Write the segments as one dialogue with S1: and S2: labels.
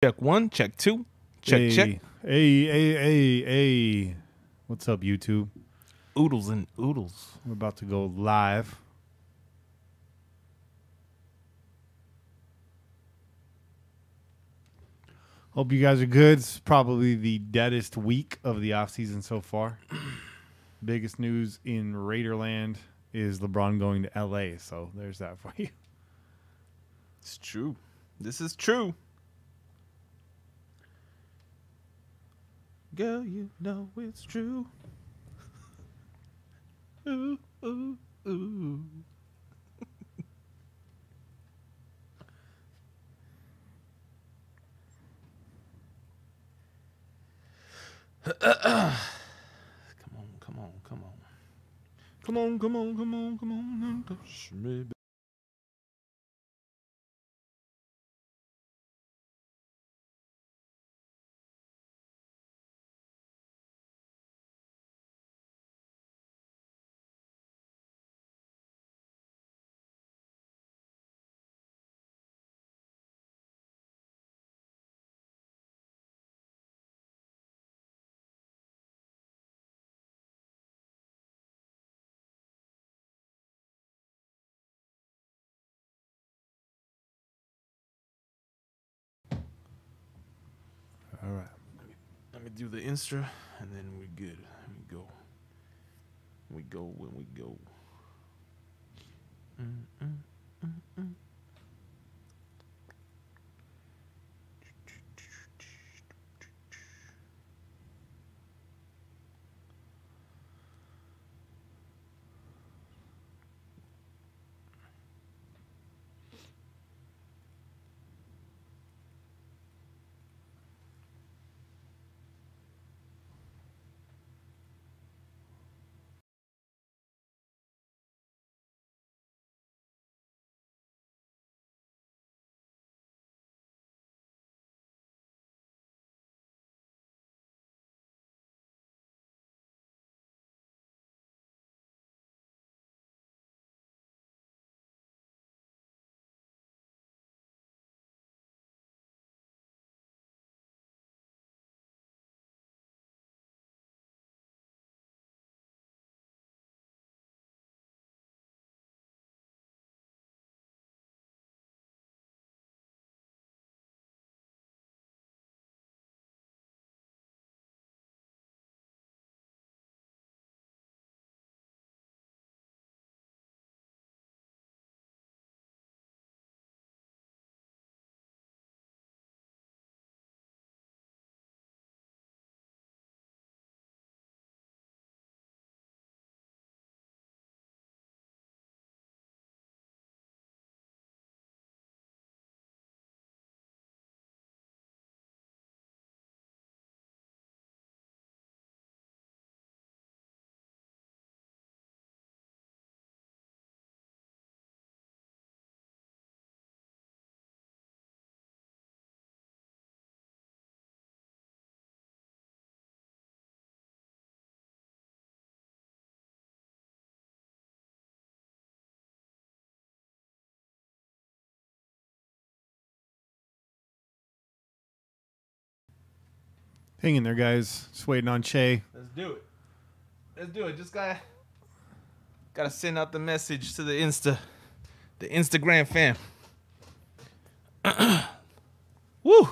S1: Check one, check two, check.
S2: Hey. What's up, YouTube?
S1: Oodles and oodles.
S2: We're about to go live. Hope you guys are good. It's probably the deadest week of the offseason so far. Biggest news in Raiderland is LeBron going to LA, so there's that for you.
S1: It's true. This is true. Girl, you know it's true. Ooh, ooh, ooh. Come on, touch me.
S2: All right.
S1: Let me do the Insta, and then we're good. We go when we go.
S2: Hang in there, guys. Just waiting on Che.
S1: Let's do it. Just gotta send out the message to the Instagram fam. Woo!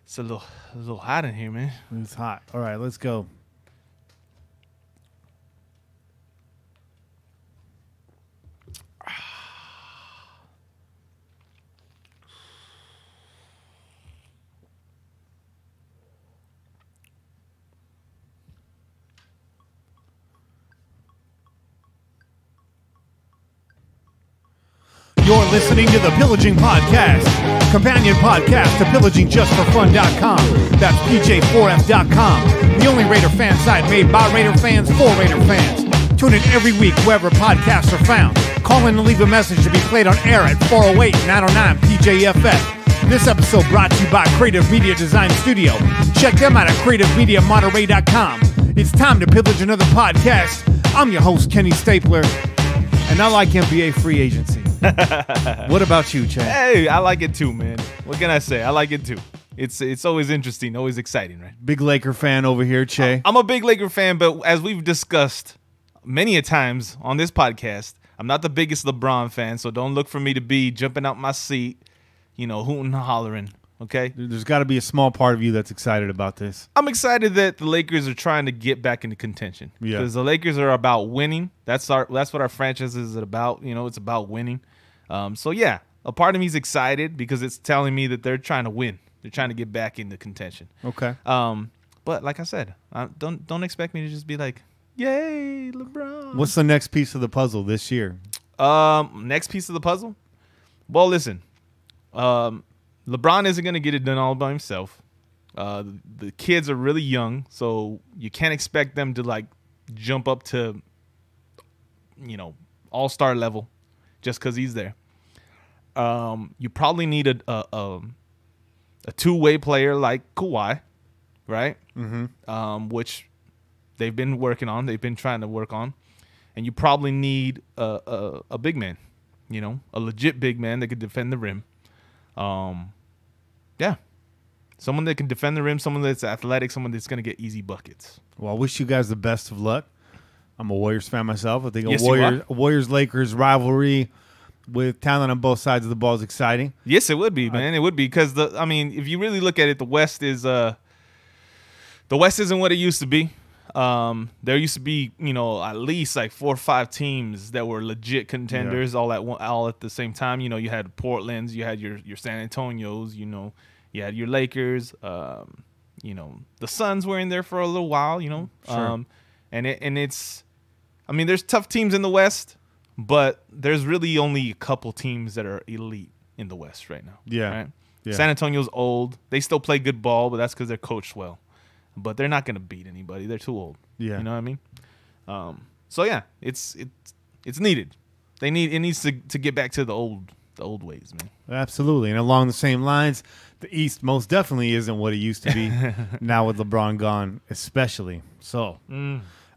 S1: It's a little hot in here, man.
S2: It's hot. All right, let's go. You're listening to the Pillaging Podcast, companion podcast to PillagingJustForFun.com. That's PJ4F.com, the only Raider fan site made by Raider fans for Raider fans. Tune in every week wherever podcasts are found. Call in and leave a message to be played on air at 408-909-PJFF. This episode brought to you by Creative Media Design Studio. Check them out at CreativeMediaMonterey.com. It's time to pillage another podcast. I'm your host, Kenny Stapler, and I like NBA free agency. What about you, Chad?
S1: Hey, I like it too, man. What can I say? I like it too. it's always interesting, always exciting, right?
S2: Big Laker fan over here, Che.
S1: I'm a big Laker fan, but as we've discussed many a times on this podcast, I'm not the biggest LeBron fan, so don't look for me to be jumping out my seat, hooting and hollering, okay?
S2: There's got to be a small part of you that's excited about this.
S1: I'm excited that the Lakers are trying to get back into contention.
S2: Yeah.
S1: Because the Lakers are about winning. That's what our franchise is about. It's about winning. So, yeah, a part of me is excited because it's telling me that they're trying to win. They're trying to get back into contention.
S2: Okay.
S1: But like I said, don't expect me to just be like, yay, LeBron.
S2: What's the next piece of the puzzle this year?
S1: Next piece of the puzzle? Well, listen. LeBron isn't going to get it done all by himself. The kids are really young, so you can't expect them to, like, jump up to, all-star level just because he's there. You probably need a two-way player like Kawhi, right? Mm-hmm. Which they've been working on. They've been trying to work on. And you probably need a big man, a legit big man that could defend the rim. Yeah. Someone that can defend the rim, someone that's athletic, someone that's going to get easy buckets.
S2: Well, I wish you guys the best of luck. I'm a Warriors fan myself. I think
S1: Yes,
S2: a Warriors-Lakers rivalry with talent on both sides of the ball is exciting.
S1: Yes, it would be, man. It would be because if you really look at it, the West isn't what it used to be. There used to be, at least like 4 or 5 teams that were legit contenders all at the same time. You had Portland's, you had your San Antonios, you had your Lakers. The Suns were in there for a little while,
S2: Sure.
S1: There's tough teams in the West, but there's really only a couple teams that are elite in the West right now.
S2: Yeah.
S1: Right?
S2: Yeah.
S1: San Antonio's old. They still play good ball, but that's because they're coached well. But they're not going to beat anybody. They're too old.
S2: Yeah.
S1: You know what I mean? So yeah, it's needed. It needs to get back to the old ways, man.
S2: Absolutely. And along the same lines, the East most definitely isn't what it used to be now with LeBron gone, especially. So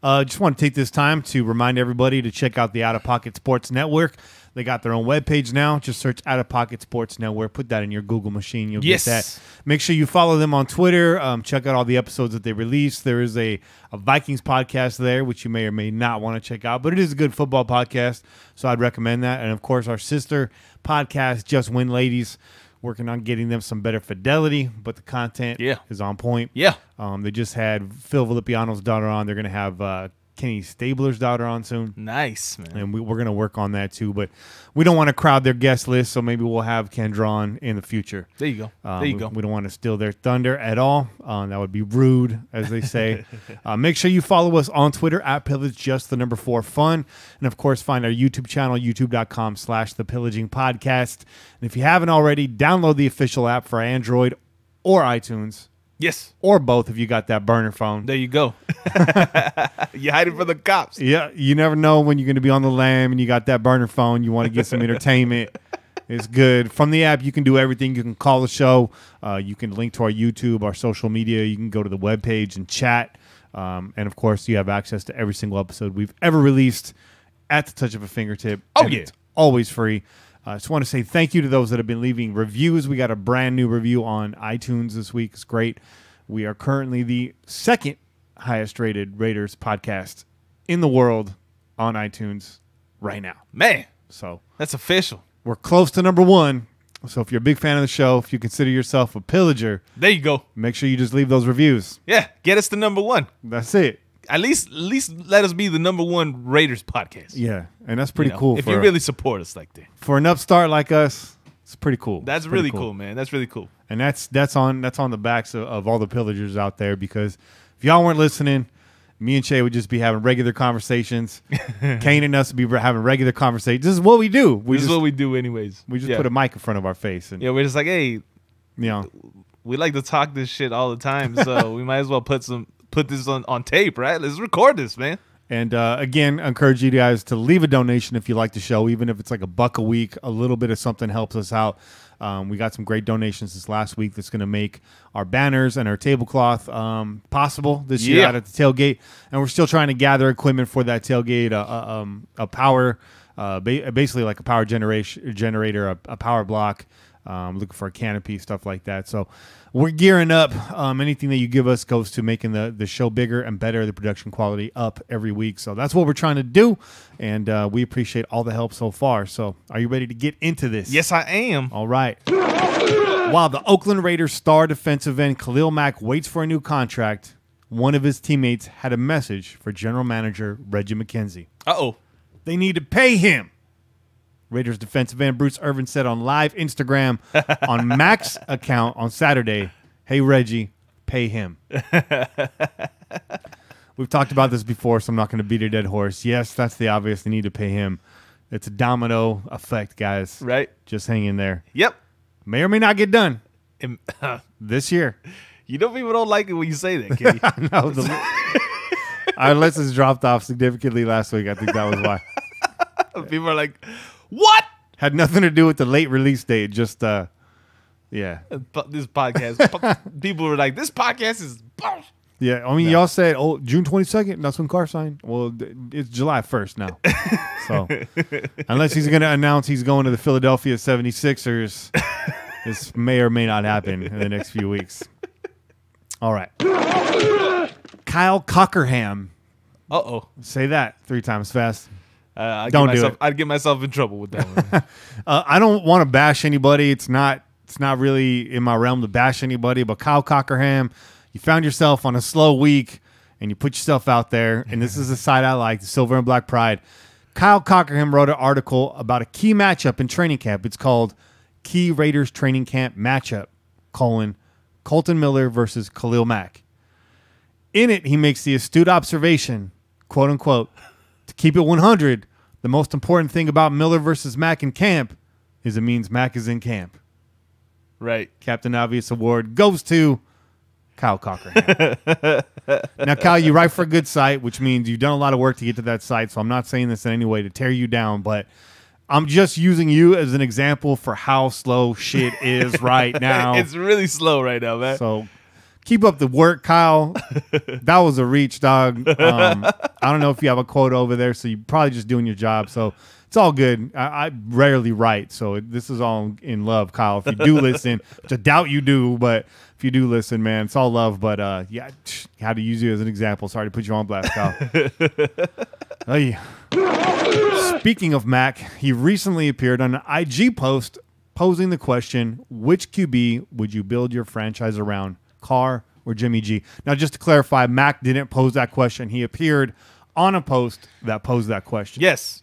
S2: just want to take this time to remind everybody to check out the Out of Pocket Sports Network. They got their own webpage now. Just search Out of Pocket Sports Network. Put that in your Google machine. You'll get that. Make sure you follow them on Twitter. Check out all the episodes that they release. There is a Vikings podcast there, which you may or may not want to check out. But it is a good football podcast, so I'd recommend that. And, of course, our sister podcast, Just Win Ladies, working on getting them some better fidelity. But the content is on point.
S1: Yeah.
S2: They just had Phil Vilipiano's daughter on. They're going to have Kenny Stabler's daughter on soon.
S1: Nice, man.
S2: And we're going to work on that too. But we don't want to crowd their guest list, so maybe we'll have Kendra on in the future.
S1: There you go.
S2: We don't want to steal their thunder at all. That would be rude, as they say. Make sure you follow us on Twitter at Pillage Just the number 4 Fun. And, of course, find our YouTube channel, youtube.com/The Pillaging Podcast. And if you haven't already, download the official app for Android or iTunes.
S1: Yes.
S2: Or both if you got that burner phone.
S1: There you go. You hide it from the cops.
S2: Yeah, you never know when you're going to be on the lam and you got that burner phone. You want to get some entertainment. It's good. From the app, you can do everything. You can call the show. You can link to our YouTube, our social media. You can go to the webpage and chat. And, of course, you have access to every single episode we've ever released at the touch of a fingertip.
S1: Oh,
S2: and
S1: yeah.
S2: It's always free. I just want to say thank you to those that have been leaving reviews. We got a brand new review on iTunes this week. It's great. We are currently the second highest rated Raiders podcast in the world on iTunes right now.
S1: Man,
S2: so
S1: that's official.
S2: We're close to number 1. So if you're a big fan of the show, if you consider yourself a pillager,
S1: there you go.
S2: Make sure you just leave those reviews.
S1: Yeah, get us to number 1.
S2: That's it.
S1: At least let us be the number 1 Raiders podcast.
S2: Yeah, and that's pretty cool.
S1: If you really support us like that.
S2: For an upstart like us, it's pretty cool.
S1: That's really cool, man. That's really cool.
S2: And that's on the backs of all the pillagers out there, because if y'all weren't listening, me and Shay would just be having regular conversations. Kane and us would be having regular conversations. This is what we do.
S1: This is what we do anyways.
S2: We just put a mic in front of our face. And,
S1: we're just like, hey, we like to talk this shit all the time, so we might as well put this on tape, right? Let's record this, man.
S2: And again, I encourage you guys to leave a donation if you like the show, even if it's like $1 a week. A little bit of something helps us out. We got some great donations this last week that's going to make our banners and our tablecloth possible this year out at the tailgate. And we're still trying to gather equipment for that tailgate, a power, basically like a power generator, a power block, looking for a canopy, stuff like that. So we're gearing up. Anything that you give us goes to making the show bigger and better, the production quality up every week. So that's what we're trying to do, and we appreciate all the help so far. So are you ready to get into this?
S1: Yes, I am.
S2: All right. While the Oakland Raiders star defensive end Khalil Mack waits for a new contract, one of his teammates had a message for general manager Reggie McKenzie.
S1: Uh-oh.
S2: They need to pay him. Raiders defensive end Bruce Irvin said on live Instagram on Mack's account on Saturday, "Hey, Reggie, pay him." We've talked about this before, so I'm not going to beat a dead horse. Yes, that's the obvious. They need to pay him. It's a domino effect, guys.
S1: Right.
S2: Just hang in there.
S1: Yep.
S2: May or may not get done this year.
S1: You know people don't like it when you say that, Kitty.
S2: I know. Our listens dropped off significantly last week. I think that was why.
S1: People are like, what?
S2: Had nothing to do with the late release date. Just, yeah.
S1: This podcast. People were like, this podcast is...
S2: Yeah, I mean, y'all said, oh, June 22nd, that's when Carr signed. Well, it's July 1st now. So, unless he's going to announce he's going to the Philadelphia 76ers, this may or may not happen in the next few weeks. All right. Kyle Cockerham.
S1: Uh-oh.
S2: Say that 3 times fast.
S1: Don't do it. I'd get myself in trouble with that one.
S2: I don't want to bash anybody. It's not really in my realm to bash anybody, but Kyle Cockerham, you found yourself on a slow week, and you put yourself out there, and this is a side I like, the Silver and Black Pride. Kyle Cockerham wrote an article about a key matchup in training camp. It's called Key Raiders Training Camp Matchup, Colton Miller versus Khalil Mack. In it, he makes the astute observation, quote unquote, to keep it 100, the most important thing about Miller versus Mack in camp is it means Mack is in camp.
S1: Right.
S2: Captain Obvious Award goes to Kyle Cockerham. Now, Kyle, you write for a good site, which means you've done a lot of work to get to that site, so I'm not saying this in any way to tear you down, but I'm just using you as an example for how slow shit is right now.
S1: It's really slow right now, man.
S2: So keep up the work, Kyle. That was a reach, dog. I don't know if you have a quote over there, so you're probably just doing your job, so it's all good. I rarely write, so this is all in love, Kyle. If you do listen, which I doubt you do, but if you do listen, man, it's all love. But yeah, had to use you as an example. Sorry to put you on blast, Kyle. Oh, yeah. Speaking of Mack, he recently appeared on an IG post posing the question, which QB would you build your franchise around, Carr or Jimmy G? Now, just to clarify, Mack didn't pose that question. He appeared on a post that posed that question.
S1: Yes.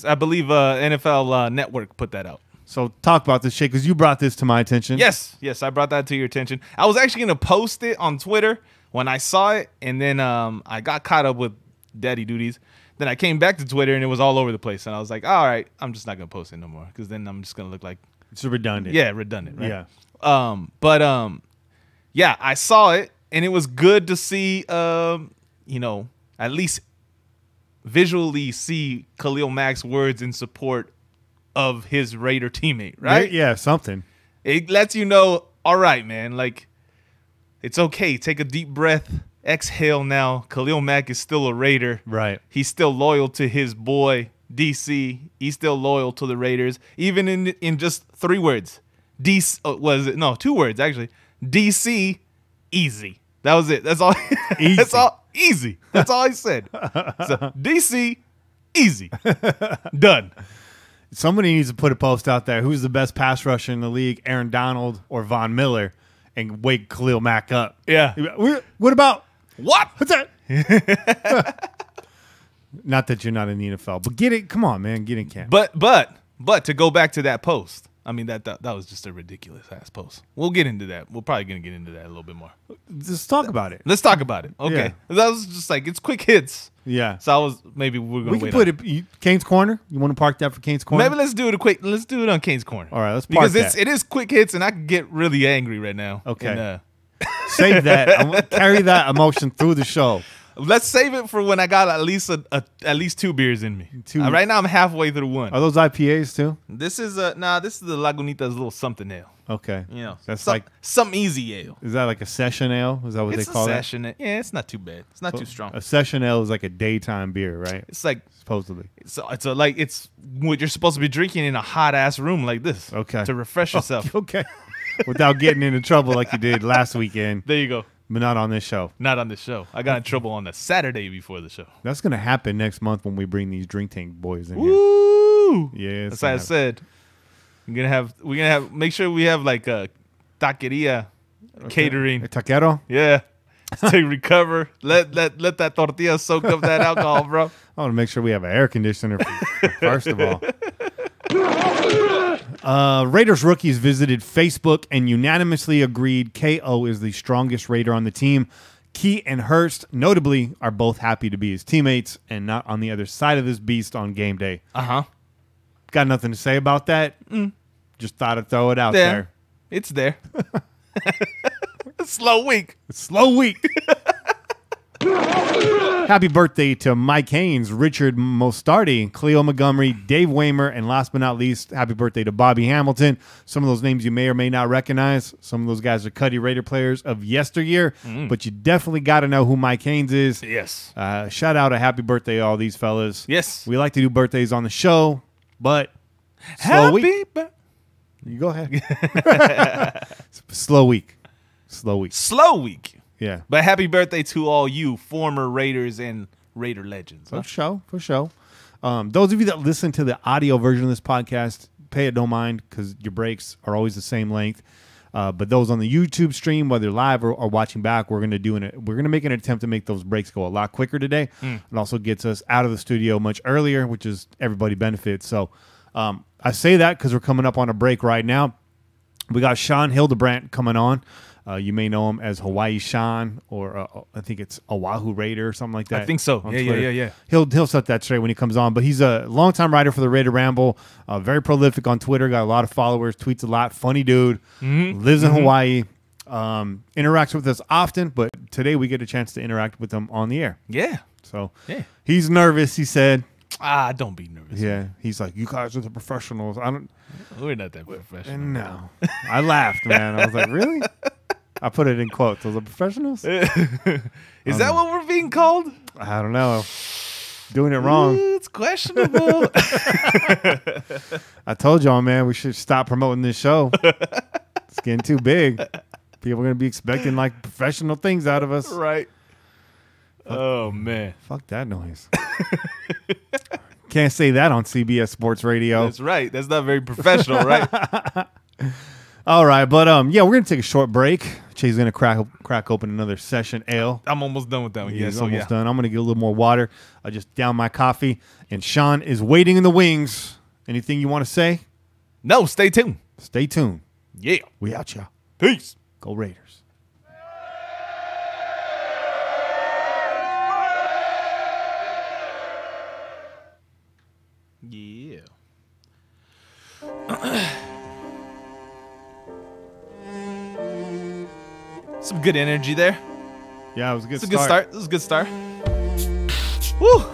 S1: I believe NFL Network put that out.
S2: So talk about this shit, because you brought this to my attention.
S1: Yes, I brought that to your attention. I was actually going to post it on Twitter when I saw it, and then I got caught up with daddy duties. Then I came back to Twitter, and it was all over the place. And I was like, all right, I'm just not going to post it no more, because then I'm just going to look like...
S2: It's redundant.
S1: Yeah, redundant, right?
S2: Yeah.
S1: Yeah, I saw it, and it was good to see, at least visually see Khalil Mack's words in support of his Raider teammate, right?
S2: Yeah, something.
S1: It lets you know, all right, man, like, it's okay. Take a deep breath. Exhale now. Khalil Mack is still a Raider.
S2: Right.
S1: He's still loyal to his boy, DC. He's still loyal to the Raiders, even in just 3 words. 2 words, actually. DC, easy. That was it. That's all.
S2: Easy.
S1: That's all. Easy. That's all he said. So, DC, easy. Done.
S2: Somebody needs to put a post out there. Who's the best pass rusher in the league, Aaron Donald or Von Miller, and wake Khalil Mack up?
S1: Yeah.
S2: What about?
S1: What?
S2: What's that? Not that you're not in the NFL, but get it. Come on, man. Get in camp.
S1: But to go back to that post, I mean, that was just a ridiculous ass post. We'll get into that. We're probably going to get into that a little bit more.
S2: Just talk about it.
S1: Let's talk about it. Okay.
S2: Yeah.
S1: That was just like, it's quick hits.
S2: Yeah.
S1: So maybe we're going to
S2: wait. We can put it, Kane's Corner? You want to park that for Kane's Corner?
S1: Maybe let's do it on Kane's Corner.
S2: All right, let's park
S1: because it is quick hits, and I can get really angry right now.
S2: Okay.
S1: And,
S2: save that. Carry that emotion through the show.
S1: Let's save it for when I got at least at least 2 beers in me. Right now I'm halfway through one.
S2: Are those IPAs too?
S1: This is this is the Lagunita's little something ale.
S2: Okay.
S1: You know,
S2: that's like
S1: some easy ale.
S2: Is that like a session ale? Is that what they call it?
S1: Yeah, it's not too bad. It's not too strong.
S2: A session ale is like a daytime beer, right?
S1: It's like
S2: supposedly.
S1: It's what you're supposed to be drinking in a hot ass room like this.
S2: Okay.
S1: To refresh yourself.
S2: Okay. Without getting into trouble like you did last weekend.
S1: There you go.
S2: But not on this show.
S1: Not on this show. I got in trouble on the Saturday before the show.
S2: That's gonna happen next month when we bring these drink tank boys in
S1: Woo!
S2: here. Yeah,
S1: that's what I said. We're gonna have make sure we have like a taqueria catering.
S2: A taquero?
S1: Yeah. To recover. Let that tortilla soak up that alcohol, bro.
S2: I want to make sure we have an air conditioner first of all. Raiders rookies visited Facebook and unanimously agreed KO is the strongest Raider on the team. Key and Hurst, notably, are both happy to be his teammates and not on the other side of this beast on game day. Got nothing to say about that. Just thought I'd throw it out there.
S1: It's there. Slow week.
S2: Slow week. Happy birthday to Mike Haynes, Richard Mostardi, Cleo Montgomery, Dave Waymer, and last but not least, happy birthday to Bobby Hamilton. Some of those names you may or may not recognize. Some of those guys are Cuddy Raider players of yesteryear, but you definitely got to know who Mike Haynes is.
S1: Yes.
S2: Shout out a happy birthday to all these fellas.
S1: Yes.
S2: We like to do birthdays on the show, but slow week. You go ahead. Slow week.
S1: Slow week.
S2: Yeah.
S1: But happy birthday to all you former Raiders and Raider legends.
S2: For sure. Those of you that listen to the audio version of this podcast, pay it no mind because your breaks are always the same length. But those on the YouTube stream, whether live or watching back, we're gonna make an attempt to make those breaks go a lot quicker today. It also gets us out of the studio much earlier, which is everybody benefits. So I say that because we're coming up on a break right now. We got Sean Hildebrandt coming on. You may know him as Hawaii Sean, or I think it's Oahu Raider or something like that.
S1: I think so. Yeah.
S2: He'll set that straight when he comes on. But he's a longtime writer for the Raider Ramble, very prolific on Twitter, got a lot of followers, tweets a lot, funny dude, lives in Hawaii, interacts with us often. But today we get a chance to interact with him on the air.
S1: Yeah.
S2: So he's nervous, he said.
S1: Don't be nervous.
S2: Yeah. Man. He's like, you guys are the professionals.
S1: We're not that professional.
S2: No. I laughed, man. I was like, really? I put it in quotes. Those are professionals?
S1: Is that what we're being called?
S2: I don't know. Doing it wrong.
S1: It's questionable.
S2: I told y'all, man, we should stop promoting this show. It's getting too big. People are going to be expecting like professional things out of us.
S1: Right. Oh, man.
S2: Fuck that noise. Can't say that on CBS Sports Radio.
S1: That's right. That's not very professional, right?
S2: All right, but we're gonna take a short break. Chay's gonna crack open another session ale.
S1: I'm almost done with that one.
S2: He's almost done. I'm gonna get a little more water. I just down my coffee, and Sean is waiting in the wings. Anything you want to say?
S1: No. Stay tuned.
S2: Stay tuned.
S1: Yeah.
S2: We out, y'all.
S1: Peace.
S2: Go Raiders.
S1: Yeah. Some good energy there.
S2: Yeah, it was a good
S1: start. This is a good start. Woo!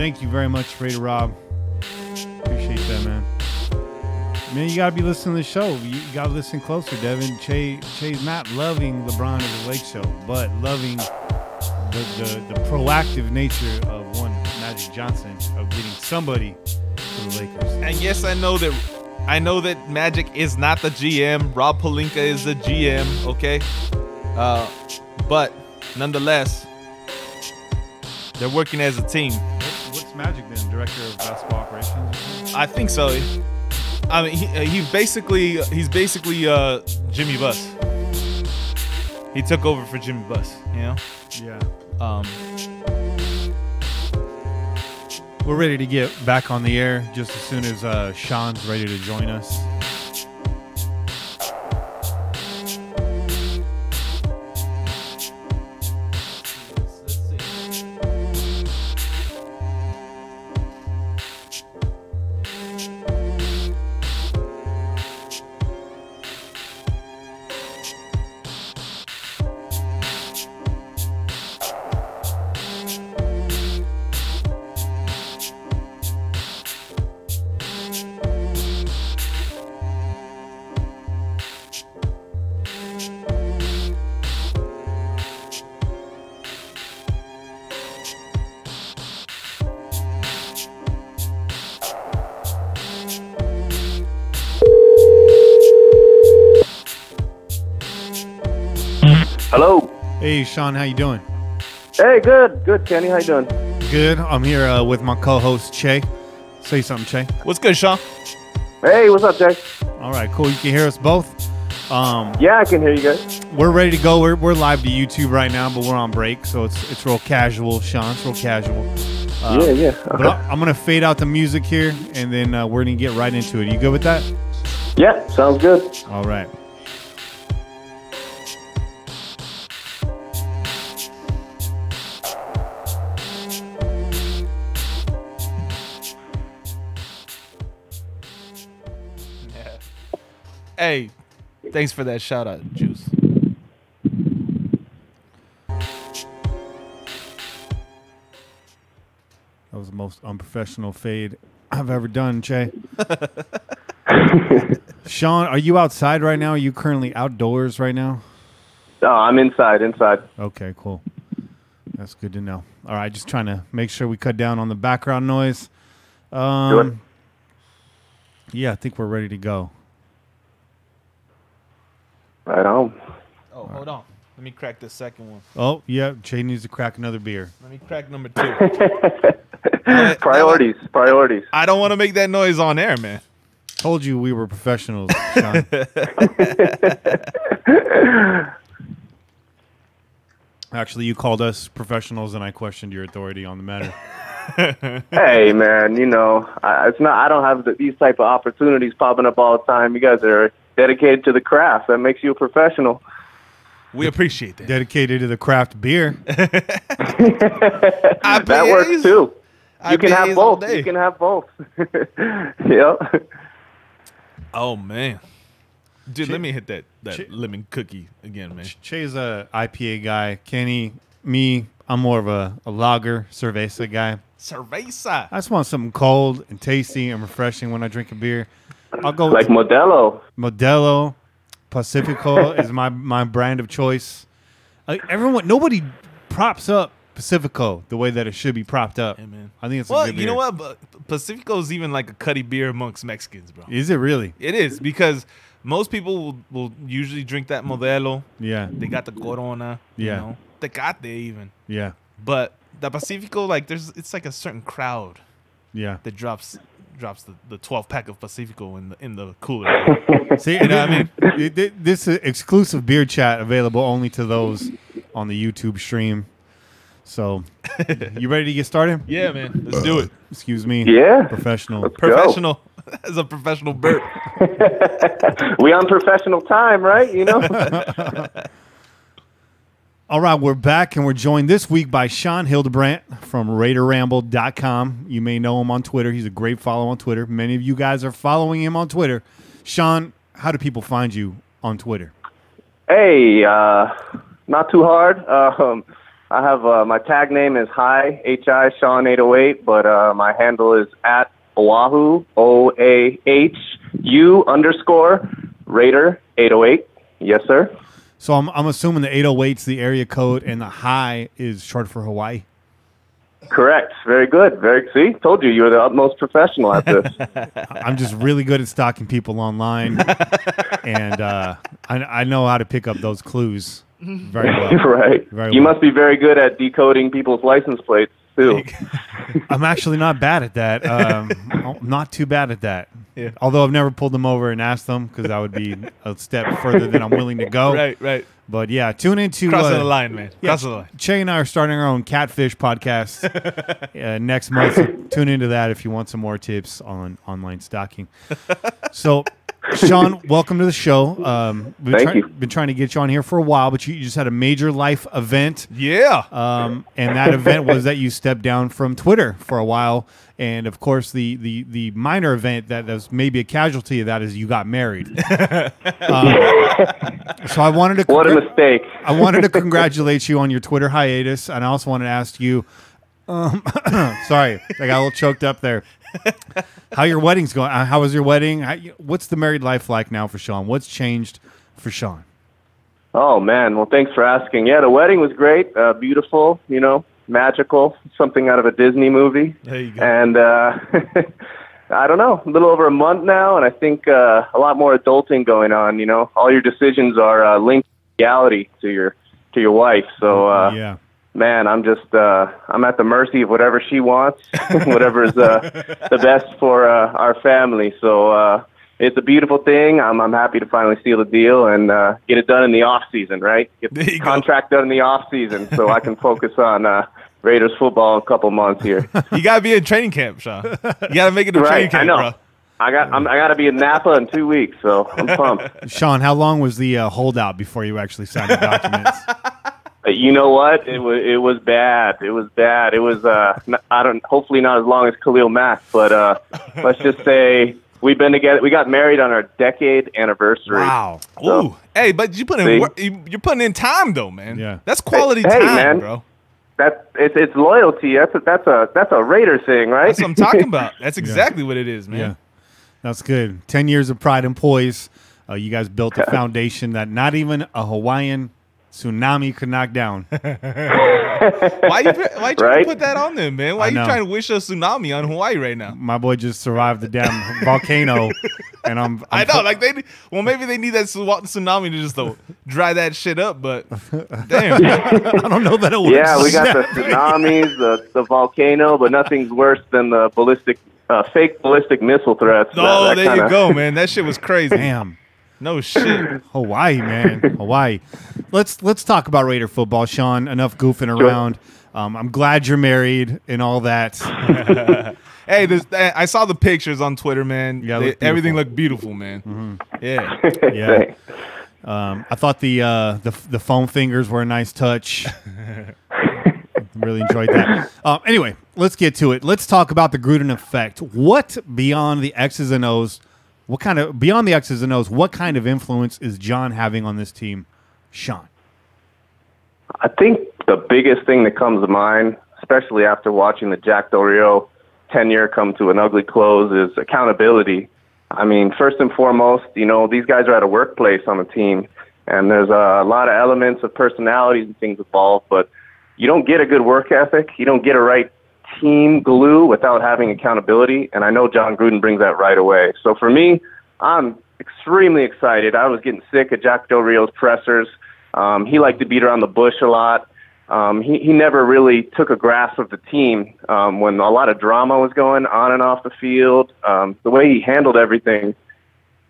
S2: Thank you very much, Raider Rob. Appreciate that, man. Man, you gotta be listening to the show. You gotta listen closer, Devin. Che's not loving LeBron as a Lake show, but loving the proactive nature of one Magic Johnson of getting somebody to the Lakers.
S1: And yes, I know that Magic is not the GM. Rob Pelinka is the GM. Okay, but nonetheless, they're working as a team.
S2: What's Magic then? Director of basketball operations?
S1: I think so. I mean, he's basically Jimmy Buss. He took over for Jimmy Buss, you know?
S2: Yeah. We're ready to get back on the air just as soon as Sean's ready to join us.
S3: Hello.
S2: Hey, Sean, how you doing?
S3: Hey, good, Kenny. How you doing?
S2: Good. I'm here with my co-host, Che. Say something, Che.
S1: What's good, Sean?
S3: Hey, what's up, Jay?
S2: All right, cool. You can hear us both.
S3: Yeah, I can hear you guys.
S2: We're ready to go. We're live to YouTube right now, but we're on break, so it's real casual, Sean. It's real casual.
S3: Yeah.
S2: But I'm gonna fade out the music here, and then we're gonna get right into it. You good with that?
S3: Yeah, sounds good.
S2: All right.
S1: Hey, thanks for that shout out, Juice.
S2: That was the most unprofessional fade I've ever done, Che. Sean, are you outside right now? Are you currently outdoors right now?
S3: No, I'm inside.
S2: Okay, cool. That's good to know. All right, just trying to make sure we cut down on the background noise.
S3: Good.
S2: Yeah, I think we're ready to go.
S3: Right on.
S1: Oh, hold on. Let me crack the second one.
S2: Oh, yeah, Che needs to crack another beer.
S1: Let me crack number 2.
S3: Priorities.
S1: I don't want to make that noise on air, man.
S2: Told you we were professionals, Sean. Actually, you called us professionals, and I questioned your authority on the matter.
S3: Hey, man, you know, I don't have these type of opportunities popping up all the time. You guys are dedicated to the craft. That makes you a professional.
S1: We appreciate that.
S2: Dedicated to the craft beer.
S3: That works too. You can have both. You can have both. Yep.
S1: Oh, man. Dude, let me hit that lemon cookie again, man.
S2: Che's a IPA guy. Kenny, me, I'm more of a lager, cerveza guy.
S1: Cerveza.
S2: I just want something cold and tasty and refreshing when I drink a beer. I'll go
S3: like Modelo.
S2: Modelo, Pacifico is my brand of choice. Nobody props up Pacifico the way that it should be propped up.
S1: Hey, man.
S2: I think it's a good beer.
S1: You know what? But Pacifico is even like a cutty beer amongst Mexicans, bro.
S2: Is it really?
S1: It is, because most people will usually drink that Modelo.
S2: Yeah.
S1: They got the Corona.
S2: Yeah.
S1: You know? Tecate even.
S2: Yeah.
S1: But the Pacifico, like, it's like a certain crowd.
S2: Yeah.
S1: That drops the 12-pack of Pacifico in the cooler.
S2: See, you know what I mean? This is exclusive beer chat available only to those on the YouTube stream. So, you ready to get started?
S1: Yeah, man. Let's do it.
S2: Excuse me.
S3: Yeah.
S2: Professional.
S1: Professional. As a professional burp.
S3: We on professional time, right? You know?
S2: All right, we're back, and we're joined this week by Sean Hildebrandt from RaiderRamble.com. You may know him on Twitter. He's a great follow on Twitter. Many of you guys are following him on Twitter. Sean, how do people find you on Twitter?
S3: Hey, not too hard. I have my tag name is Hi Sean 808, but my handle is at Oahu OAHU _Raider 808. Yes, sir.
S2: So I'm assuming the 808's the area code and the Hi is short for Hawaii.
S3: Correct. Very good. See, told you were the utmost professional at this.
S2: I'm just really good at stalking people online, and I know how to pick up those clues very well.
S3: Right. You must be very good at decoding people's license plates too.
S2: I'm actually not bad at that. Not too bad at that.
S1: Yeah.
S2: Although I've never pulled them over and asked them because that would be a step further than I'm willing to go.
S1: Right.
S2: But yeah, tune into
S1: crossing the line, man. Crossing the line.
S2: Che and I are starting our own catfish podcast next month. So tune into that if you want some more tips on online stalking. So, Sean, welcome to the show.
S3: Thank you.
S2: Been trying to get you on here for a while, but you just had a major life event.
S1: Yeah.
S2: And that event was that you stepped down from Twitter for a while. And, of course, the minor event that was maybe a casualty of that is you got married. So I wanted to...
S3: What a mistake.
S2: I wanted to congratulate you on your Twitter hiatus, and I also wanted to ask you... sorry, I got a little choked up there. How your wedding's going? How was your wedding? What's the married life like now for Sean? What's changed for Sean?
S3: Oh, man. Well, thanks for asking. Yeah, the wedding was great. Beautiful, magical, something out of a Disney movie.
S1: There you go.
S3: And I don't know, a little over a month now, and I think a lot more adulting going on. All your decisions are linked to reality to your wife. So,
S2: yeah.
S3: Man, I'm just I'm at the mercy of whatever she wants, whatever is the best for our family. So it's a beautiful thing. I'm happy to finally seal the deal and get it done in the off season, right? Get the contract done in the off season, so I can focus on Raiders football in a couple months here.
S1: You gotta be in training camp, Sean. You gotta make it to training camp,
S3: I know.
S1: bro.
S3: I gotta be in Napa in 2 weeks, so I'm pumped.
S2: Sean, how long was the holdout before you actually signed the documents?
S3: You know what? It was bad. It was bad. It was hopefully not as long as Khalil Mack, but let's just say we've been together. We got married on our decade anniversary.
S2: Wow.
S1: So, ooh. Hey, but you put in work, you're putting in time though, man.
S2: Yeah.
S1: That's quality
S3: hey,
S1: time,
S3: man.
S1: bro.
S3: It's loyalty. That's a Raider thing, right?
S1: That's what I'm talking about. That's exactly what it is, man.
S2: Yeah. That's good. 10 years of pride and poise. You guys built a foundation that not even a Hawaiian tsunami could knock down.
S1: Why you trying to put that on them, man? Why you
S2: know.
S1: trying to wish a tsunami on Hawaii right now?
S2: My boy just survived the damn volcano, and I'm
S1: I know, maybe they need that tsunami to just dry that shit up, but damn.
S2: I don't know that it would.
S3: Yeah, we got the tsunamis, the volcano, but nothing's worse than the fake ballistic missile threats.
S1: Oh, there you go, man. That shit was crazy.
S2: Damn.
S1: No shit.
S2: Hawaii, man. Hawaii. Let's talk about Raider football, Sean. Enough goofing around. I'm glad you're married and all that.
S1: Hey, I saw the pictures on Twitter, man.
S2: Yeah,
S1: everything looked beautiful, man.
S2: Mm-hmm.
S1: Yeah.
S2: Yeah. I thought the foam fingers were a nice touch. Really enjoyed that. Anyway, let's get to it. Let's talk about the Gruden effect. What beyond the X's and O's? What kind of influence is John having on this team, Sean?
S3: I think the biggest thing that comes to mind, especially after watching the Jack Del Rio tenure come to an ugly close, is accountability. I mean, first and foremost, these guys are at a workplace on the team, and there's a lot of elements of personalities and things involved, but you don't get a good work ethic. You don't get a right team glue without having accountability, and I know John Gruden brings that right away. So for me, I'm extremely excited. I was getting sick of Jack Del Rio's pressers. He liked to beat around the bush a lot. He never really took a grasp of the team when a lot of drama was going on and off the field. The way he handled everything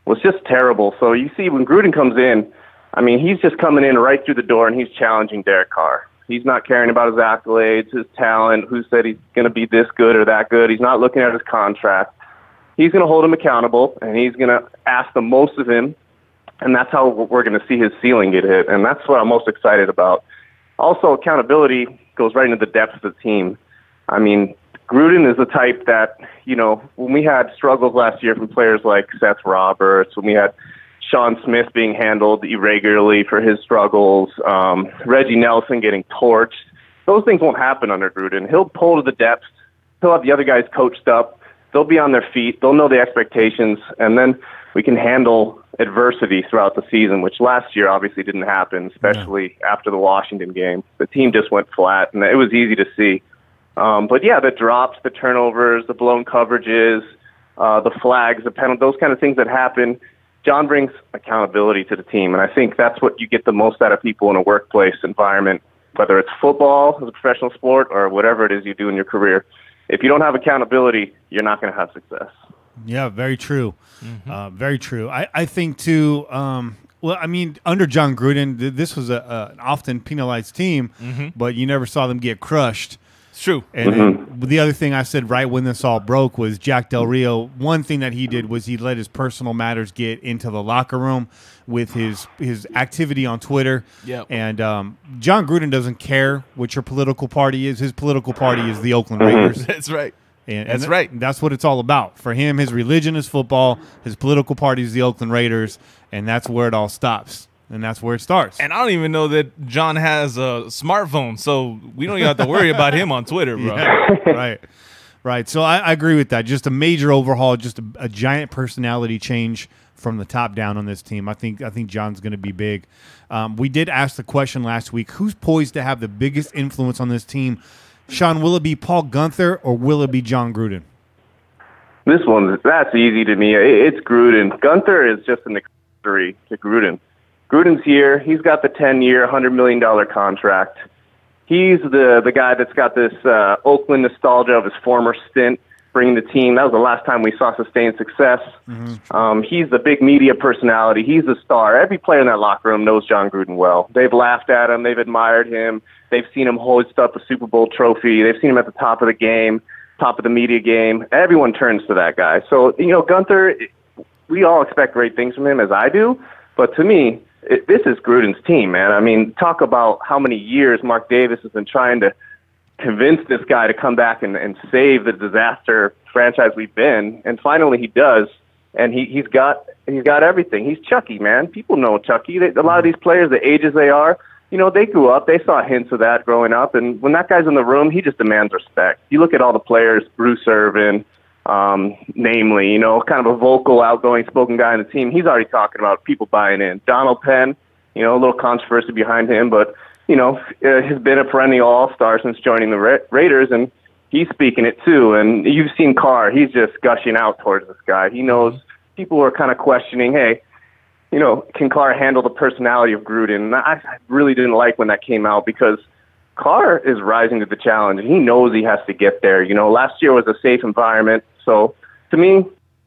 S3: was just terrible. So you see, when Gruden comes in, I mean, he's just coming in right through the door, and he's challenging Derek Carr. He's not caring about his accolades, his talent, who said he's going to be this good or that good. He's not looking at his contract. He's going to hold him accountable, and he's going to ask the most of him, and that's how we're going to see his ceiling get hit, and that's what I'm most excited about. Also, accountability goes right into the depth of the team. I mean, Gruden is the type that, when we had struggles last year from players like Seth Roberts, when we had Sean Smith being handled irregularly for his struggles, Reggie Nelson getting torched. those things won't happen under Gruden. He'll pull to the depths. He'll have the other guys coached up. They'll be on their feet. They'll know the expectations, and then we can handle adversity throughout the season, which last year obviously didn't happen, especially after the Washington game. The team just went flat, and it was easy to see. But yeah, the drops, the turnovers, the blown coverages, the flags, the penalties, those kind of things that happen. John brings accountability to the team, and I think that's what you get the most out of people in a workplace environment, whether it's football as a professional sport or whatever it is you do in your career. If you don't have accountability, you're not going to have success.
S2: Yeah, very true. Very true. I think, too, well, I mean, under John Gruden, this was an often penalized team, but you never saw them get crushed.
S1: It's true.
S2: And the other thing I said right when this all broke was Jack Del Rio. One thing that he did was he let his personal matters get into the locker room with his activity on Twitter.
S1: Yep.
S2: And John Gruden doesn't care what your political party is. His political party is the Oakland Raiders.
S1: That's right.
S2: And
S1: That's right.
S2: That's what it's all about. For him, his religion is football. His political party is the Oakland Raiders. And that's where it all stops. And that's where it starts.
S1: And I don't even know that John has a smartphone, so we don't even have to worry about him on Twitter, bro.
S2: Yeah, right. So I agree with that. Just a major overhaul, just a giant personality change from the top down on this team. I think John's going to be big. We did ask the question last week, who's poised to have the biggest influence on this team? Sean, will it be Paul Guenther or will it be John Gruden?
S3: That's easy to me. It's Gruden. Guenther is just an accessory to Gruden. Gruden's here. He's got the 10-year, $100 million contract. He's the guy that's got this Oakland nostalgia of his former stint, bringing the team. That was the last time we saw sustained success. He's the big media personality. He's the star. Every player in that locker room knows John Gruden well. They've laughed at him. They've admired him. They've seen him hoist up a Super Bowl trophy. They've seen him at the top of the game, top of the media game. Everyone turns to that guy. So, Guenther, we all expect great things from him, as I do. But to me, this is Gruden's team, man. I mean, talk about how many years Mark Davis has been trying to convince this guy to come back and save the disaster franchise we've been, and finally he does. And he's got everything. He's Chucky, man. People know Chucky. A lot of these players, the ages they are, they grew up. They saw hints of that growing up. And when that guy's in the room, he just demands respect. You look at all the players, Bruce Irvin, namely, kind of a vocal, outgoing, spoken guy on the team. He's already talking about people buying in. Donald Penn, a little controversy behind him, but, has been a perennial all-star since joining the Raiders, and he's speaking it too. And you've seen Carr. He's just gushing out towards this guy. He knows people are kind of questioning, hey, can Carr handle the personality of Gruden? And I really didn't like when that came out because Carr is rising to the challenge, and he knows he has to get there. Last year was a safe environment. So, to me,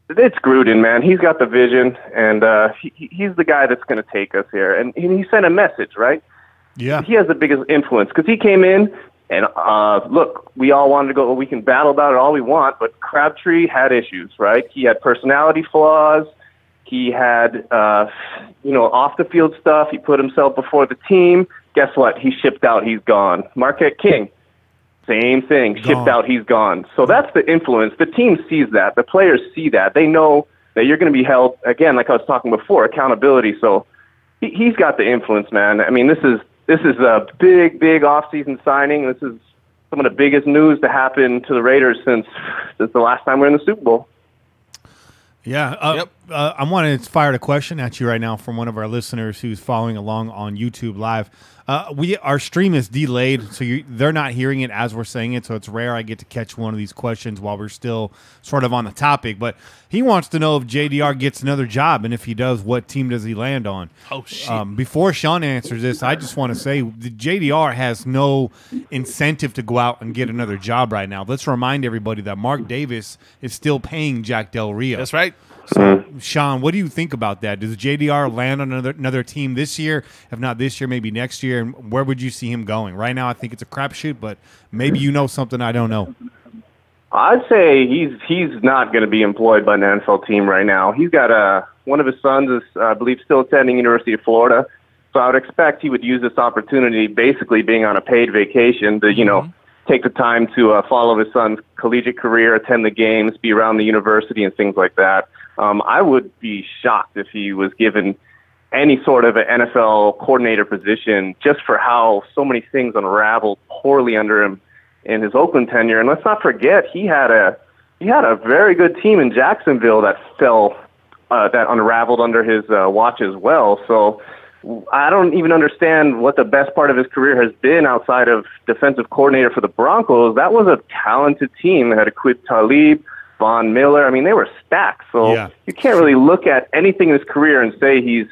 S3: it's Gruden, man. He's got the vision, and he's the guy that's going to take us here. And he sent a message, right?
S2: Yeah.
S3: He has the biggest influence because he came in, and look, we all wanted to go, we can battle about it all we want, but Crabtree had issues, right? He had personality flaws. He had, off-the-field stuff. He put himself before the team. Guess what? He shipped out. He's gone. Marquette King, same thing. Shipped out. He's gone. So that's the influence. The team sees that. The players see that. They know that you're going to be held, again, like I was talking before, accountability. So he's got the influence, man. I mean, this is a big, big off-season signing. This is some of the biggest news to happen to the Raiders since the last time we were in the Super Bowl.
S2: Yeah. I want to fire a question at you right now from one of our listeners who's following along on YouTube Live. Our stream is delayed, so they're not hearing it as we're saying it, so it's rare I get to catch one of these questions while we're still sort of on the topic. But he wants to know if JDR gets another job, and if he does, what team does he land on?
S1: Oh, shit.
S2: Before Sean answers this, I just want to say the JDR has no incentive to go out and get another job right now. Let's remind everybody that Mark Davis is still paying Jack Del Rio.
S1: That's right.
S2: So, Sean, what do you think about that? Does JDR land on another team this year? If not this year, maybe next year. And where would you see him going? Right now, I think it's a crapshoot, but maybe you know something I don't know.
S3: I'd say he's not going to be employed by an NFL team right now. He's got one of his sons is, I believe, still attending University of Florida. So I would expect he would use this opportunity, basically being on a paid vacation, to take the time to follow his son's collegiate career, attend the games, be around the university, and things like that. I would be shocked if he was given any sort of an NFL coordinator position just for how so many things unraveled poorly under him in his Oakland tenure. And let's not forget, he had a very good team in Jacksonville that unraveled under his watch as well. So I don't even understand what the best part of his career has been outside of defensive coordinator for the Broncos. That was a talented team. They had Aqib Talib, Von Miller. I mean, they were stacked. So you can't really look at anything in his career and say he's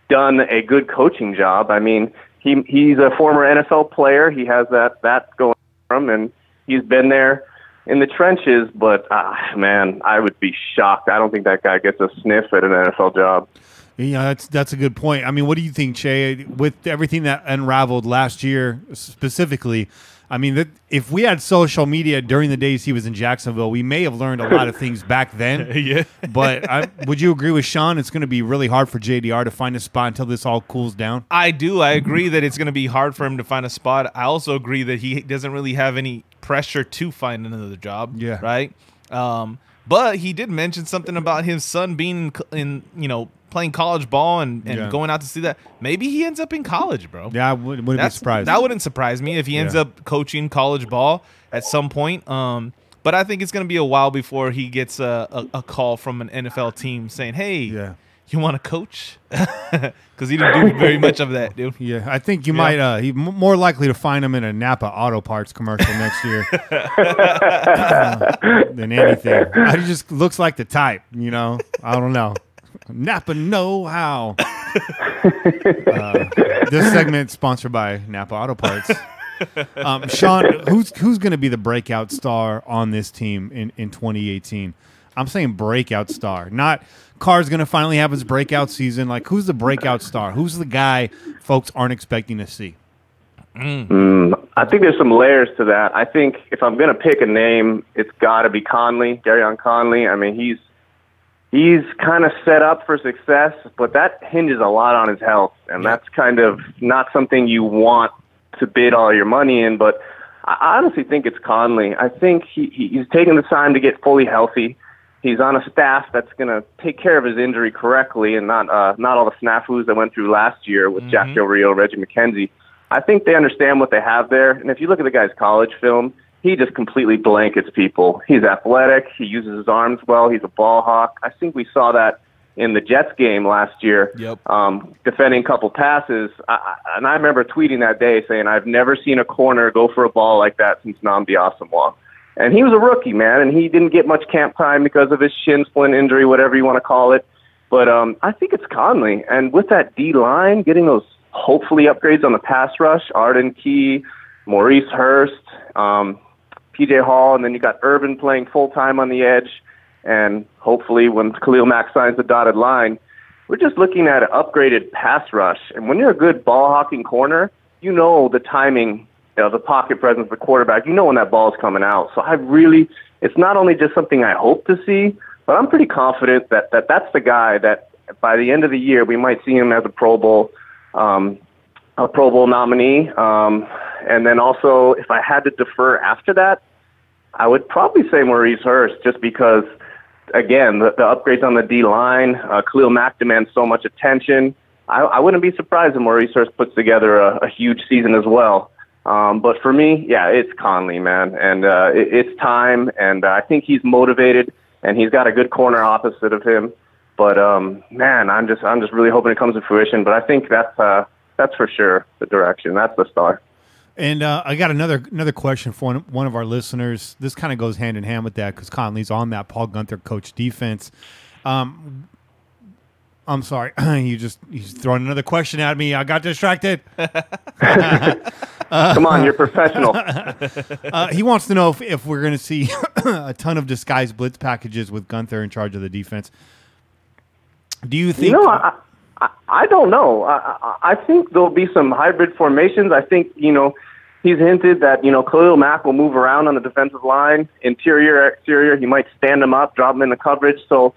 S3: done a good coaching job. I mean, he's a former NFL player. He has that going for him, and he's been there in the trenches. But, man, I would be shocked. I don't think that guy gets a sniff at an NFL job.
S2: Yeah, that's a good point. I mean, what do you think, Che, with everything that unraveled last year specifically? I mean, if we had social media during the days he was in Jacksonville, we may have learned a lot of things back then.
S1: Yeah.
S2: But would you agree with Sean? It's going to be really hard for JDR to find a spot until this all cools down?
S1: I do. I agree that it's going to be hard for him to find a spot. I also agree that he doesn't really have any pressure to find another job.
S2: Yeah.
S1: Right? But he did mention something about his son being in playing college ball and going out to see that. Maybe he ends up in college, bro.
S2: Yeah, I wouldn't be surprised.
S1: That wouldn't surprise me if he ends up coaching college ball at some point. But I think it's going to be a while before he gets a call from an NFL team saying, hey, you want to coach? Because he didn't do very much of that, dude.
S2: Yeah, I think you might. He's more likely to find him in a Napa Auto Parts commercial next year than anything. He just looks like the type, I don't know. Napa know-how. This segment sponsored by Napa Auto Parts. Sean, who's going to be the breakout star on this team in 2018? I'm saying breakout star, not Carr's going to finally have his breakout season. Like, who's the breakout star? Who's the guy folks aren't expecting to see?
S3: I think there's some layers to that. I think if I'm going to pick a name, it's got to be Conley, Gareon Conley. I mean, he's kind of set up for success, but that hinges a lot on his health, and that's kind of not something you want to bid all your money in. But I honestly think it's Conley. I think he's taken the time to get fully healthy. He's on a staff that's going to take care of his injury correctly and not all the snafus that went through last year with Jack Del Rio, Reggie McKenzie. I think they understand what they have there. And if you look at the guy's college film, he just completely blankets people. He's athletic. He uses his arms well. He's a ball hawk. I think we saw that in the Jets game last year, defending a couple passes. And I remember tweeting that day saying, I've never seen a corner go for a ball like that since Nnamdi Asomugha. And he was a rookie, man, and he didn't get much camp time because of his shin splint injury, whatever you want to call it. But I think it's Conley. And with that D-line, getting those hopefully upgrades on the pass rush, Arden Key, Maurice Hurst, PJ Hall, and then you got Urban playing full-time on the edge. And hopefully when Khalil Mack signs the dotted line, we're just looking at an upgraded pass rush. And when you're a good ball-hawking corner, you know the timing, the pocket presence of the quarterback. You know when that ball is coming out. So it's not only just something I hope to see, but I'm pretty confident that that's the guy that by the end of the year we might see him as a Pro Bowl nominee. And then also, if I had to defer after that, I would probably say Maurice Hurst, just because, again, the upgrades on the D-line, Khalil Mack demands so much attention. I wouldn't be surprised if Maurice Hurst puts together a huge season as well. But for me, it's Conley, man. And it's time, and I think he's motivated, and he's got a good corner opposite of him. But, man, I'm just really hoping it comes to fruition. But I think that's for sure the direction. That's the star.
S2: And I got another question for one of our listeners. This kind of goes hand in hand with that because Conley's on that Paul Guenther coach defense. I'm sorry, he's throwing another question at me. I got distracted.
S3: Come on, you're professional.
S2: He wants to know if we're going to see a ton of disguised blitz packages with Guenther in charge of the defense. Do you think?
S3: I don't know. I think there'll be some hybrid formations. I think, he's hinted that, Khalil Mack will move around on the defensive line, interior, exterior. He might stand him up, drop him in the coverage. So,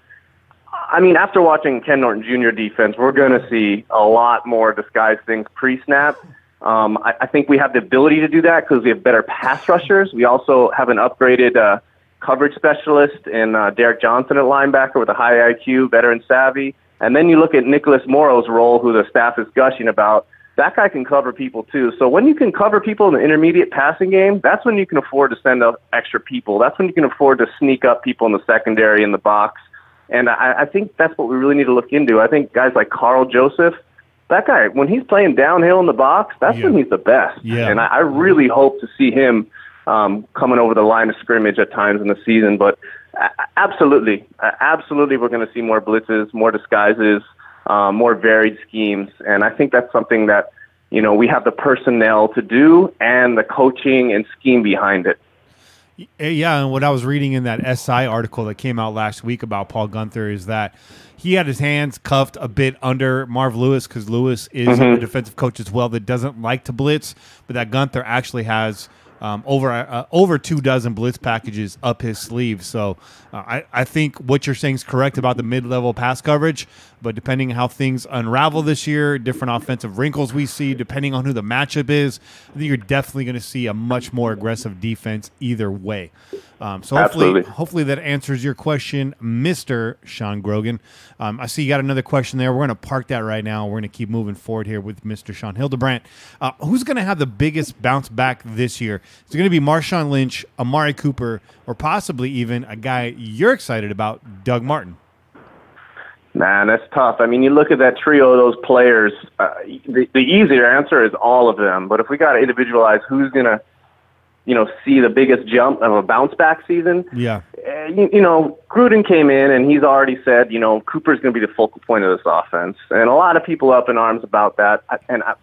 S3: I mean, after watching Ken Norton Jr. defense, we're going to see a lot more disguised things pre-snap. I think we have the ability to do that because we have better pass rushers. We also have an upgraded coverage specialist in Derek Johnson at linebacker with a high IQ, veteran savvy. And then you look at Nicholas Morrow's role, who the staff is gushing about. That guy can cover people too. So when you can cover people in the intermediate passing game, that's when you can afford to send up extra people. That's when you can afford to sneak up people in the secondary, in the box. And I think that's what we really need to look into. I think guys like Carl Joseph, that guy, when he's playing downhill in the box, that's when he's the best.
S2: Yeah.
S3: And I really hope to see him coming over the line of scrimmage at times in the season. But absolutely, we're going to see more blitzes, more disguises, more varied schemes. And I think that's something that, we have the personnel to do and the coaching and scheme behind it.
S2: Yeah, and what I was reading in that SI article that came out last week about Paul Guenther is that he had his hands cuffed a bit under Marv Lewis, because Lewis is a defensive coach as well that doesn't like to blitz, but that Guenther actually has over 24 blitz packages up his sleeve. So I think what you're saying is correct about the mid-level pass coverage, but depending on how things unravel this year, different offensive wrinkles we see, depending on who the matchup is, I think you're definitely going to see a much more aggressive defense either way. So hopefully that answers your question, Mr. Sean Grogan. I see you got another question there. We're going to park that right now. We're going to keep moving forward here with Mr. Sean Hildebrandt. Who's going to have the biggest bounce back this year? Is it going to be Marshawn Lynch, Amari Cooper, or possibly even a guy you're excited about, Doug Martin?
S3: Man, that's tough. I mean, you look at that trio of those players, the easier answer is all of them. But if we got to individualize who's going to, see the biggest jump of a bounce back season.
S2: Yeah.
S3: Gruden came in and he's already said, Cooper's going to be the focal point of this offense. And a lot of people up in arms about that.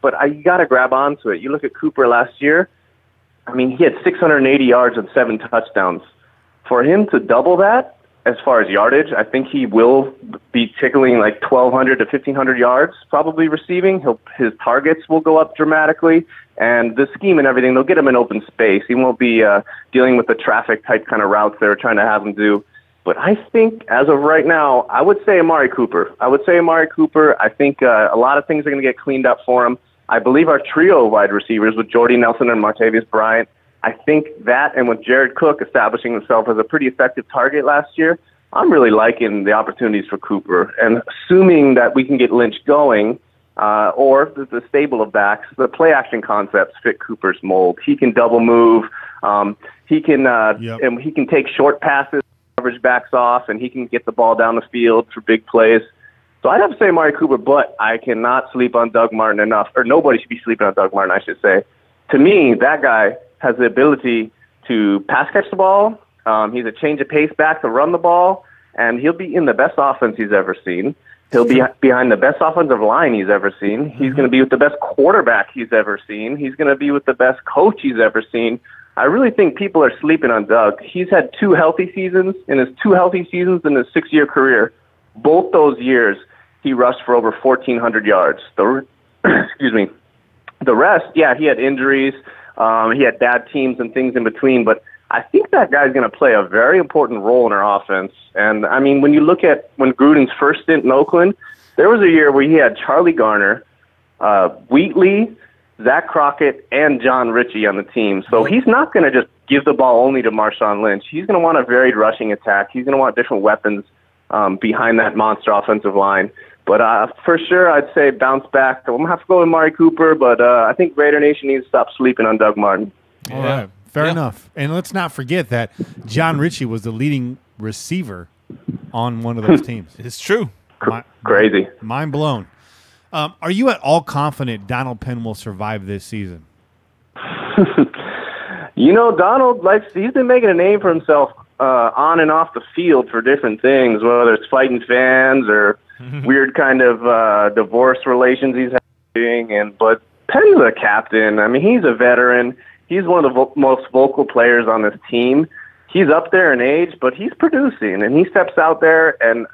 S3: But you got to grab onto it. You look at Cooper last year. I mean, he had 680 yards and 7 touchdowns. For him to double that, as far as yardage, I think he will be tickling like 1,200 to 1,500 yards, probably receiving. His targets will go up dramatically, and the scheme and everything, they'll get him in open space. He won't be dealing with the traffic type kind of routes they're trying to have him do. But I think, as of right now, I would say Amari Cooper. I think a lot of things are going to get cleaned up for him. I believe our trio of wide receivers with Jordy Nelson and Martavius Bryant, I think that, and with Jared Cook establishing himself as a pretty effective target last year, I'm really liking the opportunities for Cooper. And assuming that we can get Lynch going, or the stable of backs, the play action concepts fit Cooper's mold. He can double move. He can and he can take short passes, coverage backs off, and he can get the ball down the field for big plays. So I'd have to say Amari Cooper, but I cannot sleep on Doug Martin enough, or nobody should be sleeping on Doug Martin, I should say. To me, that guy has the ability to pass catch the ball. He's a change of pace back to run the ball, and he'll be in the best offense he's ever seen. He'll be behind the best offensive line he's ever seen. He's going to be with the best quarterback he's ever seen. He's going to be with the best coach he's ever seen. I really think people are sleeping on Doug. He's had 2 healthy seasons. In his 2 healthy seasons in his 6-year career, both those years, he rushed for over 1,400 yards. Excuse me. The rest, he had injuries. He had bad teams and things in between, but I think that guy's going to play a very important role in our offense. And, I mean, when you look at when Gruden's first stint in Oakland, there was a year where he had Charlie Garner, Wheatley, Zach Crockett, and John Ritchie on the team. So he's not going to just give the ball only to Marshawn Lynch. He's going to want a varied rushing attack. He's going to want different weapons behind that monster offensive line. But for sure, I'd say bounce back. I'm going to have to go with Amari Cooper, but I think Raider Nation needs to stop sleeping on Doug Martin.
S2: All right. Fair enough. And let's not forget that John Ritchie was the leading receiver on one of those teams.
S1: It's true.
S3: Crazy.
S2: Mind blown. Are you at all confident Donald Penn will survive this season?
S3: Donald, he's been making a name for himself on and off the field for different things, whether it's fighting fans or weird kind of divorce relations he's having. But Penn's a captain. I mean, he's a veteran. He's one of the most vocal players on this team. He's up there in age, but he's producing, and he steps out there. And,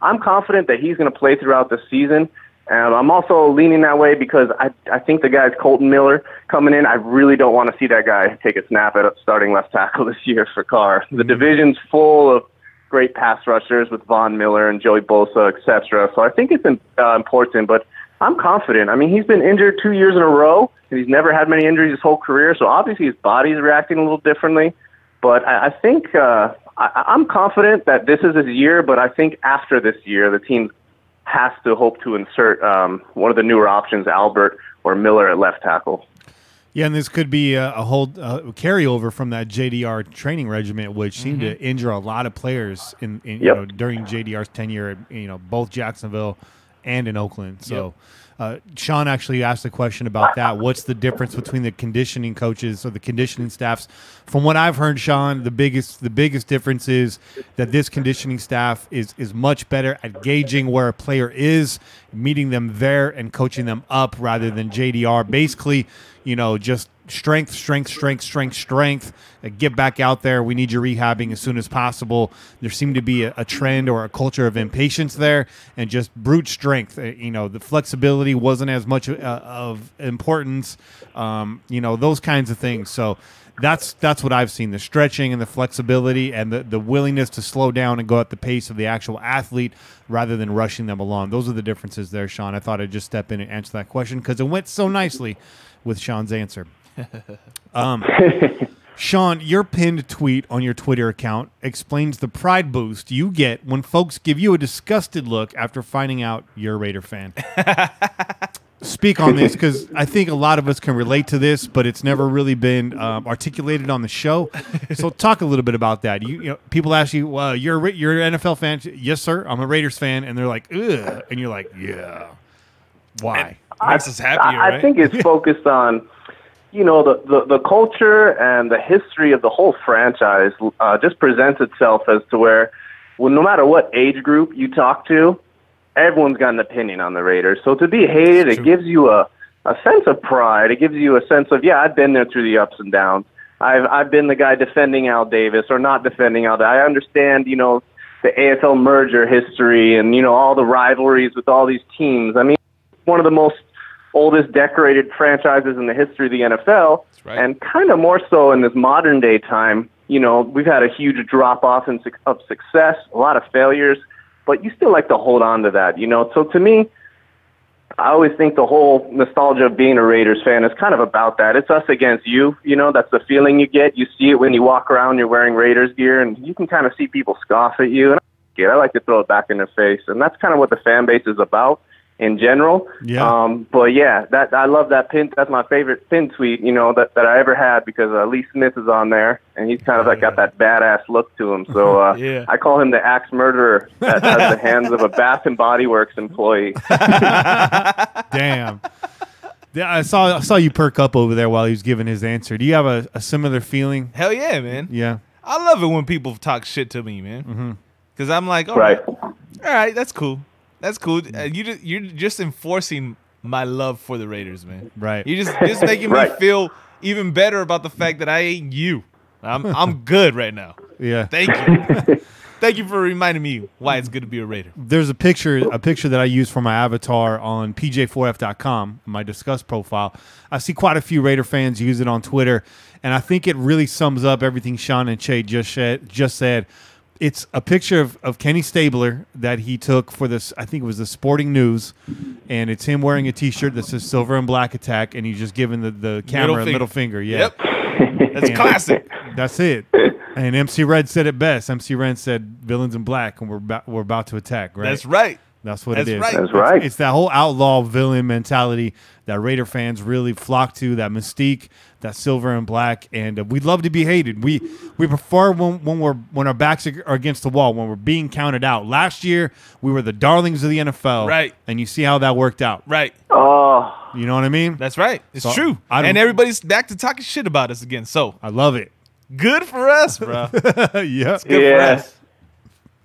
S3: I'm confident that he's going to play throughout the season. And I'm also leaning that way because I think the guy's Colton Miller coming in. I really don't want to see that guy take a snap at starting left tackle this year for Carr. The division's full of great pass rushers with Von Miller and Joey Bosa, et cetera. So I think it's important, but I'm confident. I mean, he's been injured 2 years in a row, and he's never had many injuries his whole career, so obviously his body's reacting a little differently. But I think I'm confident that this is his year, but I think after this year, the team's has to hope to insert one of the newer options, Albert or Miller at left tackle.
S2: Yeah, and this could be a whole carryover from that JDR training regiment, which seemed to injure a lot of players in you know, during JDR's tenure at both Jacksonville and in Oakland. So Sean actually asked a question about that. What's the difference between the conditioning coaches or the conditioning staffs? From what I've heard, Sean, the biggest difference is that this conditioning staff is much better at gauging where a player is, meeting them there and coaching them up rather than JDR. Basically, just strength, get back out there. We need you rehabbing as soon as possible. There seemed to be a trend or a culture of impatience there and just brute strength. The flexibility wasn't as much of importance, those kinds of things. So that's what I've seen, the stretching and the flexibility and the willingness to slow down and go at the pace of the actual athlete rather than rushing them along. Those are the differences there, Sean. I thought I'd just step in and answer that question because it went so nicely with Sean's answer. Sean, your pinned tweet on your Twitter account explains the pride boost you get when folks give you a disgusted look after finding out you're a Raider fan. Speak on this, because I think a lot of us can relate to this, but it's never really been articulated on the show. So talk a little bit about that. People ask you, well, you're an NFL fan. Yes, sir. I'm a Raiders fan. And they're like, ugh. And you're like, yeah. Why?
S1: Makes us happier,
S3: I
S1: right?
S3: think it's focused on, the culture and the history of the whole franchise just presents itself as to where, well, no matter what age group you talk to, everyone's got an opinion on the Raiders. So to be hated, it gives you a sense of pride. It gives you a sense of, I've been there through the ups and downs. I've been the guy defending Al Davis or not defending Al Davis. I understand, the AFL merger history and, all the rivalries with all these teams. I mean, one of the most oldest decorated franchises in the history of the NFL, right. And kind of more so in this modern day time. We've had a huge drop off of success, a lot of failures, but you still like to hold on to that. So to me, I always think the whole nostalgia of being a Raiders fan is kind of about that. It's us against you. That's the feeling you get. You see it when you walk around, you're wearing Raiders gear, and you can kind of see people scoff at you. And I like to throw it back in their face, and that's kind of what the fan base is about in general.
S2: Yeah.
S3: But yeah, that I love that pin. That's my favorite pin tweet, that I ever had, because Lee Smith is on there, and he's kind of got that badass look to him. So I call him the axe murderer that has the hands of a Bath and Body Works employee.
S2: Damn. Yeah, I saw you perk up over there while he was giving his answer. Do you have a similar feeling?
S1: Hell yeah, man.
S2: Yeah.
S1: I love it when people talk shit to me, man. Because I'm like, all right, that's cool. That's cool. You're just enforcing my love for the Raiders, man.
S2: Right.
S1: You're just making me feel even better about the fact that I ain't you. I'm good right now.
S2: Yeah.
S1: Thank you. Thank you for reminding me why it's good to be a Raider.
S2: There's a picture that I use for my avatar on pj4f.com, my Discuss profile. I see quite a few Raider fans use it on Twitter, and I think it really sums up everything Sean and Che just said. It's a picture of Kenny Stabler that he took for this, I think it was the Sporting News, and it's him wearing a T-shirt that says Silver and Black Attack, and he's just giving the camera a middle finger. Yeah.
S1: Yep. That's classic.
S2: That's it. And MC Red said it best. MC Red said villains in black, and we're about to attack, right?
S1: That's right.
S2: That's what it is.
S1: Right.
S3: That's right.
S2: It's that whole outlaw villain mentality that Raider fans really flock to, that mystique, that silver and black, and we'd love to be hated. We prefer when our backs are against the wall, when we're being counted out. Last year, we were the darlings of the NFL,
S1: right? And
S2: you see how that worked out,
S1: right?
S3: Oh,
S2: you know what I mean?
S1: That's right. It's true. And everybody's back to talking shit about us again. So
S2: I love it.
S1: Good for us, bro.
S2: Yeah,
S1: it's good for us.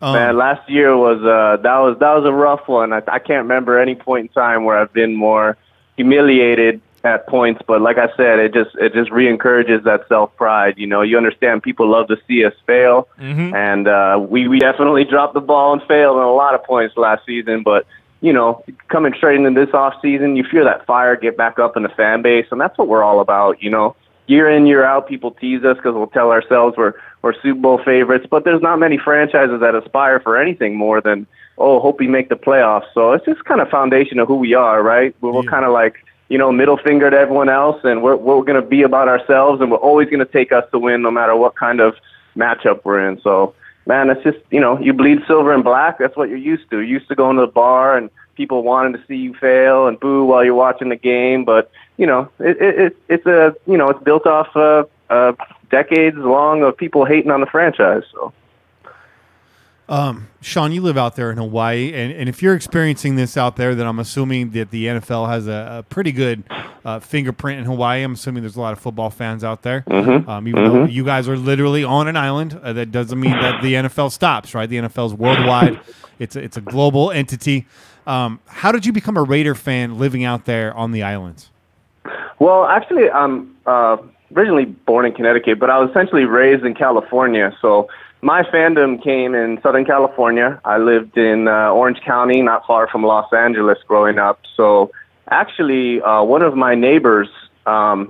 S3: Man, last year was that was a rough one. I can't remember any point in time where I've been more humiliated at points, but like I said, it just re-encourages that self-pride. You understand people love to see us fail, and we definitely dropped the ball and failed on a lot of points last season. But coming straight into this off season, you feel that fire get back up in the fan base, and that's what we're all about. Year in, year out, people tease us because we'll tell ourselves we're Super Bowl favorites, but there's not many franchises that aspire for anything more than, hope we make the playoffs. So it's just kind of foundation of who we are, right? We're kind of like, middle finger to everyone else, and we're going to be about ourselves, and we're always going to take us to win no matter what kind of matchup we're in. So man, it's just, you bleed silver and black. That's what you're used to. You're used to going to the bar and people wanting to see you fail and boo while you're watching the game. But, it's built off decades long of people hating on the franchise. So.
S2: Sean, you live out there in Hawaii, and if you're experiencing this out there, then I'm assuming that the NFL has a pretty good fingerprint in Hawaii. I'm assuming there's a lot of football fans out there. Even though you guys are literally on an island, that doesn't mean that the NFL stops, right? The NFL is worldwide. It's a global entity. How did you become a Raider fan living out there on the islands?
S3: Well, actually, I'm originally born in Connecticut, but I was essentially raised in California, so my fandom came in Southern California. I lived in Orange County, not far from Los Angeles growing up. So actually, one of my neighbors my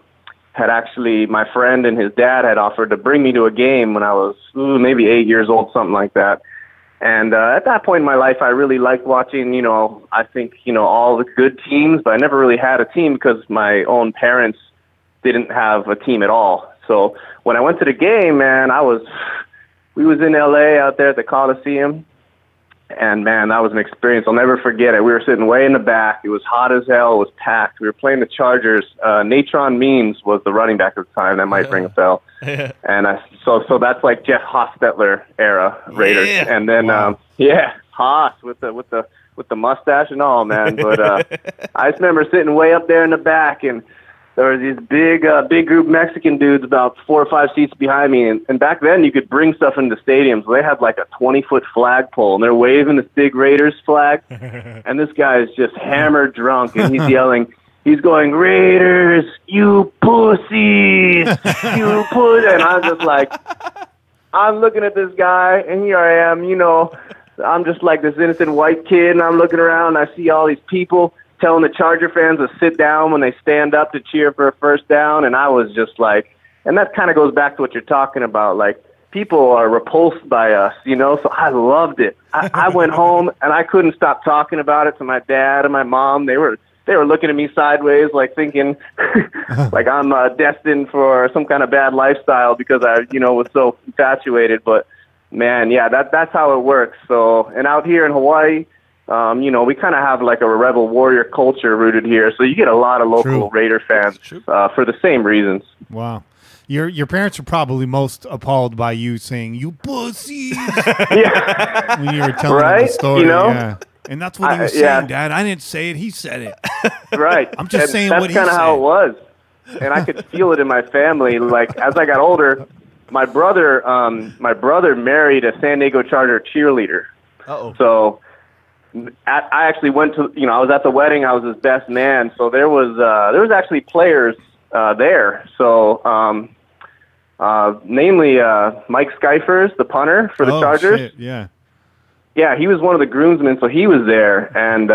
S3: friend and his dad had offered to bring me to a game when I was maybe 8 years old, something like that. And at that point in my life, I really liked watching, I think, all the good teams, but I never really had a team because my own parents didn't have a team at all. So when I went to the game, man, we was in L.A. out there at the Coliseum, and, man, that was an experience. I'll never forget it. We were sitting way in the back. It was hot as hell. It was packed. We were playing the Chargers. Natron Means was the running back at the time. That might ring a bell. And so that's like Jeff Hostetler era Raiders. Yeah. And then, Haas with the mustache and all, man. But I just remember sitting way up there in the back, and there were these big group Mexican dudes about 4 or 5 seats behind me. And back then, you could bring stuff into stadiums. They had like a 20-foot flagpole, and they're waving this big Raiders flag. And this guy is just hammered drunk, and he's yelling, he's going, "Raiders, you pussies, you pussies." And I'm just like, I'm looking at this guy, and here I am, I'm just like this innocent white kid, and I'm looking around, and I see all these people telling the Charger fans to sit down when they stand up to cheer for a first down, and I was just like, and that kind of goes back to what you're talking about, like, people are repulsed by us, so I loved it. I went home, and I couldn't stop talking about it to my dad and my mom. They were looking at me sideways, like thinking like I'm destined for some kind of bad lifestyle because I, was so infatuated. But, man, yeah, that's how it works. So, and out here in Hawaii, we kind of have like a rebel warrior culture rooted here. So you get a lot of local Raider fans for the same reasons.
S2: Wow. Your parents are probably most appalled by you saying, "You pussies,"
S3: yeah.
S2: when you were telling them the story.
S3: Yeah.
S2: And that's what he was saying, Dad. I didn't say it. He said it.
S3: Right.
S2: I'm just saying what he said.
S3: That's kind of how it was. And I could feel it in my family. Like, as I got older, my brother married a San Diego Charger cheerleader. Uh-oh. So I actually went to, I was at the wedding. I was his best man. So there was actually players there. So namely Mike Skyfers, the punter for the Chargers.
S2: Shit. Yeah.
S3: Yeah, he was one of the groomsmen, so he was there. And,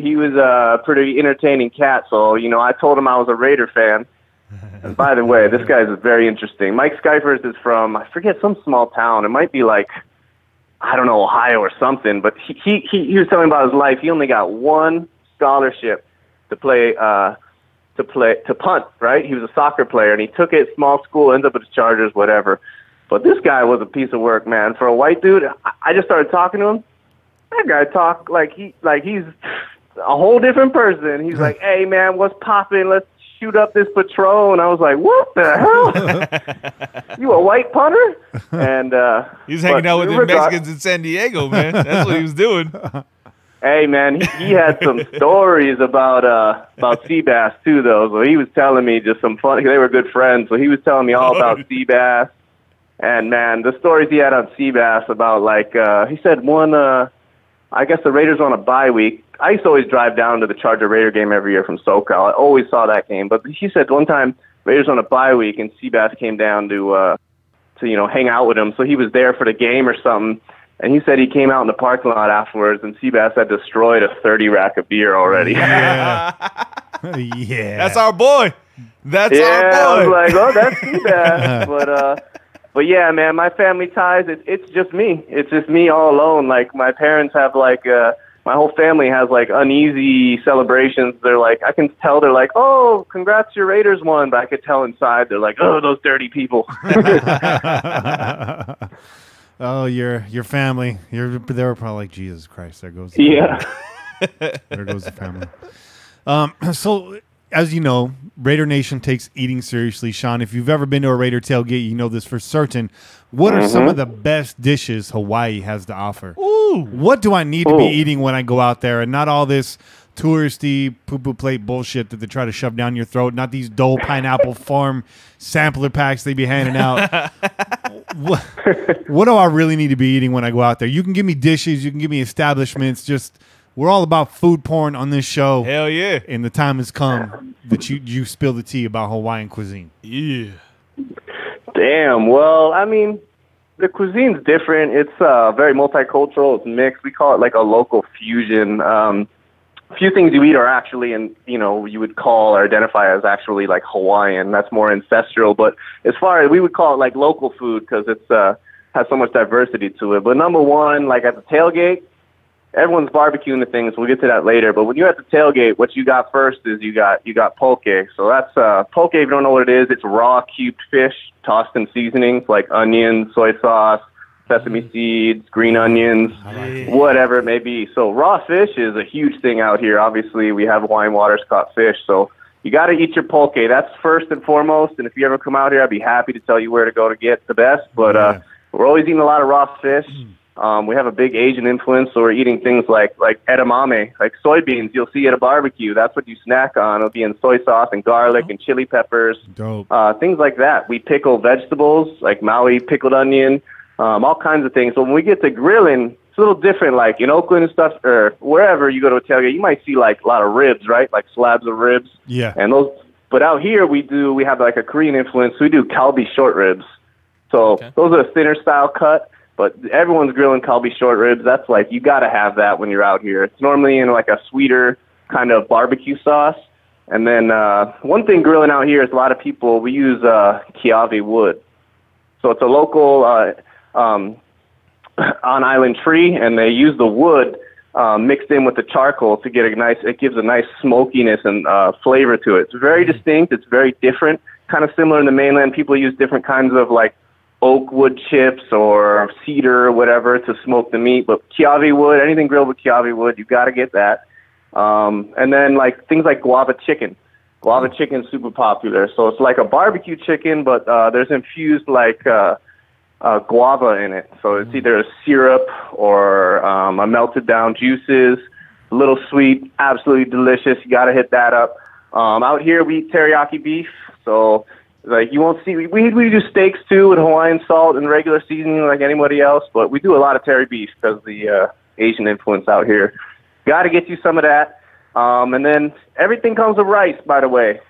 S3: he was a pretty entertaining cat. So, I told him I was a Raider fan. And by the way, this guy is very interesting. Mike Skyfers is from, I forget, some small town. It might be like, I don't know, Ohio or something. But he was telling me about his life. He only got one scholarship to punt, right? He was a soccer player, and he took it, small school, ended up with the Chargers, whatever. But this guy was a piece of work, man. For a white dude, I just started talking to him. That guy talked like he's a whole different person. He's like, "Hey, man, what's poppin'? Let's shoot up this Patron." And I was like, "What the hell? You a white punter?" And
S1: he was hanging out with the Mexicans in San Diego, man. That's what he was doing.
S3: Hey, man, he had some stories about Seabass too, though. So he was telling me just some funny. They were good friends, so he was telling me all about Seabass. And, man, the stories he had on Seabass about, like, he said one, I guess the Raiders were on a bye week. I used to always drive down to the Charger-Raider game every year from SoCal. I always saw that game. But he said one time Raiders on a bye week, and Seabass came down to hang out with him. So he was there for the game or something. And he said he came out in the parking lot afterwards, and Seabass had destroyed a 30-rack of beer already.
S2: Yeah. Yeah.
S1: That's our boy. That's our boy.
S3: I was like, oh, that's Seabass. But yeah, man, my family ties, it's just me. It's just me all alone. Like, my parents have, like, my whole family has, like, uneasy celebrations. They're like, I can tell they're like, "Oh, congrats, your Raiders won." But I could tell inside they're like, "Oh, those dirty people."
S2: Oh, your family. They were probably like, Jesus Christ, there goes there goes the family. So, as you know, Raider Nation takes eating seriously. Sean, if you've ever been to a Raider tailgate, you know this for certain. What are some of the best dishes Hawaii has to offer?
S1: Ooh.
S2: What do I need to be eating when I go out there, and not all this touristy poo-poo plate bullshit that they try to shove down your throat, not these Dole Pineapple Farm sampler packs they be handing out. What do I really need to be eating when I go out there? You can give me dishes, you can give me establishments, just we're all about food porn on this show.
S1: Hell yeah.
S2: And the time has come that you spill the tea about Hawaiian cuisine.
S1: Yeah.
S3: Damn. Well, I mean, the cuisine's different. It's very multicultural. It's mixed. We call it like a local fusion. A few things you eat are actually, you would call or identify as actually like Hawaiian. That's more ancestral. But as far as we would call it like local food because it's has so much diversity to it. But number one, like at the tailgate, everyone's barbecuing the things. We'll get to that later. But when you're at the tailgate, what you got first is you got poke. So that's poke. If you don't know what it is, it's raw cubed fish tossed in seasonings like onions, soy sauce, sesame seeds, green onions, whatever it may be. So raw fish is a huge thing out here. Obviously, we have Hawaiian waters caught fish. So you got to eat your poke. That's first and foremost. And if you ever come out here, I'd be happy to tell you where to go to get the best. But we're always eating a lot of raw fish. We have a big Asian influence, so we're eating things like edamame, like soybeans you'll see at a barbecue. That's what you snack on. It'll be in soy sauce and garlic and chili peppers, things like that. We pickle vegetables like Maui pickled onion, all kinds of things. So when we get to grilling, it's a little different. Like in Oakland and stuff, or wherever you go to a tailgate, you might see like a lot of ribs, right? Like slabs of ribs.
S2: Yeah.
S3: And those, but out here we have like a Korean influence. We do kalbi short ribs. So those are a thinner style cut. But everyone's grilling kalbi short ribs. That's like, you got to have that when you're out here. It's normally in like a sweeter kind of barbecue sauce. And then one thing grilling out here is a lot of people, we use kiawe wood. So it's a local on-island tree, and they use the wood mixed in with the charcoal to get it gives a nice smokiness and flavor to it. It's very distinct. It's very different. Kind of similar in the mainland. People use different kinds of like oak wood chips or cedar or whatever to smoke the meat, but kiawe wood, anything grilled with kiawe wood, you got to get that. And then like things like guava chicken. Guava chicken is super popular. So it's like a barbecue chicken, but there's infused like guava in it. So it's either a syrup or a melted down juices, a little sweet, absolutely delicious. You got to hit that up. Out here we eat teriyaki beef. So like you won't see, we do steaks too with Hawaiian salt and regular seasoning like anybody else, but we do a lot of terry beef because of the Asian influence out here. Got to get you some of that. And then everything comes with rice, by the way.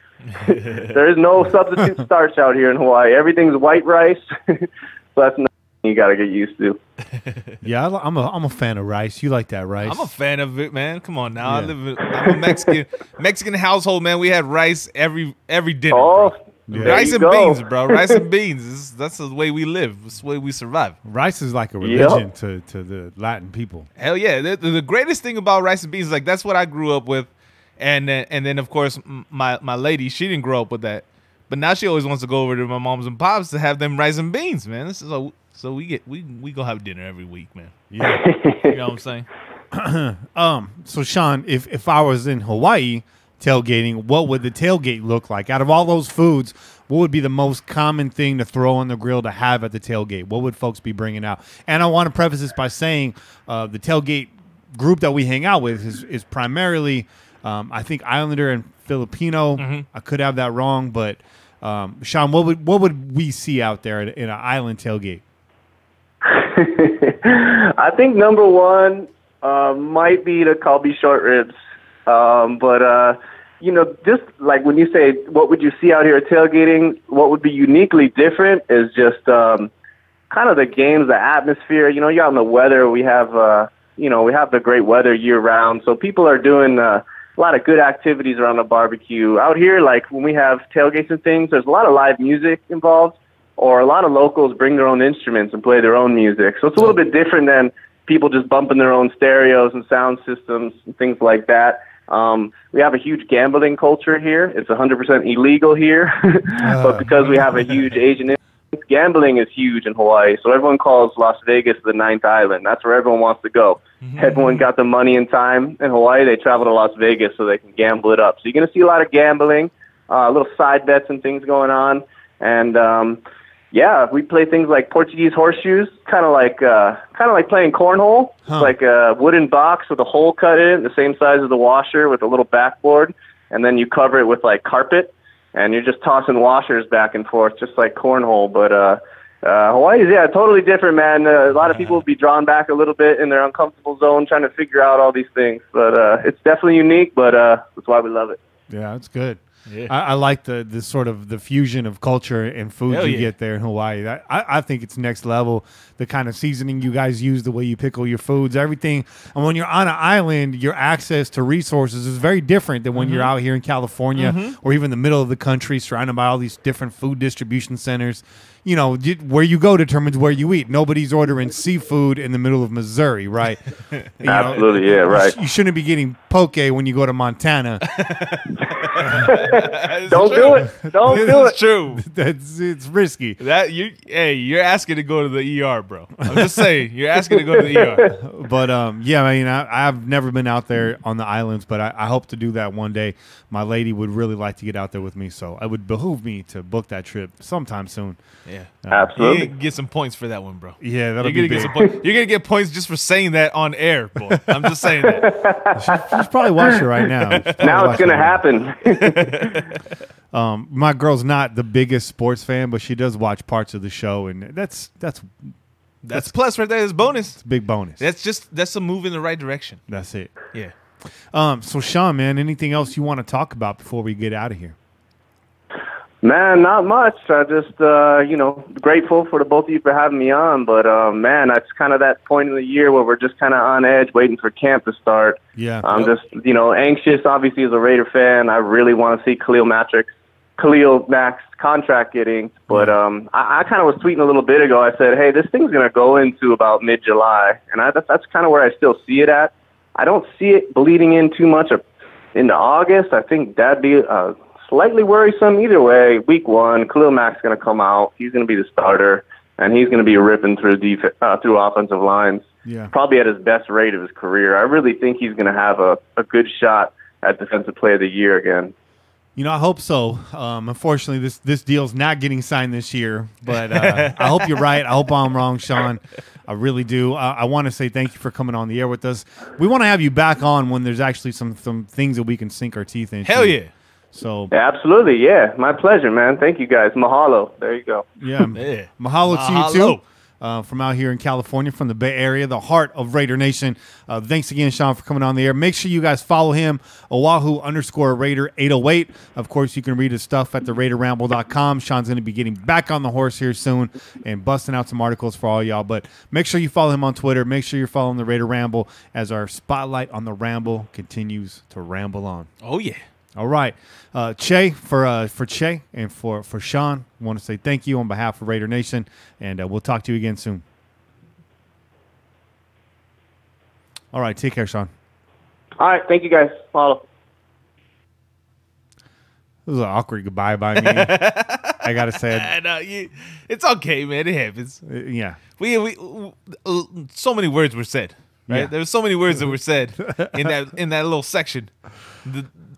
S3: There is no substitute starch out here in Hawaii. Everything's white rice. So that's nothing you got to get used to.
S2: Yeah, I'm a fan of rice. You like that rice?
S1: I'm a fan of it, man. Come on now. I'm a Mexican household, man. We had rice every dinner.
S3: Oh,
S1: bro. Rice and beans, bro. Rice and beans. That's the way we live. That's the way we survive.
S2: Rice is like a religion to the Latin people.
S1: Hell yeah. The greatest thing about rice and beans is like that's what I grew up with. And then of course my lady, she didn't grow up with that. But now she always wants to go over to my mom's and pops to have them rice and beans, man. This is so we go have dinner every week, man.
S2: Yeah.
S1: You know what I'm saying?
S2: So Sean, if I was in Hawaii tailgating, what would the tailgate look like? Out of all those foods, what would be the most common thing to throw on the grill to have at the tailgate? What would folks be bringing out? And I want to preface this by saying the tailgate group that we hang out with is primarily, I think, Islander and Filipino. I could have that wrong, but Sean, what would we see out there in an island tailgate?
S3: I think number one might be the kalbi short ribs. But just like when you say what would you see out here at tailgating, what would be uniquely different is just kind of the games, the atmosphere. You out in the weather, we have we have the great weather year round, so people are doing a lot of good activities around the barbecue. Out here, like when we have tailgates and things, there's a lot of live music involved, or a lot of locals bring their own instruments and play their own music. So it's a little bit different than people just bumping their own stereos and sound systems and things like that. We have a huge gambling culture here. It's 100% illegal here, but because we have a huge Asian gambling is huge in Hawaii, so everyone calls Las Vegas the ninth island. That's where everyone wants to go. Everyone got the money and time in Hawaii. They travel to Las Vegas so they can gamble it up. So you're going to see a lot of gambling, little side bets and things going on. And we play things like Portuguese horseshoes, kind of like playing cornhole. It's like a wooden box with a hole cut in it, the same size as the washer, with a little backboard, and then you cover it with like carpet, and you're just tossing washers back and forth, just like cornhole. But Hawaii is totally different, man. A lot of people will be drawn back a little bit in their uncomfortable zone, trying to figure out all these things. But it's definitely unique. But that's why we love it.
S2: Yeah, it's good.
S1: Yeah.
S2: I like the sort of the fusion of culture and food you get there in Hawaii. I think it's next level. The kind of seasoning you guys use, the way you pickle your foods, everything. And when you're on an island, your access to resources is very different than when you're out here in California or even the middle of the country, surrounded by all these different food distribution centers. You know, where you go determines where you eat. Nobody's ordering seafood in the middle of Missouri, right?
S3: Absolutely, right.
S2: You shouldn't be getting poke when you go to Montana.
S3: Don't do it. Don't do it.
S1: It's true.
S2: It's risky.
S1: You're asking to go to the ER, bro. I'm just saying, you're asking to go to the ER.
S2: But I've never been out there on the islands, but I hope to do that one day. My lady would really like to get out there with me, so it would behoove me to book that trip sometime soon.
S1: Yeah,
S3: absolutely.
S1: You get some points for that one, bro.
S2: Yeah, that'll be big.
S1: You're gonna get points just for saying that on air, boy. I'm just saying that.
S2: She's probably watching right now.
S3: Now it's gonna happen.
S2: My girl's not the biggest sports fan, but she does watch parts of the show, and that's
S1: plus right there. That's bonus.
S2: It's a big bonus.
S1: That's a move in the right direction.
S2: That's it.
S1: Yeah.
S2: So Sean, man, anything else you want to talk about before we get out of here?
S3: Man, not much. I just, grateful for the both of you for having me on. But, man, it's kind of that point in the year where we're just kind of on edge waiting for camp to start.
S2: Yeah.
S3: I'm just, anxious, obviously, as a Raider fan. I really want to see Khalil Mack's contract getting. But I kind of was tweeting a little bit ago. I said, hey, this thing's going to go into about mid-July. And that's kind of where I still see it at. I don't see it bleeding in too much into August. I think that'd be slightly worrisome. Either way, week one, Khalil Mack's going to come out. He's going to be the starter, and he's going to be ripping through through offensive lines.
S2: Yeah.
S3: Probably at his best rate of his career. I really think he's going to have a good shot at Defensive Player of the Year again.
S2: I hope so. Unfortunately, this deal's not getting signed this year, but I hope you're right. I hope I'm wrong, Sean. I really do. I want to say thank you for coming on the air with us. We want to have you back on when there's actually some things that we can sink our teeth into.
S1: Hell yeah.
S2: So
S3: yeah, absolutely, yeah. My pleasure, man. Thank you, guys. Mahalo. There you go.
S2: Yeah. Mahalo to you, too. From out here in California, from the Bay Area, the heart of Raider Nation. Thanks again, Sean, for coming on the air. Make sure you guys follow him, Oahu_Raider808. Of course, you can read his stuff at theraiderramble.com. Sean's going to be getting back on the horse here soon and busting out some articles for all y'all. But make sure you follow him on Twitter. Make sure you're following the Raider Ramble as our spotlight on the Ramble continues to ramble on.
S1: Oh, yeah.
S2: All right. Che, for Che and for Sean, I want to say thank you on behalf of Raider Nation, and we'll talk to you again soon. All right. Take care, Sean.
S3: All right. Thank you, guys. Follow.
S2: It was an awkward goodbye by me. I got to say.
S1: It's okay, man. It happens.
S2: Yeah.
S1: We so many words were said, right?
S2: Yeah.
S1: There were so many words that were said in that little section.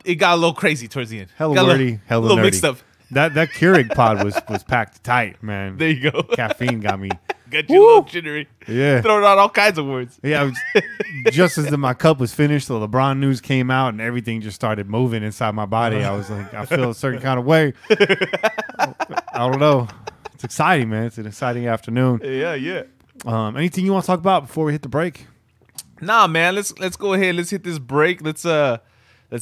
S1: It got a little crazy towards the end.
S2: Hella wordy, hella
S1: little
S2: nerdy.
S1: mixed up.
S2: That Keurig pod was packed tight, man.
S1: There you go.
S2: Caffeine got me.
S1: Got you a little jittery.
S2: Yeah.
S1: Throwing out all kinds of words.
S2: Yeah. Just as my cup was finished, the LeBron news came out and everything just started moving inside my body. I was like, I feel a certain kind of way. I don't know. It's exciting, man. It's an exciting afternoon.
S1: Yeah.
S2: Anything you want to talk about before we hit the break?
S1: Nah, man. Let's go ahead. Let's hit this break. Let's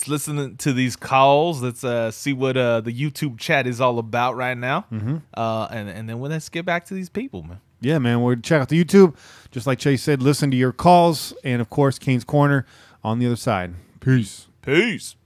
S1: listen to these calls. Let's see what the YouTube chat is all about right now.
S2: Mm-hmm.
S1: And then let's get back to these people, man.
S2: Yeah, man. We're check out the YouTube. Just like Chase said, listen to your calls. And, of course, Kane's Corner on the other side. Peace.
S1: Peace.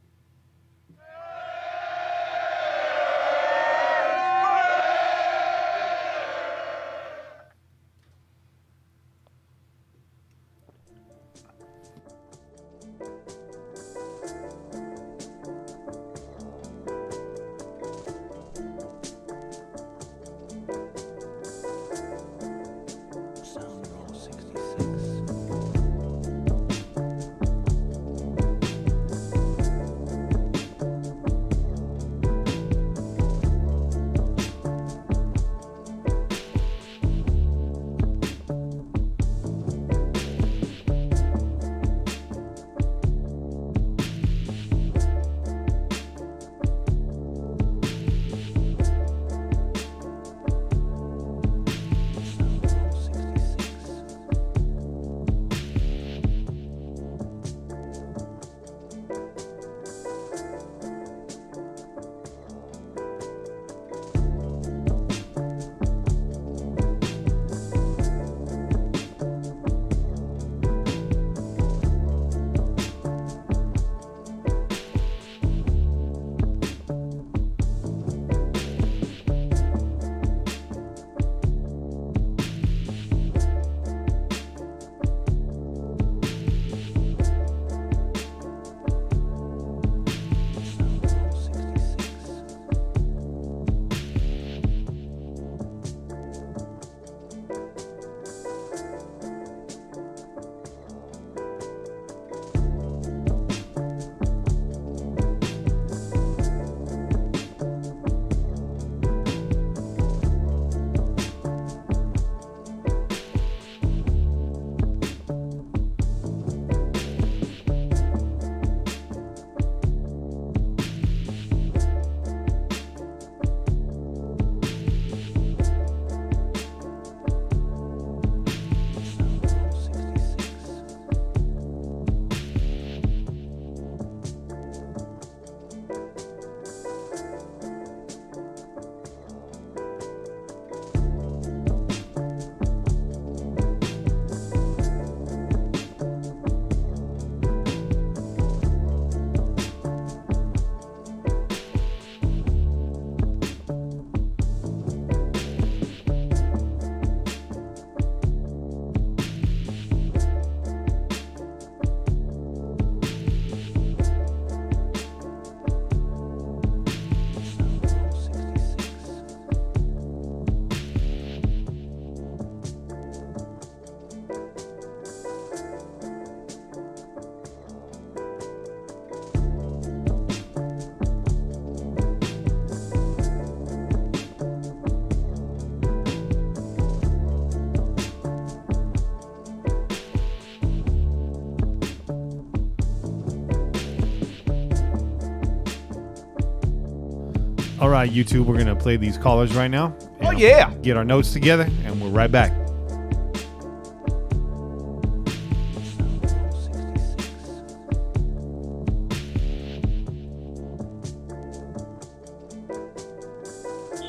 S2: All right, YouTube, we're going to play these callers right now.
S1: Oh, yeah.
S2: Get our notes together, and we're right back.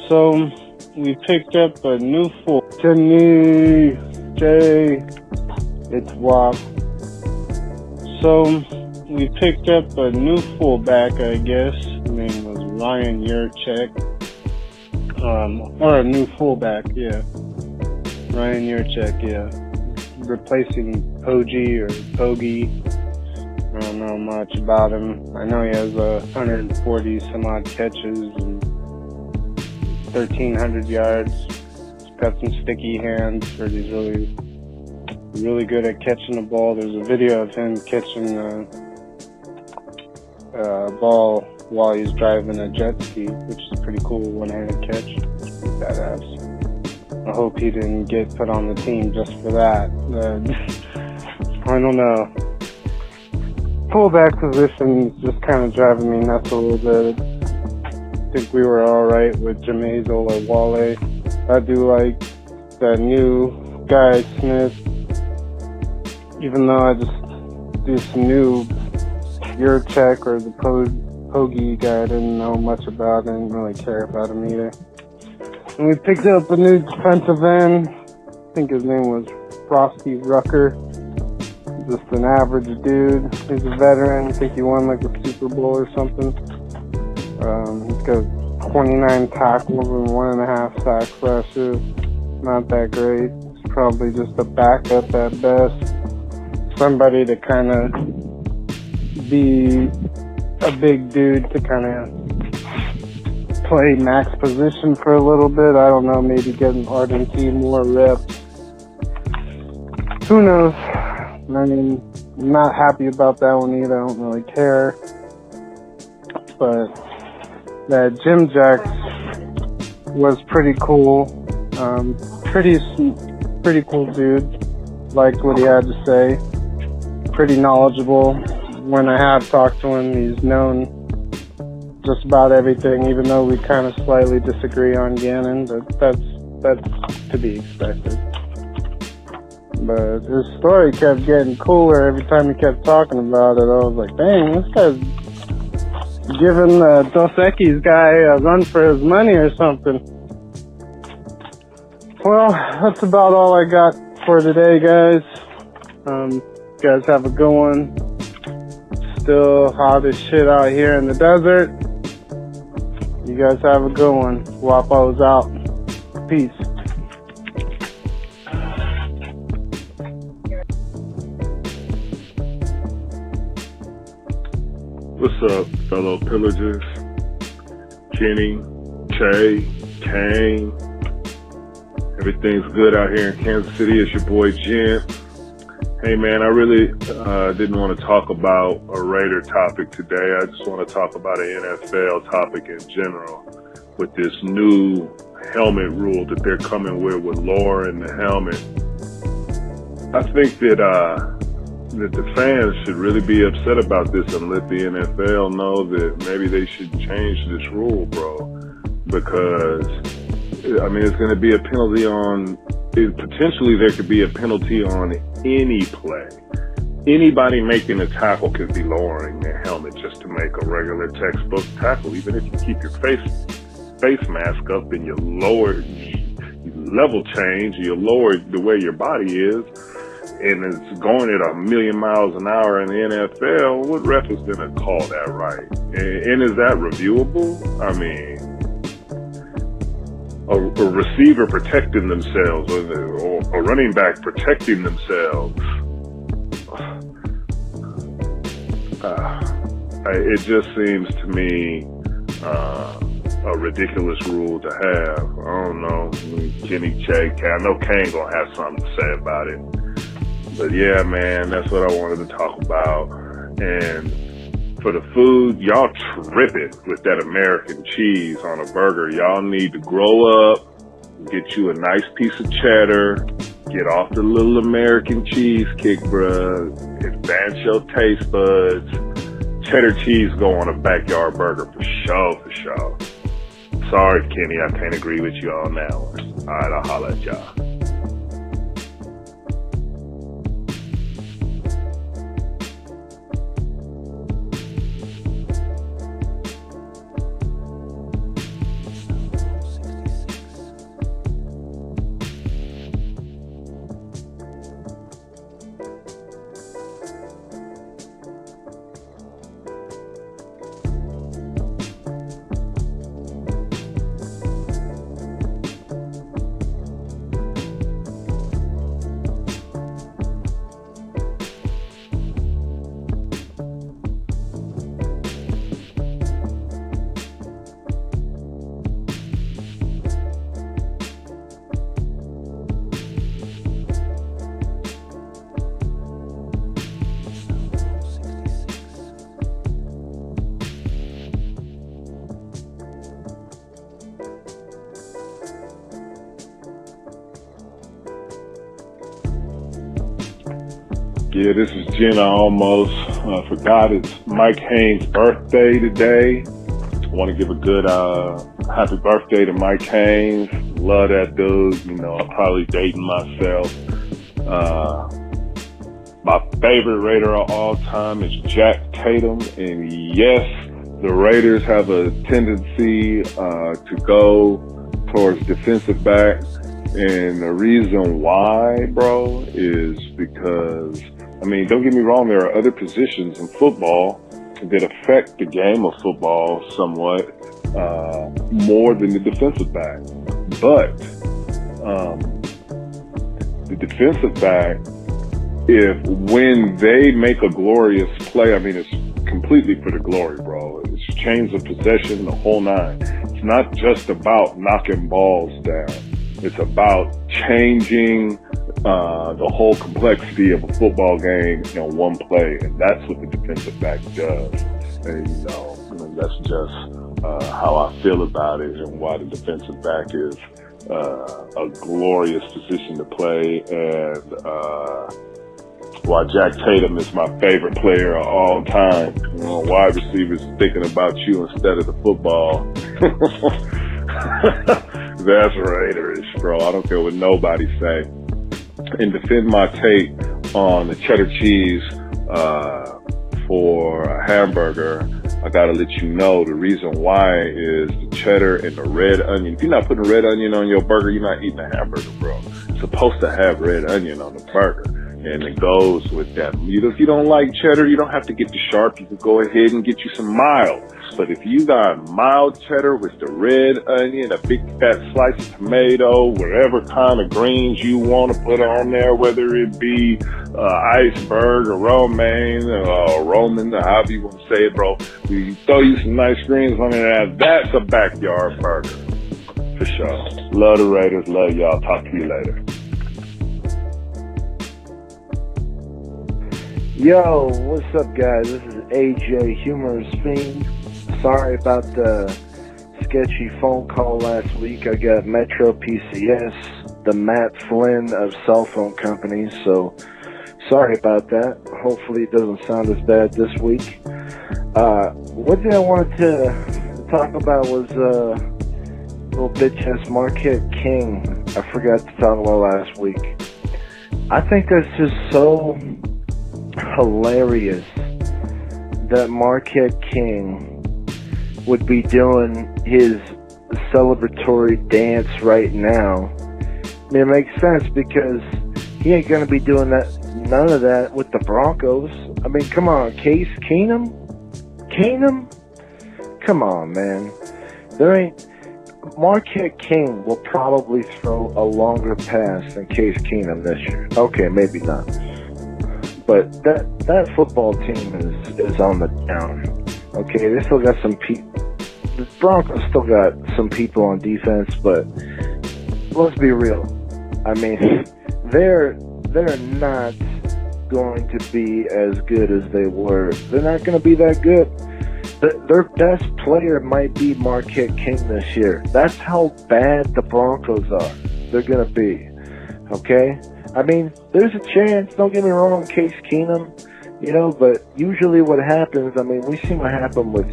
S4: So, we picked up a new full. Jenny, Jay, it's WAP. So, we picked up a new fullback, I guess. His name was Ryan Yurchek. Or a new fullback, yeah. Ryan Yurchek, yeah. Replacing Poggi or Poggi. I don't know much about him. I know he has 140 some odd catches and 1,300 yards. He's got some sticky hands, but he's really good at catching the ball. There's a video of him catching a ball while he's driving a jet ski, which is a pretty cool one-handed catch. It's pretty badass. I hope he didn't get put on the team just for that. I don't know. Fullback position is just kind of driving me nuts a little bit. I think we were alright with Jamazel or Wale. I do like that new guy, Smith. Even though I just do some new Yurchek or the Poggi guy I didn't know much about. I didn't really care about him either. And we picked up a new defensive end. I think his name was Frosty Rucker. Just an average dude. He's a veteran. I think he won like a Super Bowl or something. He's got 29 tackles and 1.5 sacks last year. Not that great. He's probably just a backup at best. Somebody to kind of be a big dude to kind of play max position for a little bit. I don't know, maybe getting Arden more reps. Who knows? I mean, I'm not happy about that one either. I don't really care. But that Jim Jacks was pretty cool. Pretty cool dude. Liked what he had to say. Pretty knowledgeable. When I have talked to him, he's known just about everything, even though we kind of slightly disagree on Gannon, but that's to be expected. But his story kept getting cooler every time he kept talking about it. I was like, dang, this guy's giving Dos Equis guy a run for his money or something. Well, that's about all I got for today, guys. You guys have a good one. Still hot as shit out here in the desert. You guys have a good one. Wapo's out. Peace.
S5: What's up, fellow pillagers? Kenny, Che, Kane. Everything's good out here in Kansas City. It's your boy Jen. Hey man, I really didn't want to talk about a Raider topic today. I just want to talk about an NFL topic in general with this new helmet rule that they're coming with lowering the helmet. I think that the fans should really be upset about this and let the NFL know that maybe they should change this rule, bro. Because, I mean, it's going to be a penalty on, potentially there could be a penalty on any play. Anybody making a tackle could be lowering their helmet just to make a regular textbook tackle. Even if you keep your face mask up and you level change, you lower the way your body is, and it's going at 1,000,000 miles an hour in the NFL, what ref is going to call that right? And is that reviewable? I mean, a receiver protecting themselves or a running back protecting themselves. It just seems to me a ridiculous rule to have. I don't know. Kenny, Che, I know Kane gonna have something to say about it. But yeah, man, that's what I wanted to talk about. And for the food, y'all tripping with that American cheese on a burger. Y'all need to grow up, get you a nice piece of cheddar, get off the little American cheese kick, bruh, advance your taste buds. Cheddar cheese go on a backyard burger for sure, for sure. Sorry, Kenny, I can't agree with you on that one. All right, I'll holler at y'all. Yeah, this is Jen. I almost forgot it's Mike Haynes' birthday today. I want to give a good happy birthday to Mike Haynes. Love that dude. You know, I'm probably dating myself. My favorite Raider of all time is Jack Tatum. And yes, the Raiders have a tendency to go towards defensive back. And the reason why, bro, is because, I mean, don't get me wrong, there are other positions in football that affect the game of football somewhat more than the defensive back. But the defensive back, when they make a glorious play, I mean, it's completely for the glory, bro. It's chains of possession, the whole nine. It's not just about knocking balls down. It's about changing the whole complexity of a football game in one play, and that's what the defensive back does. And, you know, that's just how I feel about it and why the defensive back is a glorious position to play, and why Jack Tatum is my favorite player of all time. You know, wide receivers thinking about you instead of the football. That's Raiderish, bro. I don't care what nobody say. And defend my take on the cheddar cheese for a hamburger, I gotta let you know the reason why is the cheddar and the red onion. If you're not putting red onion on your burger, you're not eating a hamburger, bro. It's supposed to have red onion on the burger, and it goes with that. If you don't like cheddar, you don't have to get the sharp. You can go ahead and get you some mild. But if you got mild cheddar with the red onion, a big fat slice of tomato, whatever kind of greens you want to put on there, whether it be iceberg or romaine or Roman, or however you want to say it, bro, you throw you some nice greens on there, that's a backyard burger. For sure. Love the Raiders. Love y'all. Talk to you later.
S6: Yo, what's up, guys? This is AJ, Humorous Fiend. Sorry about the sketchy phone call last week. I got Metro PCS, the Matt Flynn of cell phone companies, so sorry about that. Hopefully it doesn't sound as bad this week. One thing I wanted to talk about was little bitch-ass Marquette King. I forgot to talk about last week. I think that's just so hilarious that Marquette King would be doing his celebratory dance right now. I mean, it makes sense because he ain't going to be doing none of that with the Broncos. I mean, come on, Case Keenum? Come on, man. Marquette King will probably throw a longer pass than Case Keenum this year. Okay, maybe not. But that football team is on the down. Okay, they still got some people. The Broncos still got some people on defense, but let's be real. I mean, they're not going to be as good as they were. They're not going to be that good. Their best player might be Marquette King this year. That's how bad the Broncos are. They're going to be. Okay? I mean, there's a chance, don't get me wrong, Case Keenum, you know, but usually what happens, I mean, we see what happened with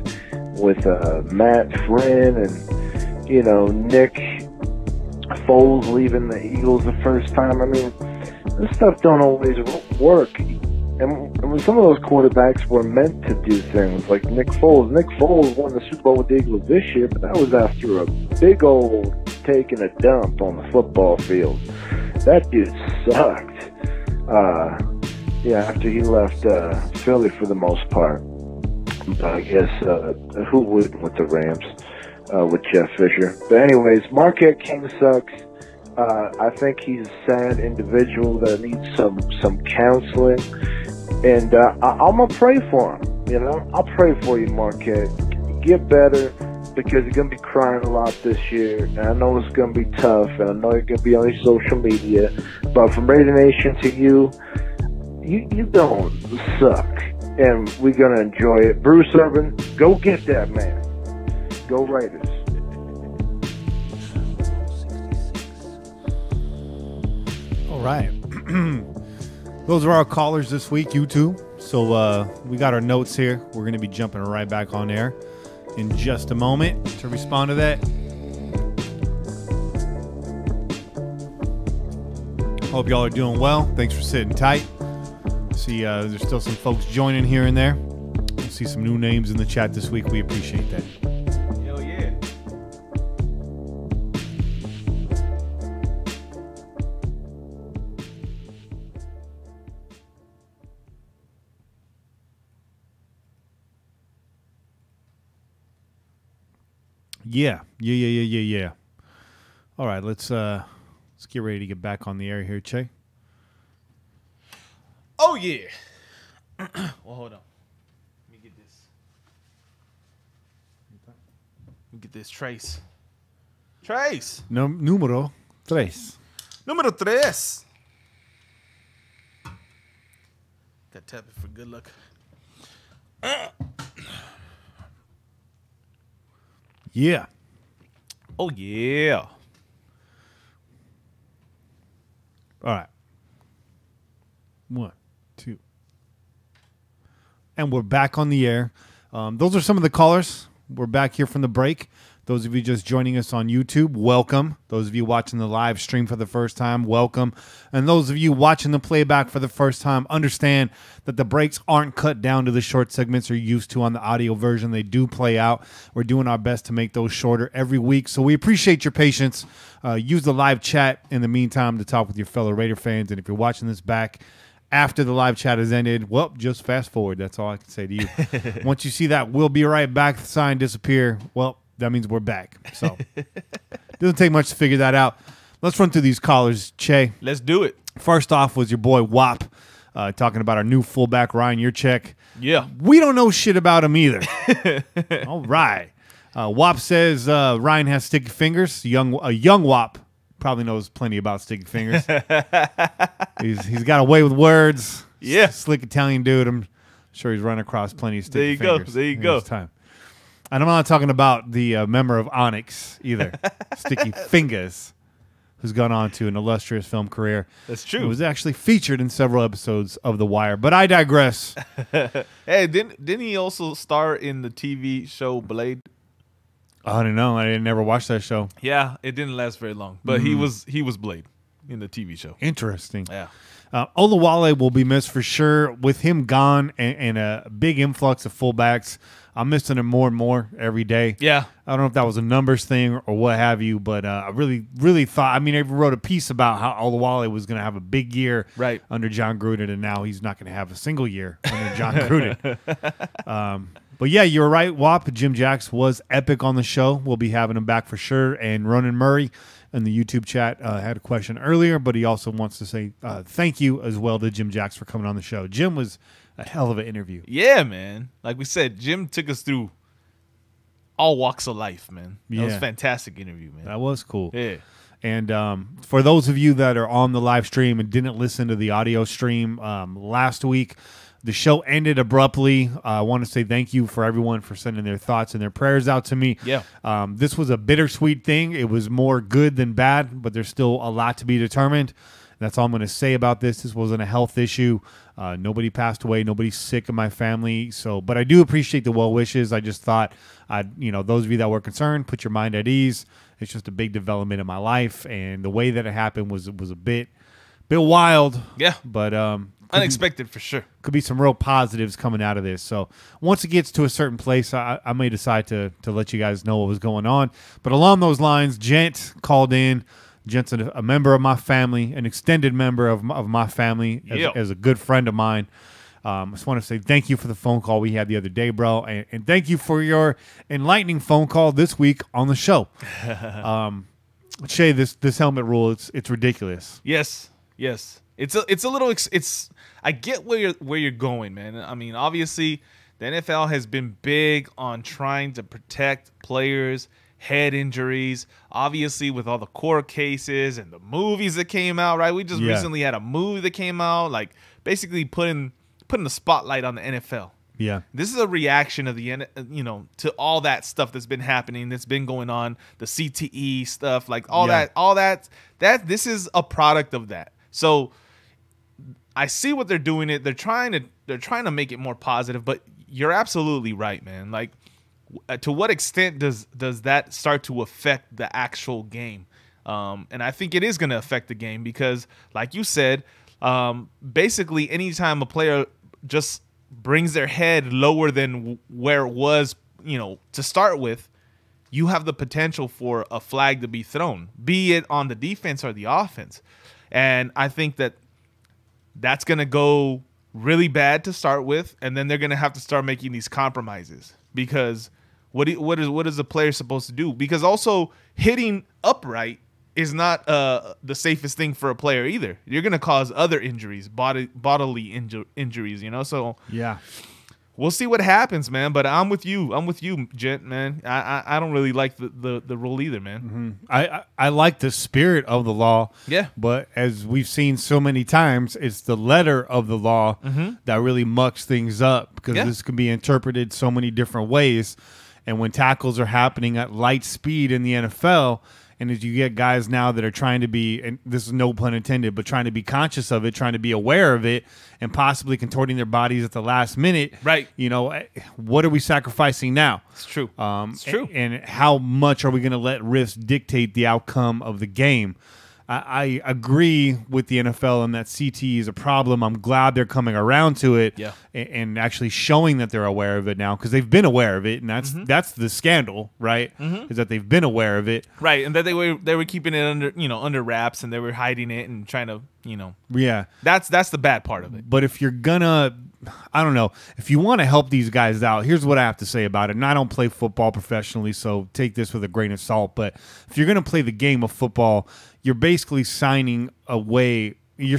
S6: Matt Flynn and, Nick Foles leaving the Eagles the first time. I mean, this stuff don't always work. And when some of those quarterbacks were meant to do things, like Nick Foles won the Super Bowl with the Eagles this year, but that was after a big old taking a dump on the football field. That dude sucked. After he left Philly for the most part. But I guess who wouldn't with the Rams with Jeff Fisher? But anyways, Marquette King sucks. I think he's a sad individual that needs some counseling. And I'm going to pray for him, I'll pray for you, Marquette. Get better, because you're going to be crying a lot this year. And I know it's going to be tough, and I know you're going to be on your social media. But from Raider Nation to you don't suck. And we're going to enjoy it. Bruce Urban, go get that man. Go Raiders.
S2: All right. Those are our callers this week, you two. So we got our notes here. We're going to be jumping right back on air in just a moment to respond to that. Hope y'all are doing well. Thanks for sitting tight. See, there's still some folks joining here and there. I see some new names in the chat this week. We appreciate that.
S1: Hell yeah.
S2: Yeah. All right, let's get ready to get back on the air here, Che.
S1: Oh yeah. Well, hold on. Let me get this. Trace.
S2: No, número 3.
S1: Número 3. Got tap it for good luck.
S2: Yeah.
S1: Oh yeah.
S2: All right. 1, 2. And we're back on the air. Those are some of the callers. We're back here from the break. Those of you just joining us on YouTube, welcome. Those of you watching the live stream for the first time, welcome. And those of you watching the playback for the first time, understand that the breaks aren't cut down to the short segments you're used to on the audio version. They do play out. We're doing our best to make those shorter every week. So we appreciate your patience. Use the live chat in the meantime to talk with your fellow Raider fans. And if you're watching this back after the live chat has ended, well, just fast forward. That's all I can say to you. Once you see that "we'll be right back" sign disappear, well, that means we're back. So doesn't take much to figure that out. Let's run through these callers, Che.
S1: Let's do it.
S2: First off was your boy Wop, talking about our new fullback, Ryan Yurchek.
S1: Yeah.
S2: We don't know shit about him either. All right. Wop says Ryan has sticky fingers. A young Wop probably knows plenty about sticky fingers. He's got a way with words.
S1: Yeah.
S2: Slick Italian dude. I'm sure he's run across plenty of sticky fingers.
S1: There you go.
S2: Time. And I'm not talking about the member of Onyx either. Sticky Fingers, who's gone on to an illustrious film career.
S1: That's true.
S2: He was actually featured in several episodes of The Wire. But I digress.
S1: Hey, didn't he also star in the TV show Blade?
S2: I don't know. I never watched that show.
S1: Yeah, it didn't last very long. But he was Blade in the TV show.
S2: Interesting.
S1: Yeah.
S2: Olawale will be missed for sure. With him gone and a big influx of fullbacks, I'm missing him more and more every day.
S1: Yeah.
S2: I don't know if that was a numbers thing or what have you, but I really, really thought, I mean, I wrote a piece about how Olawale was going to have a big year under John Gruden, and now he's not going to have a single year under John Gruden. But yeah, you're right, Wop. Jim Jacks was epic on the show. We'll be having him back for sure. And Ronan Murray in the YouTube chat had a question earlier, but he also wants to say thank you as well to Jim Jacks for coming on the show. Jim was a hell of an interview.
S1: Yeah, man. Like we said, Jim took us through all walks of life, man. That was a fantastic interview, man.
S2: That was cool.
S1: Yeah.
S2: And for those of you that are on the live stream and didn't listen to the audio stream last week, the show ended abruptly. I want to say thank you for everyone for sending their thoughts and their prayers out to me.
S1: Yeah.
S2: This was a bittersweet thing. It was more good than bad, but there's still a lot to be determined. That's all I'm going to say about this. This wasn't a health issue. Nobody passed away. Nobody's sick in my family. But I do appreciate the well wishes. I just thought, those of you that were concerned, put your mind at ease. It's just a big development in my life, and the way that it happened was a bit wild.
S1: Yeah,
S2: but
S1: unexpected for sure.
S2: Could be some real positives coming out of this. So once it gets to a certain place, I may decide to let you guys know what was going on. But along those lines, Gent called in. Gent's a member of my family, an extended member of my family, as a good friend of mine. I just want to say thank you for the phone call we had the other day, bro, and thank you for your enlightening phone call this week on the show. Shay, this helmet rule, it's ridiculous.
S1: Yes. It's a little. I get where you're going, man. I mean, obviously, the NFL has been big on trying to protect players. Head injuries, obviously, with all the court cases and the movies that came out, right? We just recently had a movie that came out, like basically putting the spotlight on the NFL.
S2: Yeah,
S1: this is a reaction of to all that stuff that's been happening, that's been going on, the CTE stuff, like all that. This is a product of that. So I see what they're doing. They're trying to make it more positive, but you're absolutely right, man. Like, to what extent does that start to affect the actual game? And I think it is going to affect the game because, like you said, basically anytime a player just brings their head lower than where it was, to start with, you have the potential for a flag to be thrown, be it on the defense or the offense. And I think that's going to go really bad to start with, and then they're going to have to start making these compromises because what is the player supposed to do? Because also hitting upright is not the safest thing for a player either. You're going to cause other injuries, bodily injuries, So
S2: yeah,
S1: we'll see what happens, man. But I'm with you, Gent, man. I don't really like the rule either, man.
S2: Mm-hmm. I like the spirit of the law.
S1: Yeah.
S2: But as we've seen so many times, it's the letter of the law that really mucks things up because this can be interpreted so many different ways. And when tackles are happening at light speed in the NFL, and as you get guys now that are trying to be, and this is no pun intended, but trying to be conscious of it, trying to be aware of it, and possibly contorting their bodies at the last minute,
S1: right?
S2: What are we sacrificing now?
S1: It's true.
S2: It's true. And how much are we going to let risks dictate the outcome of the game? I agree with the NFL and that CT is a problem. I'm glad they're coming around to it and actually showing that they're aware of it now because they've been aware of it, and that's the scandal, right? Is that they've been aware of it,
S1: right? And that they were keeping it under wraps and they were hiding it and trying to that's the bad part of it.
S2: But if you're gonna, I don't know, if you want to help these guys out, here's what I have to say about it. And I don't play football professionally, so take this with a grain of salt. But if you're gonna play the game of football, you're basically signing away. You're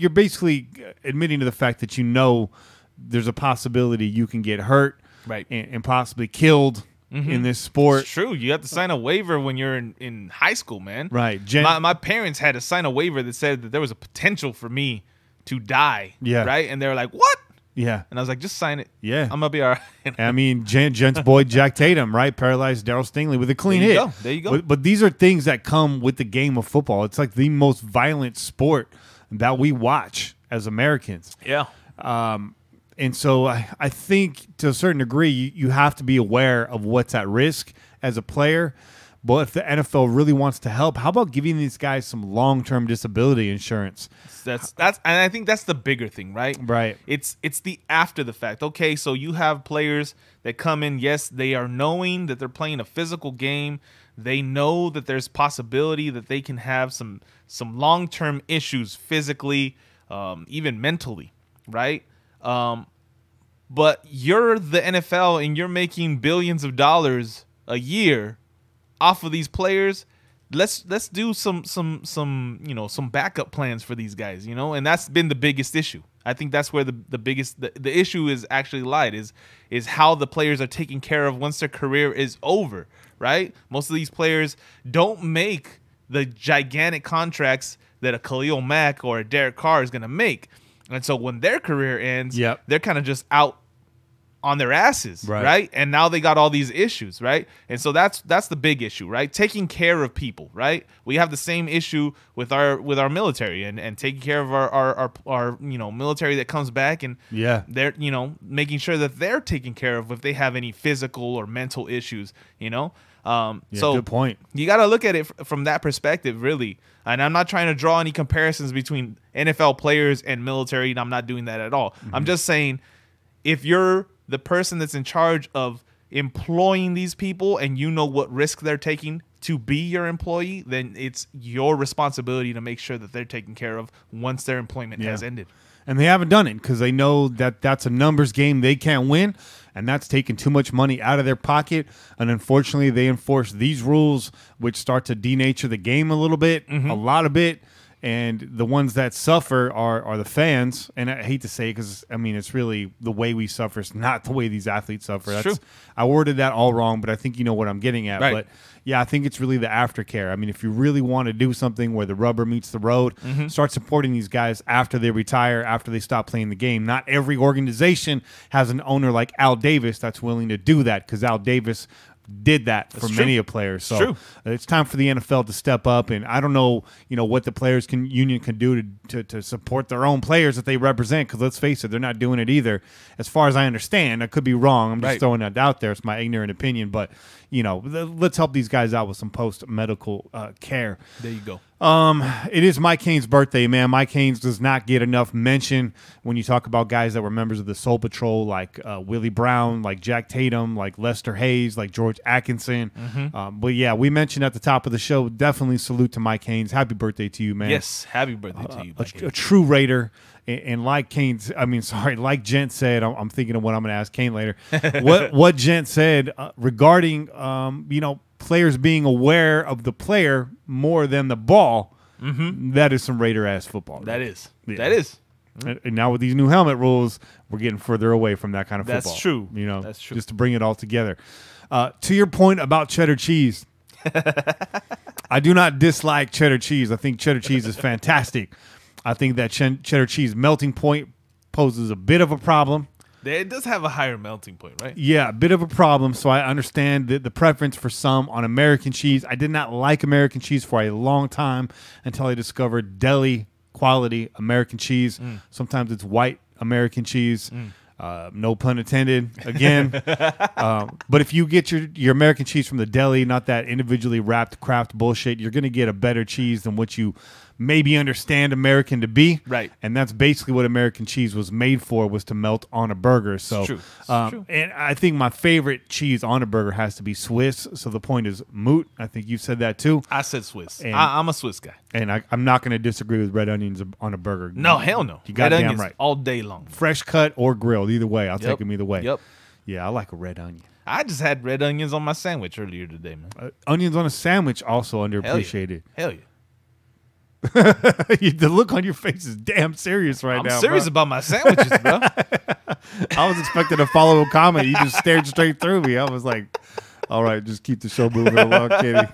S2: basically admitting to the fact that there's a possibility you can get hurt,
S1: right,
S2: and possibly killed in this sport.
S1: It's true. You have to sign a waiver when you're in high school, man.
S2: Right.
S1: My parents had to sign a waiver that said that there was a potential for me to die.
S2: Yeah.
S1: Right. And they were like, "What?"
S2: Yeah.
S1: And I was like, just sign it.
S2: Yeah.
S1: I'm going to be all right.
S2: I mean, Gent's boy, Jack Tatum, right? Paralyzed Darryl Stingley with a clean hit.
S1: There you go.
S2: But these are things that come with the game of football. It's like the most violent sport that we watch as Americans.
S1: Yeah.
S2: And so I think to a certain degree, you have to be aware of what's at risk as a player. But if the NFL really wants to help, how about giving these guys some long-term disability insurance?
S1: That's and I think that's the bigger thing, right?
S2: Right.
S1: It's the after the fact. Okay, so you have players that come in, yes, they are knowing that they're playing a physical game. They know that there's possibility that they can have some long-term issues physically, even mentally, right? But you're the NFL and you're making billions of dollars a year off of these players. Let's do some backup plans for these guys, and that's been the biggest issue. I think that's where the issue is actually lied is how the players are taken care of once their career is over, right? Most of these players don't make the gigantic contracts that a Khalil Mack or a Derek Carr is going to make. And so when their career ends, they're kind of just out on their asses, right? And now they got all these issues, right? And so that's the big issue, right? Taking care of people, right? We have the same issue with our military and taking care of our military that comes back, and they're making sure that they're taken care of if they have any physical or mental issues, so
S2: good point.
S1: You got to look at it from that perspective, really. And I'm not trying to draw any comparisons between NFL players and military, and I'm not doing that at all. I'm just saying, if you're the person that's in charge of employing these people and you know what risk they're taking to be your employee, then it's your responsibility to make sure that they're taken care of once their employment has ended.
S2: And they haven't done it because they know that that's a numbers game they can't win, and that's taking too much money out of their pocket. And unfortunately, they enforce these rules, which start to denature the game a little bit, a lot of it. And the ones that suffer are the fans. And I hate to say it because, I mean, it's really the way we suffer. It's not the way these athletes suffer. That's
S1: true.
S2: I worded that all wrong, but I think you know what I'm getting at.
S1: Right.
S2: But, yeah, I think it's really the aftercare. I mean, if you really want to do something where the rubber meets the road, start supporting these guys after they retire, after they stop playing the game. Not every organization has an owner like Al Davis that's willing to do that, because Al Davis did that for many players. So it's time for the NFL to step up. And I don't know, what the players union can do to support their own players that they represent. Because let's face it, they're not doing it either. As far as I understand, I could be wrong. I'm just throwing that out there. It's my ignorant opinion. But let's help these guys out with some post-medical care.
S1: There you go.
S2: It is Mike Haynes' birthday, man. Mike Haynes does not get enough mention when you talk about guys that were members of the Soul Patrol, like Willie Brown, like Jack Tatum, like Lester Hayes, like George Atkinson. But yeah, we mentioned at the top of the show, definitely salute to Mike Haynes. Happy birthday to you, man.
S1: Yes, happy birthday to you, Mike.
S2: A true Raider. And like like Gent said, I'm thinking of what I'm going to ask Kane later. what Gent said regarding, players being aware of the player more than the ball, that is some Raider-ass football.
S1: That is. That is.
S2: And now with these new helmet rules, we're getting further away from that kind of football.
S1: That's true.
S2: That's true. Just to bring it all together. To your point about cheddar cheese, I do not dislike cheddar cheese. I think cheddar cheese is fantastic. I think that cheddar cheese melting point poses a bit of a problem.
S1: It does have a higher melting point, right?
S2: Yeah, a bit of a problem. So I understand the preference for some on American cheese. I did not like American cheese for a long time until I discovered deli quality American cheese. Sometimes it's white American cheese. No pun intended, again. But if you get your American cheese from the deli, not that individually wrapped Kraft bullshit, you're going to get a better cheese than what you maybe understand American to be.
S1: Right.
S2: And that's basically what American cheese was made for, was to melt on a burger. So,
S1: it's true.
S2: And I think my favorite cheese on a burger has to be Swiss. So the point is moot. I think you said that too.
S1: I said Swiss. I'm a Swiss guy.
S2: And I'm not going to disagree with red onions on a burger.
S1: No, hell no.
S2: You got damn right.
S1: All day long.
S2: Fresh cut or grilled, either way. I'll take them either way.
S1: Yep.
S2: Yeah, I like a red onion.
S1: I just had red onions on my sandwich earlier today, man.
S2: Onions on a sandwich, also underappreciated.
S1: Hell yeah.
S2: The look on your face is damn serious now.
S1: I'm serious about my sandwiches, bro.
S2: I was expecting a follow-up comment. You just stared straight through me. I was like, all right, just keep the show moving along, Kenny.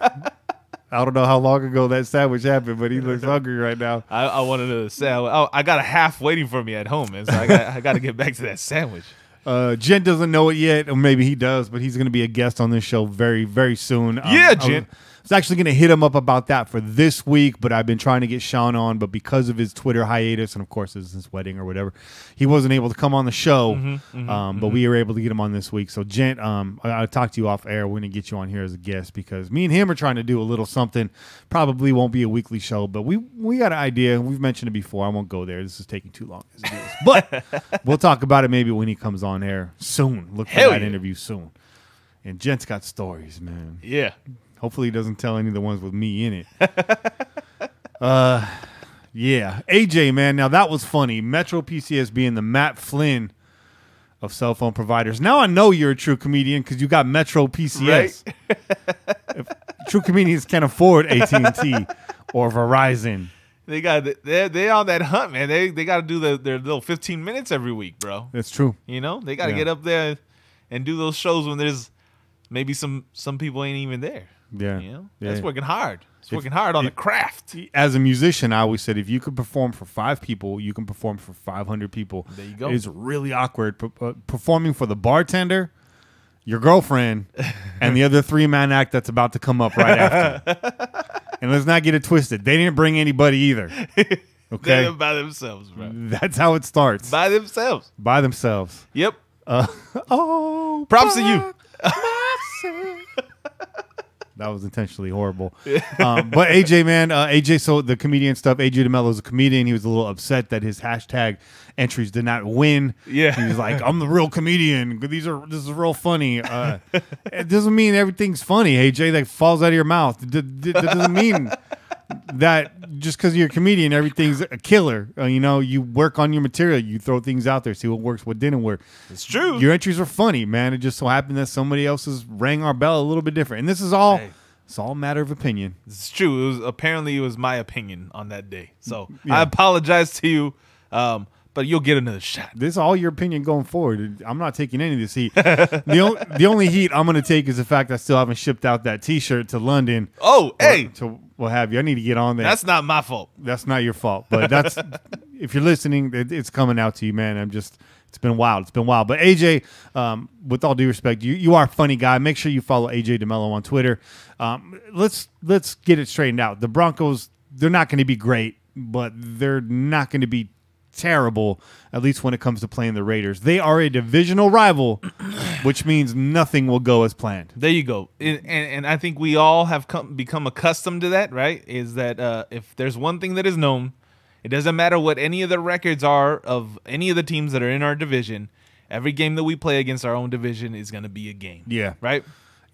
S2: I don't know how long ago that sandwich happened, but he looks hungry right now.
S1: I wanted to say, I got a half waiting for me at home, man, so I got to get back to that sandwich.
S2: Jen doesn't know it yet, or maybe he does, but he's going to be a guest on this show very, very soon.
S1: Yeah, Jen.
S2: I was actually going to hit him up about that for this week, but I've been trying to get Sean on, but because of his Twitter hiatus, and of course his wedding or whatever, he wasn't able to come on the show, but we were able to get him on this week. So, Jen, I'll talk to you off air. We're going to get you on here as a guest because me and him are trying to do a little something. Probably won't be a weekly show, but we got an idea. We've mentioned it before. I won't go there. This is taking too long as it is. But we'll talk about it maybe when he comes on air soon. Look for that interview soon. And Jen's got stories, man.
S1: Yeah.
S2: Hopefully he doesn't tell any of the ones with me in it. Yeah. AJ, man, now that was funny. Metro PCS being the Matt Flynn of cell phone providers. Now I know you're a true comedian because you got Metro PCS. Right? If true comedians can't afford AT&T or Verizon.
S1: They're on that hunt, man. They got to do their little 15 minutes every week, bro.
S2: That's true.
S1: They got to get up there and do those shows when there's maybe some people ain't even there.
S2: Yeah.
S1: That's working hard. He's working hard on the craft.
S2: As a musician, I always said, if you could perform for 5 people, you can perform for 500 people.
S1: There you go.
S2: It's really awkward. Performing for the bartender, your girlfriend, and the other 3-man act that's about to come up right after. And let's not get it twisted. They didn't bring anybody either. Okay?
S1: They're by themselves, bro.
S2: That's how it starts.
S1: By themselves.
S2: By themselves.
S1: Yep.
S2: Oh,
S1: props to you.
S2: That was intentionally horrible. But AJ, man, AJ, so the comedian stuff, AJ DeMello is a comedian. He was a little upset that his hashtag entries did not win.
S1: Yeah.
S2: He was like, I'm the real comedian. This is real funny. It doesn't mean everything's funny, AJ, that falls out of your mouth. That doesn't mean that just because you're a comedian, everything's a killer. You work on your material. You throw things out there, see what works, what didn't work.
S1: It's true.
S2: Your entries are funny, man. It just so happened that somebody else's rang our bell a little bit different. And this is all, it's all a matter of opinion.
S1: It's true. Apparently it was my opinion on that day. So I apologize to you, but you'll get another shot.
S2: This is all your opinion going forward. I'm not taking any of this heat. The only heat I'm going to take is the fact I still haven't shipped out that T-shirt to London.
S1: Oh, hey.
S2: To what have you. I need to get on there.
S1: That's not my fault.
S2: That's not your fault. But that's if you're listening, it's coming out to you, man. It's been wild. It's been wild. But AJ, with all due respect, you are a funny guy. Make sure you follow AJ DeMello on Twitter. Let's get it straightened out. The Broncos, they're not going to be great, but they're not going to be terrible, at least when it comes to playing the Raiders. They are a divisional rival, which means nothing will go as planned.
S1: There you go. And I think we all have become accustomed to that, right? Is that if there's one thing that is known, it doesn't matter what any of the records are of any of the teams that are in our division. Every game that we play against our own division is going to be a game.
S2: Yeah.
S1: Right?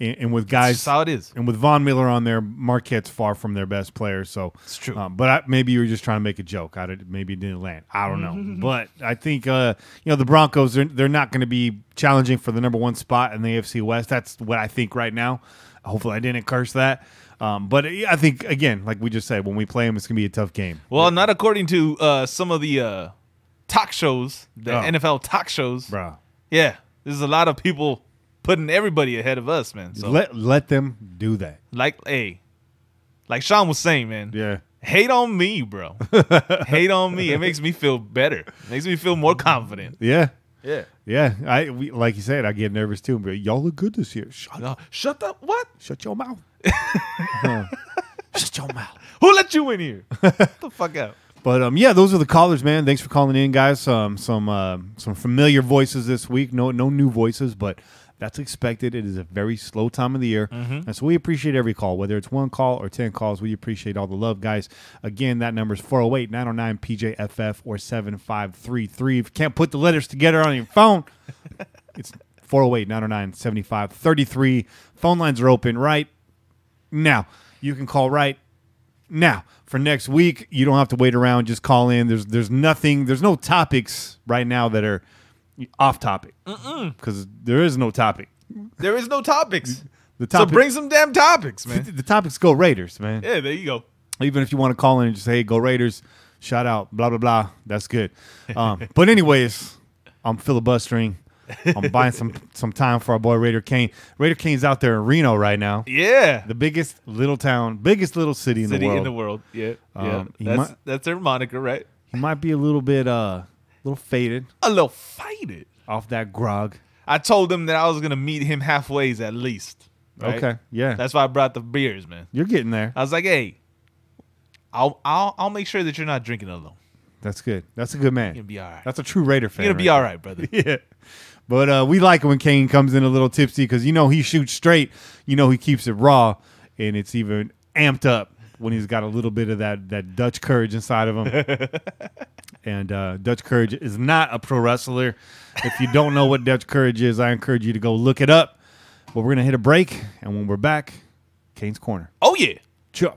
S2: And with guys,
S1: that's how it is.
S2: And with Von Miller on there, Marquette's far from their best player. So
S1: it's true.
S2: But maybe you were just trying to make a joke. Maybe it didn't land. I don't know. But I think the Broncos, they're not going to be challenging for the number 1 spot in the AFC West. That's what I think right now. Hopefully, I didn't curse that. But I think, again, like we just said, when we play them, it's going to be a tough game.
S1: Well, not according to some of the talk shows, the NFL talk shows.
S2: Bro.
S1: Yeah, there's a lot of people putting everybody ahead of us, man. So
S2: let them do that.
S1: Like Sean was saying, man.
S2: Yeah.
S1: Hate on me, bro. Hate on me. It makes me feel better. It makes me feel more confident.
S2: Yeah.
S1: Yeah.
S2: Yeah. Like you said, I get nervous too. But y'all look good this year.
S1: Shut up. What?
S2: Shut your mouth. Shut your mouth.
S1: Who let you in here? Get the fuck out.
S2: But those are the callers, man. Thanks for calling in, guys. Some familiar voices this week. No new voices, but that's expected. It is a very slow time of the year. And so we appreciate every call, whether it's 1 call or 10 calls. We appreciate all the love, guys. Again, that number is 408-909-PJFF or 7533. If you can't put the letters together on your phone, it's 408-909-7533. Phone lines are open right now. You can call right now. For next week, you don't have to wait around. Just call in. There's no topics right now that are off topic, because there is no topic.
S1: There is no topics.
S2: So
S1: bring some damn topics, man.
S2: The topics go Raiders, man.
S1: Yeah, there you go.
S2: Even if you want to call in and just say, hey, go Raiders, shout out, blah, blah, blah. That's good. But anyways, I'm filibustering. I'm buying some time for our boy Raider Kane. Raider Kane's out there in Reno right now.
S1: Yeah.
S2: The biggest little city in the world.
S1: In the world. Yeah. That's their moniker, right?
S2: He might be a little bit faded.
S1: A little faded.
S2: Off that grog.
S1: I told him that I was going to meet him halfway at least. Right?
S2: Okay, yeah.
S1: That's why I brought the beers, man.
S2: You're getting there.
S1: I was like, hey, I'll make sure that you're not drinking alone.
S2: That's good. That's a good man.
S1: You're going to be all right.
S2: That's a true Raider fan.
S1: You're going to be all right, brother.
S2: Yeah. But we like it when Kane comes in a little tipsy because, he shoots straight. He keeps it raw, and it's even amped up when he's got a little bit of that Dutch courage inside of him. And Dutch courage is not a pro wrestler. If you don't know what Dutch courage is, I encourage you to go look it up. But we're going to hit a break, and when we're back, Kane's Corner.
S1: Oh, yeah.
S2: Sure.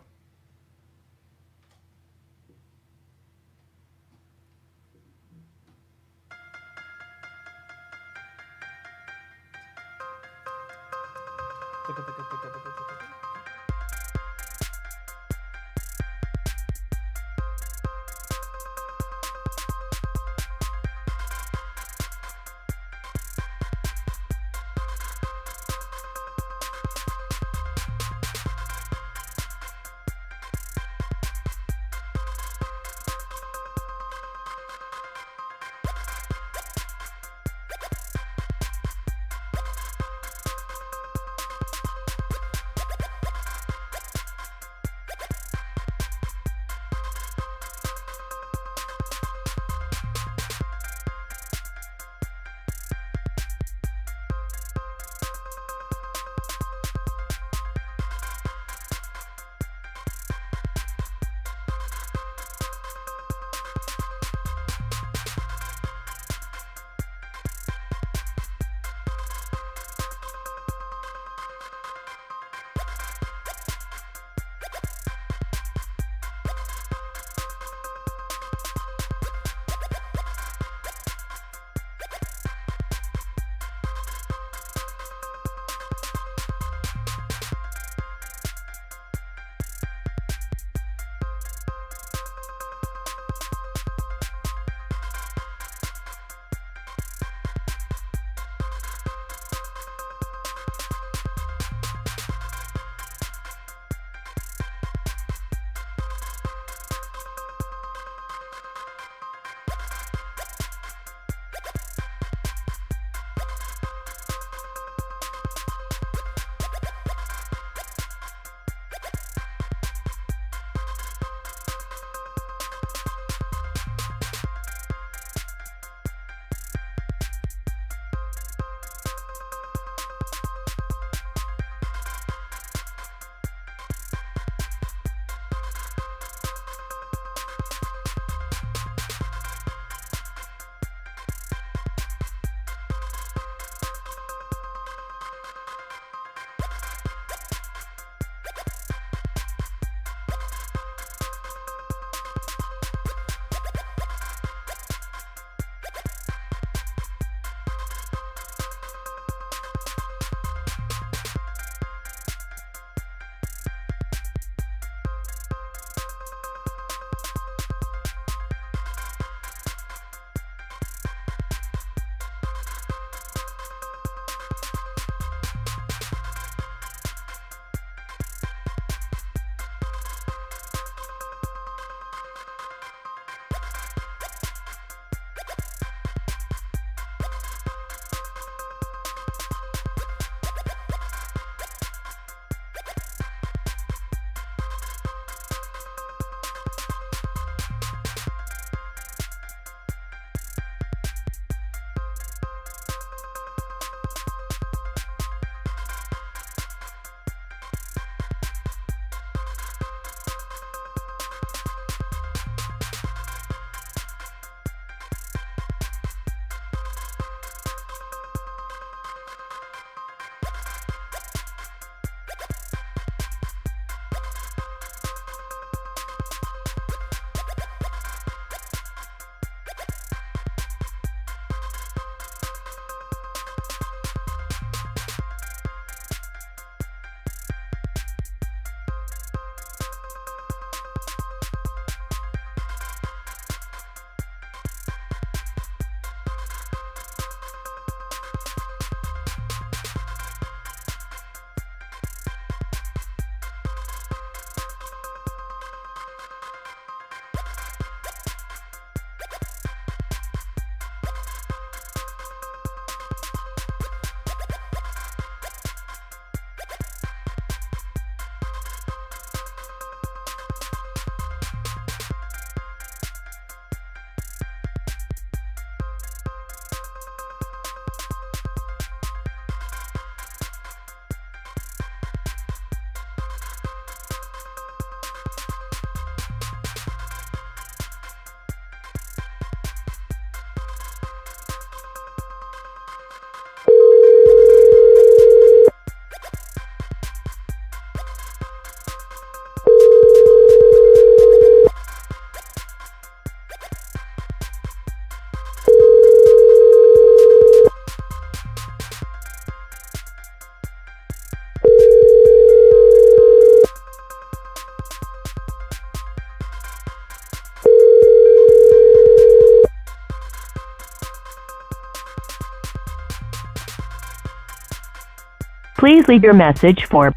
S7: Please leave your message for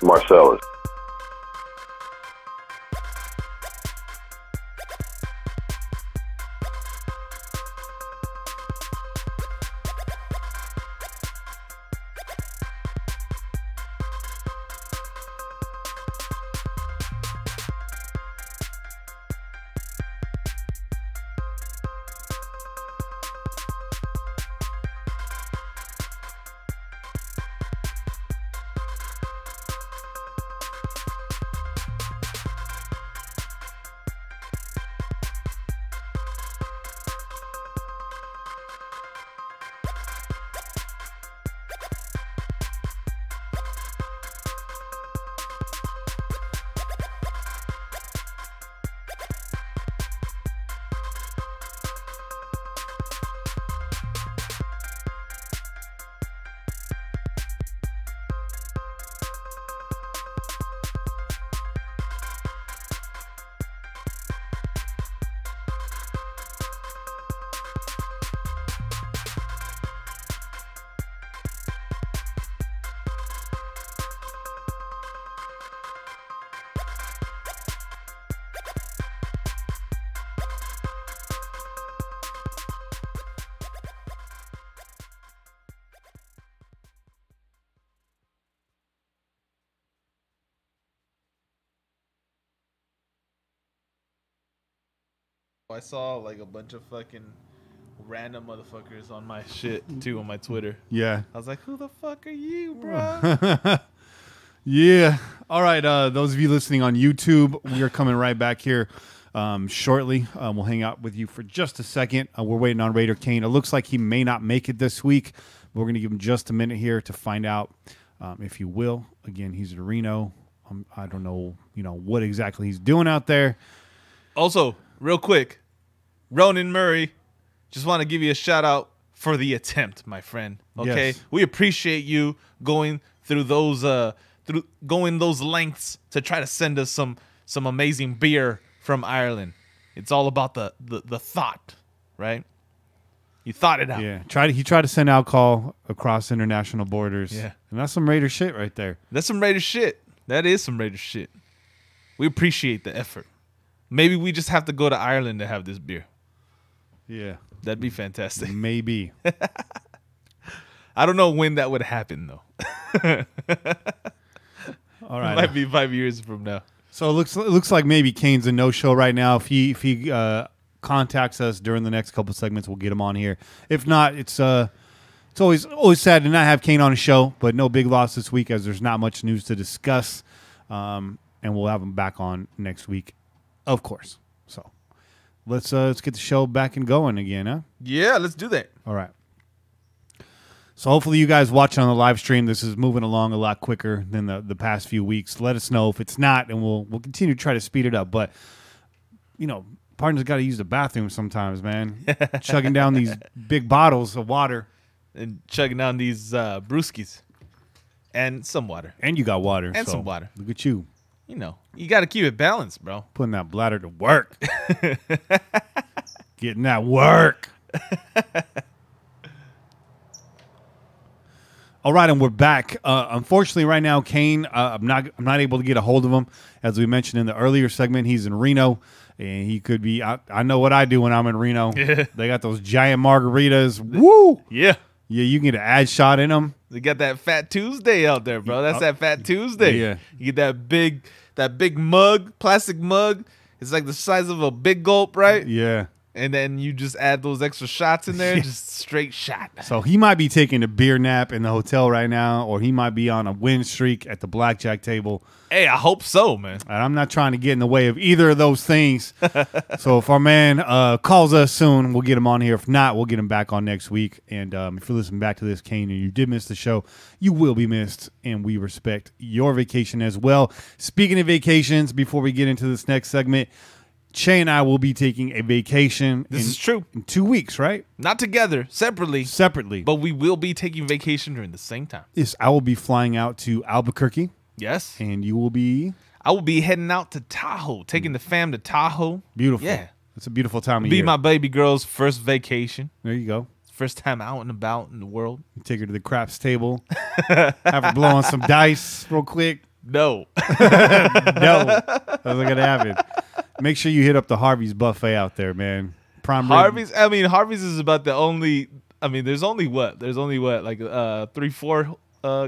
S3: Marcellus.
S1: I saw like a bunch of fucking random motherfuckers on my shit too on my Twitter.
S2: Yeah.
S1: I was like, who the fuck are you, bro?
S2: Yeah. All right. Those of you listening on YouTube, we are coming right back here shortly. We'll hang out with you for just a second. We're waiting on Raider Kane. It looks like he may not make it this week. We're going to give him just a minute here to find out if he will. Again, he's in Reno. I don't know, what exactly he's doing out there.
S1: Also, real quick, Ronan Murray, just want to give you a shout out for the attempt, my friend. Okay,
S2: Yes.
S1: We appreciate you going through those those lengths to try to send us some amazing beer from Ireland. It's all about the thought, right? You thought it out.
S2: Yeah. He tried to send alcohol across international borders.
S1: Yeah.
S2: And that's some Raider shit right there.
S1: That's some Raider shit. That is some Raider shit. We appreciate the effort. Maybe we just have to go to Ireland to have this beer.
S2: Yeah.
S1: That'd be fantastic.
S2: Maybe.
S1: I don't know when that would happen, though.
S2: All right.
S1: Might be 5 years from now.
S2: So it looks like maybe Kane's a no-show right now. If he contacts us during the next couple segments, we'll get him on here. If not, it's always sad to not have Kane on a show, but no big loss this week as there's not much news to discuss. And we'll have him back on next week, of course. So let's get the show back and going again, huh?
S1: Yeah, let's do that.
S2: All right. So hopefully you guys watching on the live stream, this is moving along a lot quicker than the past few weeks. Let us know if it's not, and we'll continue to try to speed it up. But, partners got to use the bathroom sometimes, man. Chugging down these big bottles of water.
S1: And chugging down these brewskis. And some water.
S2: And you got water.
S1: And
S2: so
S1: some water.
S2: Look at you.
S1: You got to keep it balanced, bro.
S2: Putting that bladder to work. Getting that work. All right, and we're back. Unfortunately, right now, Kane, I'm not able to get a hold of him. As we mentioned in the earlier segment, he's in Reno, and he could be. I know what I do when I'm in Reno.
S1: Yeah.
S2: They got those giant margarritas. Woo!
S1: Yeah.
S2: Yeah, you can get an ad shot in them.
S1: They got that Fat Tuesday out there, bro. That's that Fat Tuesday.
S2: Yeah.
S1: You get that big mug, plastic mug. It's like the size of a big gulp, right?
S2: Yeah.
S1: And then you just add those extra shots in there, just straight shot.
S2: So he might be taking a beer nap in the hotel right now, or he might be on a win streak at the blackjack table.
S1: Hey, I hope so, man.
S2: And I'm not trying to get in the way of either of those things. So if our man calls us soon, we'll get him on here. If not, we'll get him back on next week. And if you're listening back to this, Kane, and you did miss the show, you will be missed. And we respect your vacation as well. Speaking of vacations, before we get into this next segment, Che and I will be taking a vacation.
S1: This is true.
S2: In 2 weeks, right?
S1: Not together, separately.
S2: Separately.
S1: But we will be taking vacation during the same time.
S2: Yes, I will be flying out to Albuquerque.
S1: Yes.
S2: And you will be?
S1: I will be heading out to Tahoe, taking the fam to Tahoe.
S2: Beautiful.
S1: Yeah.
S2: It's a beautiful time of
S1: Be
S2: year.
S1: my baby girl's first vacation.
S2: There you go.
S1: first time out and about in the world.
S2: Take her to the craps table. Have her blow on some dice real quick.
S1: No.
S2: No. That's not going to happen. Make sure you hit up the Harvey's buffet out there, man. Prime rib.
S1: Harvey's is about the only, there's only what? There's only what? Like 3-4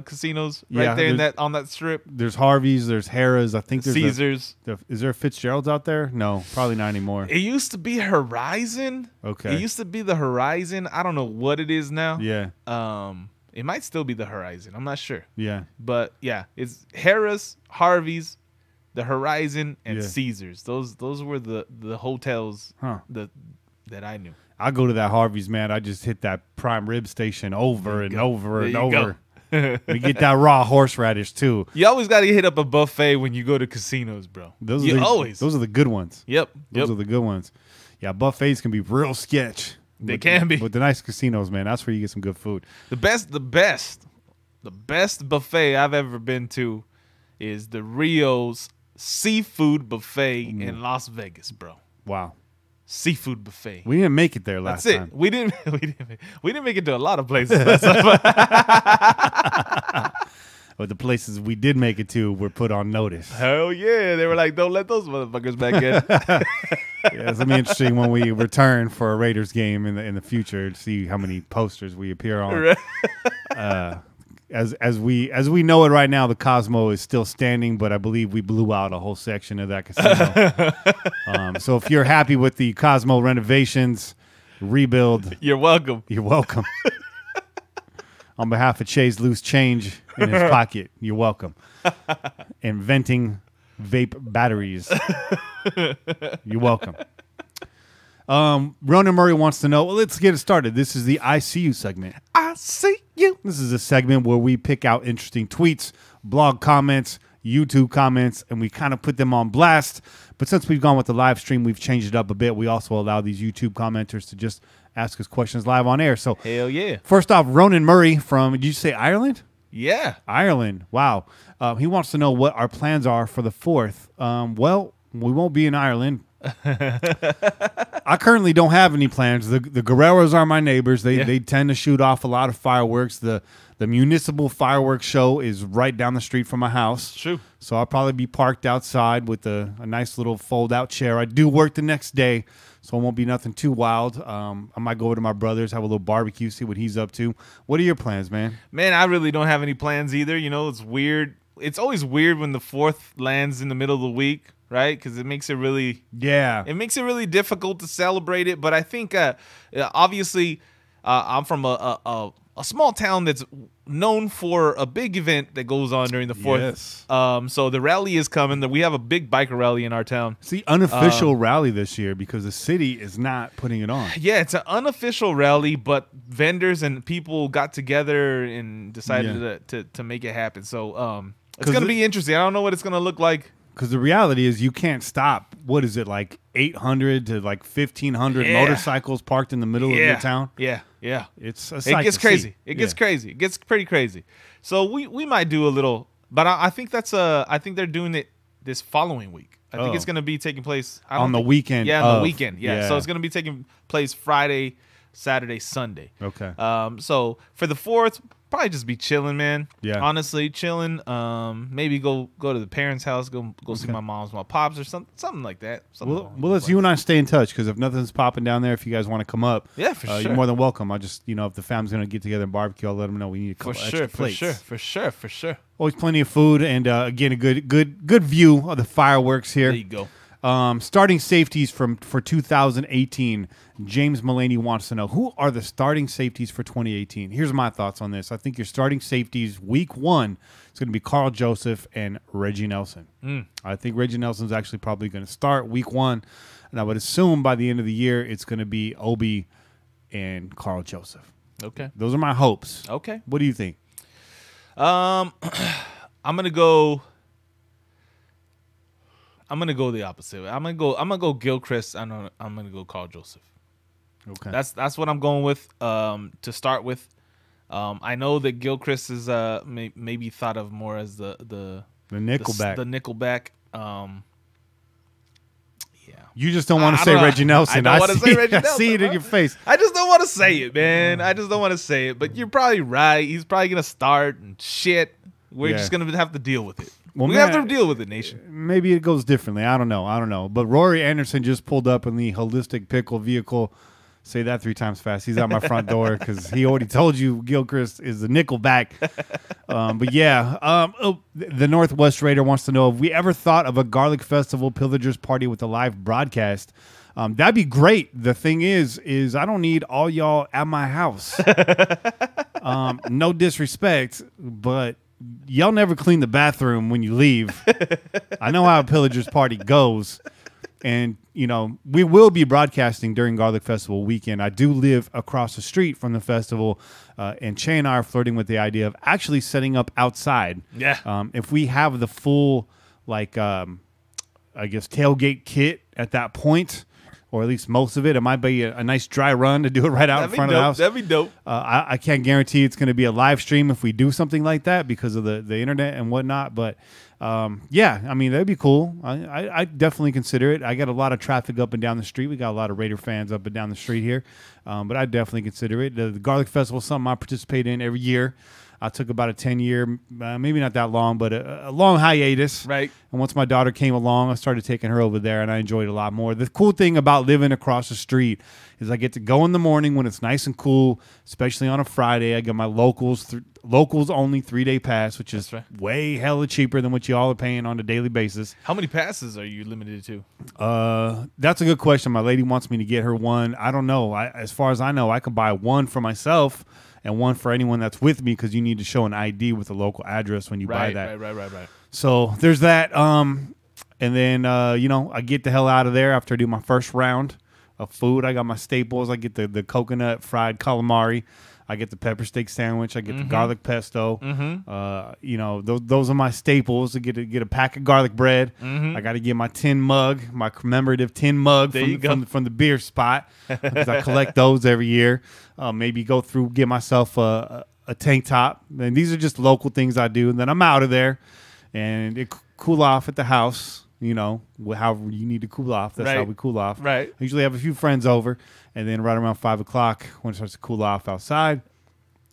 S1: casinos right there on that strip.
S2: There's Harvey's, there's Harrah's, I think there's
S1: Caesars.
S2: Is there a Fitzgerald's out there? No, probably not anymore.
S1: It used to be Horizon.
S2: Okay.
S1: It used to be the Horizon. I don't know what it is now.
S2: Yeah.
S1: It might still be the Horizon. I'm not sure.
S2: Yeah.
S1: But yeah, it's Harrah's, Harvey's, the Horizon, and
S2: Yeah.
S1: Caesars. Those were the hotels
S2: Huh.
S1: that I knew.
S2: I go to that Harvey's, man. I just hit that prime rib station over and over and over. We get that raw horseradish too.
S1: You always got to hit up a buffet when you go to casinos, bro.
S2: Those
S1: Those
S2: are the good ones.
S1: Yep.
S2: Those are the good ones. Yeah, buffets can be real sketch.
S1: They can be.
S2: But the nice casinos, man, that's where you get some good food.
S1: The best buffet I've ever been to is the Rio's Seafood Buffet in Las Vegas, bro.
S2: Wow.
S1: Seafood buffet.
S2: We didn't make it there last
S1: That's it.
S2: time.
S1: We didn't make it to a lot of places.
S2: But the places we did make it to were put on notice.
S1: Hell yeah. They were like, don't let those motherfuckers back in.
S2: Yeah, it's gonna be interesting when we return for a Raiders game in the future to see how many posters we appear on. As we know it right now, the Cosmo is still standing, but I believe we blew out a whole section of that casino. So if you're happy with the Cosmo renovations, rebuild,
S1: You're welcome.
S2: you're welcome. On behalf of Che's loose change in his pocket, you're welcome. Inventing vape batteries, you're welcome. Ronan Murray wants to know, well, let's get it started. This is the I See You segment.
S1: I see you.
S2: This is a segment where we pick out interesting tweets, blog comments, YouTube comments, and we kind of put them on blast. But since we've gone with the live stream, we've changed it up a bit. We also allow these YouTube commenters to just ask us questions live on air. So,
S1: Hell yeah.
S2: first off, Ronan Murray from, did you say Ireland?
S1: Yeah.
S2: Ireland. Wow. He wants to know what our plans are for the 4th. Well, we won't be in Ireland. I currently don't have any plans. The Guerreros are my neighbors. They tend to shoot off a lot of fireworks. The municipal fireworks show is right down the street from my house.
S1: True.
S2: So I'll probably be parked outside with a nice little fold-out chair. I do work the next day, so it won't be nothing too wild. I might go over to my brother's, have a little barbecue, see what he's up to. What are your plans, man?
S1: Man, I really don't have any plans either. You know, it's weird. It's always weird when the 4th lands in the middle of the week, right? Because it makes it really difficult to celebrate it. But I think, obviously, I'm from a small town that's known for a big event that goes on during the 4th.
S2: Yes.
S1: So the rally is coming. We have a big biker rally in our town.
S2: It's the unofficial rally this year because the city is not putting it on.
S1: Yeah, it's an unofficial rally, but vendors and people got together and decided to make it happen. So it's going to be interesting. I don't know what it's going to look like.
S2: Because the reality is you can't stop, what is it, like 800 to like 1,500 motorcycles parked in the middle of your town?
S1: Yeah.
S2: It's a sight
S1: It gets
S2: to
S1: crazy.
S2: see.
S1: It gets crazy. It gets pretty crazy. So we might do a little, but I think I think they're doing it this following week. I think it's going to be taking place
S2: on the weekend.
S1: Yeah, on the weekend. Yeah. So it's going to be taking place Friday, Saturday, Sunday.
S2: Okay.
S1: So for the 4th, probably just be chilling, man.
S2: Yeah.
S1: Honestly, chilling. Maybe go to the parents' house, go see my mom's, my pops, or something like that.
S2: Well, let's you and I stay in touch because if nothing's popping down there, if you guys want to come up,
S1: for sure,
S2: you're more than welcome. I just, if the family's gonna get together and barbecue, I'll let them know we need a couple extra plates.
S1: For sure.
S2: Always plenty of food, and again, a good view of the fireworks here.
S1: There you go.
S2: Starting safeties for 2018. James Mullaney wants to know, who are the starting safeties for 2018? Here's my thoughts on this. I think your starting safeties week 1 is going to be Carl Joseph and Reggie Nelson. I think Reggie Nelson's actually probably going to start week 1, and I would assume by the end of the year it's going to be Obi and Carl Joseph.
S1: Okay.
S2: Those are my hopes.
S1: Okay.
S2: What do you think?
S1: I'm gonna go the opposite way. I'm gonna go Gilchrist. I'm gonna go Carl Joseph.
S2: Okay.
S1: That's what I'm going with. To start with, I know that Gilchrist is maybe thought of more as the
S2: Nickelback.
S1: The Nickelback.
S2: You just don't want to say Reggie Nelson.
S1: I don't want to say Reggie Nelson.
S2: I see it in your face.
S1: I just don't want to say it, man. I just don't want to say it. But you're probably right. He's probably going to start and shit. We're just going to have to deal with it.
S2: Well,
S1: we have to deal with it, nation.
S2: Maybe it goes differently. I don't know. But Rory Anderson just pulled up in the holistic pickle vehicle. Say that 3 times fast. He's out my front door because he already told you Gilchrist is the Nickelback. But yeah, the Northwest Raider wants to know if we ever thought of a Garlic Festival Pillagers Party with a live broadcast. That'd be great. The thing is I don't need all y'all at my house. No disrespect, but y'all never clean the bathroom when you leave. I know how a Pillagers Party goes. And, you know, we will be broadcasting during Garlic Festival weekend. I do live across the street from the festival, and Che and I are flirting with the idea of actually setting up outside.
S1: Yeah.
S2: If we have the full, like, I guess, tailgate kit at that point, or at least most of it, it might be a nice dry run to do it right out in front of the house.
S1: That'd be dope.
S2: I can't guarantee it's going to be a live stream if we do something like that because of the internet and whatnot, but yeah, I mean, that'd be cool. I definitely consider it. I got a lot of traffic up and down the street. We got a lot of Raider fans up and down the street here, but I definitely consider it. The Garlic Festival is something I participate in every year. I took about a 10-year, maybe not that long, but a long hiatus.
S1: Right.
S2: And once my daughter came along, I started taking her over there, and I enjoyed it a lot more. The cool thing about living across the street is I get to go in the morning when it's nice and cool, especially on a Friday. I get my locals only 3-day pass, which is way hella cheaper than what you all are paying on a daily basis.
S1: How many passes are you limited to?
S2: That's a good question. My lady wants me to get her one. I don't know. As far as I know, I can buy one for myself and one for anyone that's with me because you need to show an ID with a local address when you buy that.
S1: Right.
S2: So there's that. And then, you know, I get the hell out of there after I do my first round of food. I got my staples. I get the coconut fried calamari. I get the pepper steak sandwich. I get the garlic pesto. You know, those are my staples. I get a pack of garlic bread. I got to get my tin mug, my commemorative tin mug from the beer spot because I collect those every year. Maybe go through, get myself a tank top. And these are just local things I do. And then I'm out of there and it cool off at the house. You know, however you need to cool off. That's how we cool off.
S1: Right.
S2: I usually have a few friends over, and then right around 5 o'clock, when it starts to cool off outside,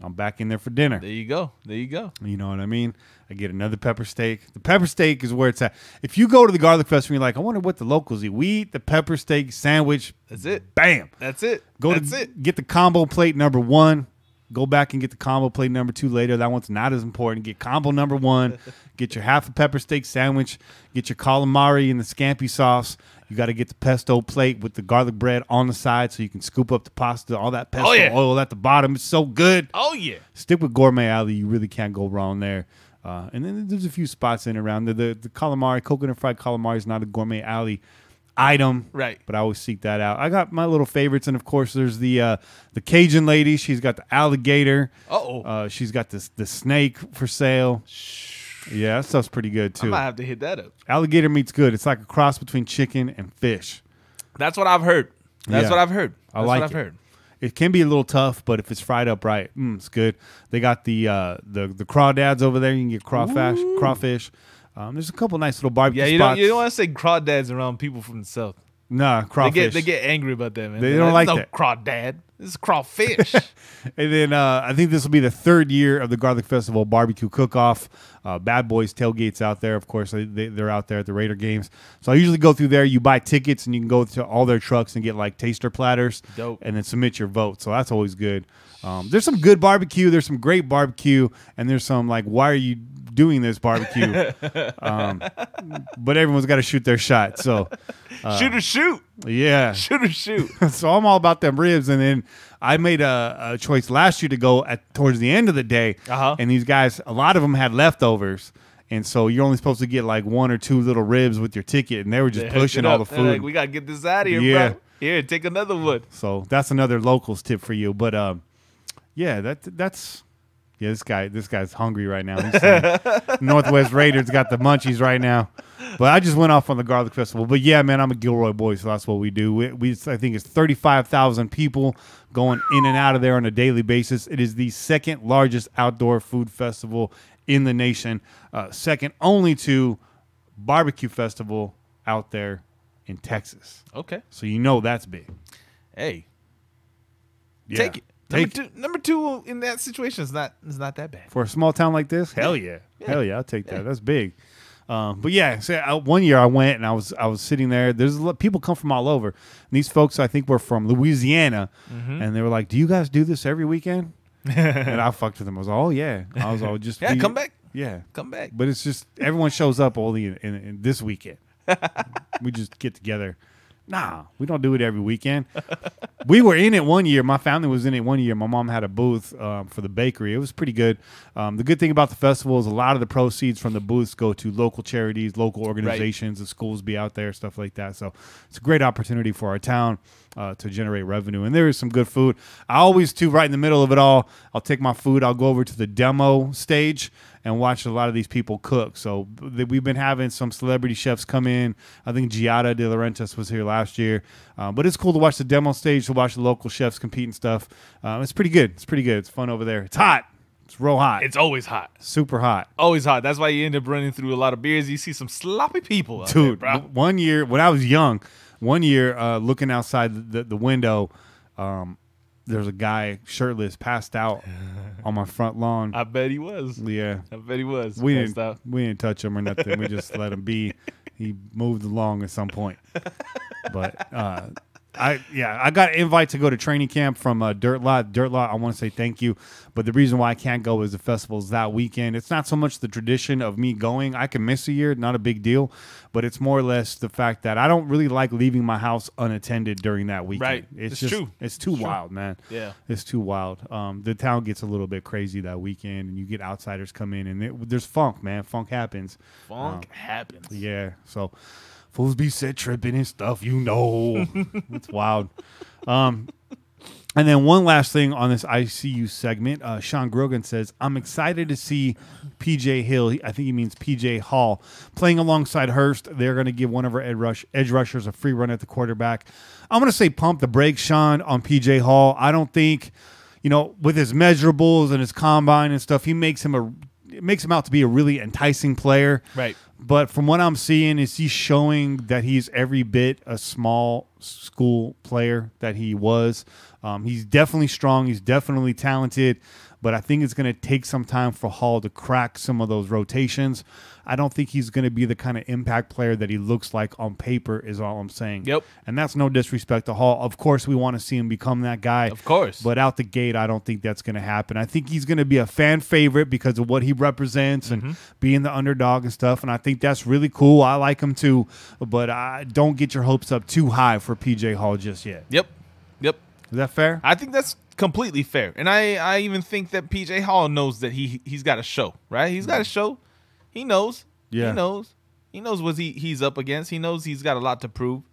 S2: I'm back in there for dinner.
S1: There you go.
S2: You know what I mean? I get another pepper steak. The pepper steak is where it's at. If you go to the Garlic Festival, you're like, I wonder what the locals eat. We eat the pepper steak sandwich.
S1: That's it.
S2: Bam.
S1: That's it.
S2: Get the combo plate number 1. Go back and get the combo plate number 2 later. That one's not as important. Get combo number 1. Get your half a pepper steak sandwich. Get your calamari and the scampi sauce. You got to get the pesto plate with the garlic bread on the side so you can scoop up the pasta. All that pesto oil at the bottom is so good.
S1: Oh, yeah.
S2: Stick with Gourmet Alley. You really can't go wrong there. And then there's a few spots in and around. The calamari, coconut fried calamari is not a Gourmet Alley item,
S1: right?
S2: But I always seek that out. I got my little favorites, and of course, there's the Cajun lady. She's got the alligator. She's got the snake for sale. Yeah, that stuff's pretty good too.
S1: I might have to hit that up.
S2: Alligator meat's good. It's like a cross between chicken and fish.
S1: That's what I've heard. That's what I've heard.
S2: I like it. It can be a little tough, but if it's fried up right, it's good. They got the crawdads over there. You can get crawfish. There's a couple nice little barbecue spots.
S1: You don't want to say crawdads around people from the South.
S2: Nah, crawfish.
S1: They get angry about that, man.
S2: They don't like that.
S1: Crawdad. This is crawfish.
S2: And then I think this will be the 3rd year of the Garlic Festival barbecue cook-off. Bad Boys tailgates out there. Of course, they're out there at the Raider games. So I usually go through there. You buy tickets, and you can go to all their trucks and get, like, taster platters.
S1: Dope.
S2: And then submit your vote. So that's always good. There's some good barbecue. There's some great barbecue. And there's some, like, why are you doing this barbecue? But everyone's got to shoot their shot. So
S1: shoot or shoot.
S2: Yeah.
S1: Shoot or shoot.
S2: So I'm all about them ribs. And then I made a choice last year to go towards the end of the day. And these guys, a lot of them had leftovers. And so you're only supposed to get like 1 or 2 little ribs with your ticket. And they were just pushing all the food.
S1: Like, we got to get this out of here, bro. Here, take another one.
S2: So that's another locals tip for you. But yeah, that's... Yeah, this guy's hungry right now. He's saying Northwest Raiders got the munchies right now. But I just went off on the Garlic Festival. But yeah, man, I'm a Gilroy boy, so that's what we do. I think it's 35,000 people going in and out of there on a daily basis. It is the 2nd largest outdoor food festival in the nation, second only to Barbecue Festival out there in Texas.
S1: Okay.
S2: So you know that's big.
S1: Hey,
S2: Yeah.
S1: take it.
S2: Take it.
S1: Number two in that situation is not that bad.
S2: For a small town like this, hell yeah. Hell yeah, I'll take that. That's big. But yeah, so one year I went and I was sitting there. There's people come from all over. And these folks I think were from Louisiana, and they were like, "Do you guys do this every weekend?" And I fucked with them. I was, "Oh yeah." I was all just
S1: come back.
S2: Yeah,
S1: Come back.
S2: but it's just everyone shows up only in this weekend. We just get together. Nah, we don't do it every weekend. We were in it one year. My family was in it one year. My mom had a booth for the bakery. It was pretty good. The good thing about the festival is a lot of the proceeds from the booths go to local charities, local organizations, the schools be out there, stuff like that. So it's a great opportunity for our town to generate revenue. And there is some good food. I always, too, right in the middle of it all, I'll take my food, I'll go over to the demo stage and watch a lot of these people cook. So we've been having some celebrity chefs come in. I think Giada De Laurentiis was here last year. But it's cool to watch the demo stage, to watch the local chefs compete and stuff. It's pretty good. It's pretty good. It's fun over there. It's hot. It's real hot.
S1: It's always hot.
S2: Super hot.
S1: Always hot. That's why you end up running through a lot of beers. You see some sloppy people out
S2: Dude,
S1: there, bro.
S2: one year, when I was young, looking outside the window, there's a guy shirtless passed out on my front lawn.
S1: I bet he was.
S2: Yeah.
S1: I bet he was.
S2: We didn't touch him or nothing. We just let him be. He moved along at some point. But I got an invite to go to training camp from Dirt Lot. Dirt Lot, I want to say thank you. But the reason why I can't go is the festival's that weekend. It's not so much the tradition of me going. I can miss a year, not a big deal. But it's more or less the fact that I don't really like leaving my house unattended during that weekend.
S1: Right.
S2: It's
S1: true.
S2: It's too wild, man.
S1: Yeah.
S2: It's too wild. The town gets a little bit crazy that weekend, and you get outsiders come in, and there's funk, man. Funk happens.
S1: Funk happens.
S2: Yeah, so fools be set tripping and stuff, you know. It's wild. And then one last thing on this ICU segment, Sean Grogan says, I'm excited to see PJ Hill, I think he means PJ Hall, playing alongside Hurst. They're going to give one of our edge rushers a free run at the quarterback. I'm going to say pump the brakes, Sean, on PJ Hall. I don't think, with his measurables and his combine and stuff, it makes him out to be a really enticing player.
S1: Right.
S2: But from what I'm seeing, is he's showing that he's every bit a small school player that he was. He's definitely strong. He's definitely talented. But I think it's going to take some time for Hall to crack some of those rotations. I don't think he's going to be the kind of impact player that he looks like on paper is all I'm saying.
S1: Yep.
S2: And that's no disrespect to Hall. Of course, we want to see him become that guy.
S1: Of course.
S2: But out the gate, I don't think that's going to happen. I think he's going to be a fan favorite because of what he represents and being the underdog and stuff. And I think that's really cool. I like him too. But don't get your hopes up too high for PJ Hall just yet.
S1: Yep.
S2: Is that fair?
S1: I think that's completely fair. And I even think that PJ Hall knows that he's got a show, right? He's got a show. He knows.
S2: Yeah.
S1: He knows. He knows what he's up against. He knows he's got a lot to prove.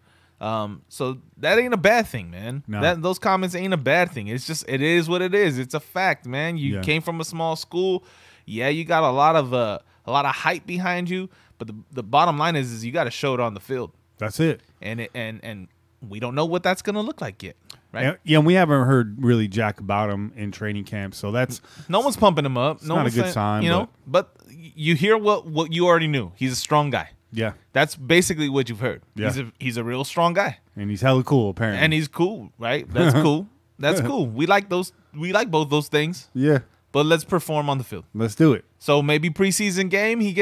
S1: So that ain't a bad thing, man.
S2: No.
S1: Those comments ain't a bad thing. It's just, it is what it is. It's a fact, man. You came from a small school. Yeah, you got a lot of hype behind you, but the bottom line is you got to show it on the field.
S2: That's it.
S1: And we don't know what that's going to look like yet. Right?
S2: Yeah, and we haven't heard really jack about him in training camp, so that's
S1: no one's pumping him up.
S2: No one's not a good sign,
S1: But you hear what you already knew. He's a strong guy.
S2: Yeah,
S1: that's basically what you've heard.
S2: Yeah.
S1: He's a real strong guy,
S2: and he's hella cool apparently.
S1: And he's cool, right? That's cool. That's cool. We like those. We like both those things.
S2: Yeah,
S1: but let's perform on the field.
S2: Let's do it.
S1: So maybe preseason game, he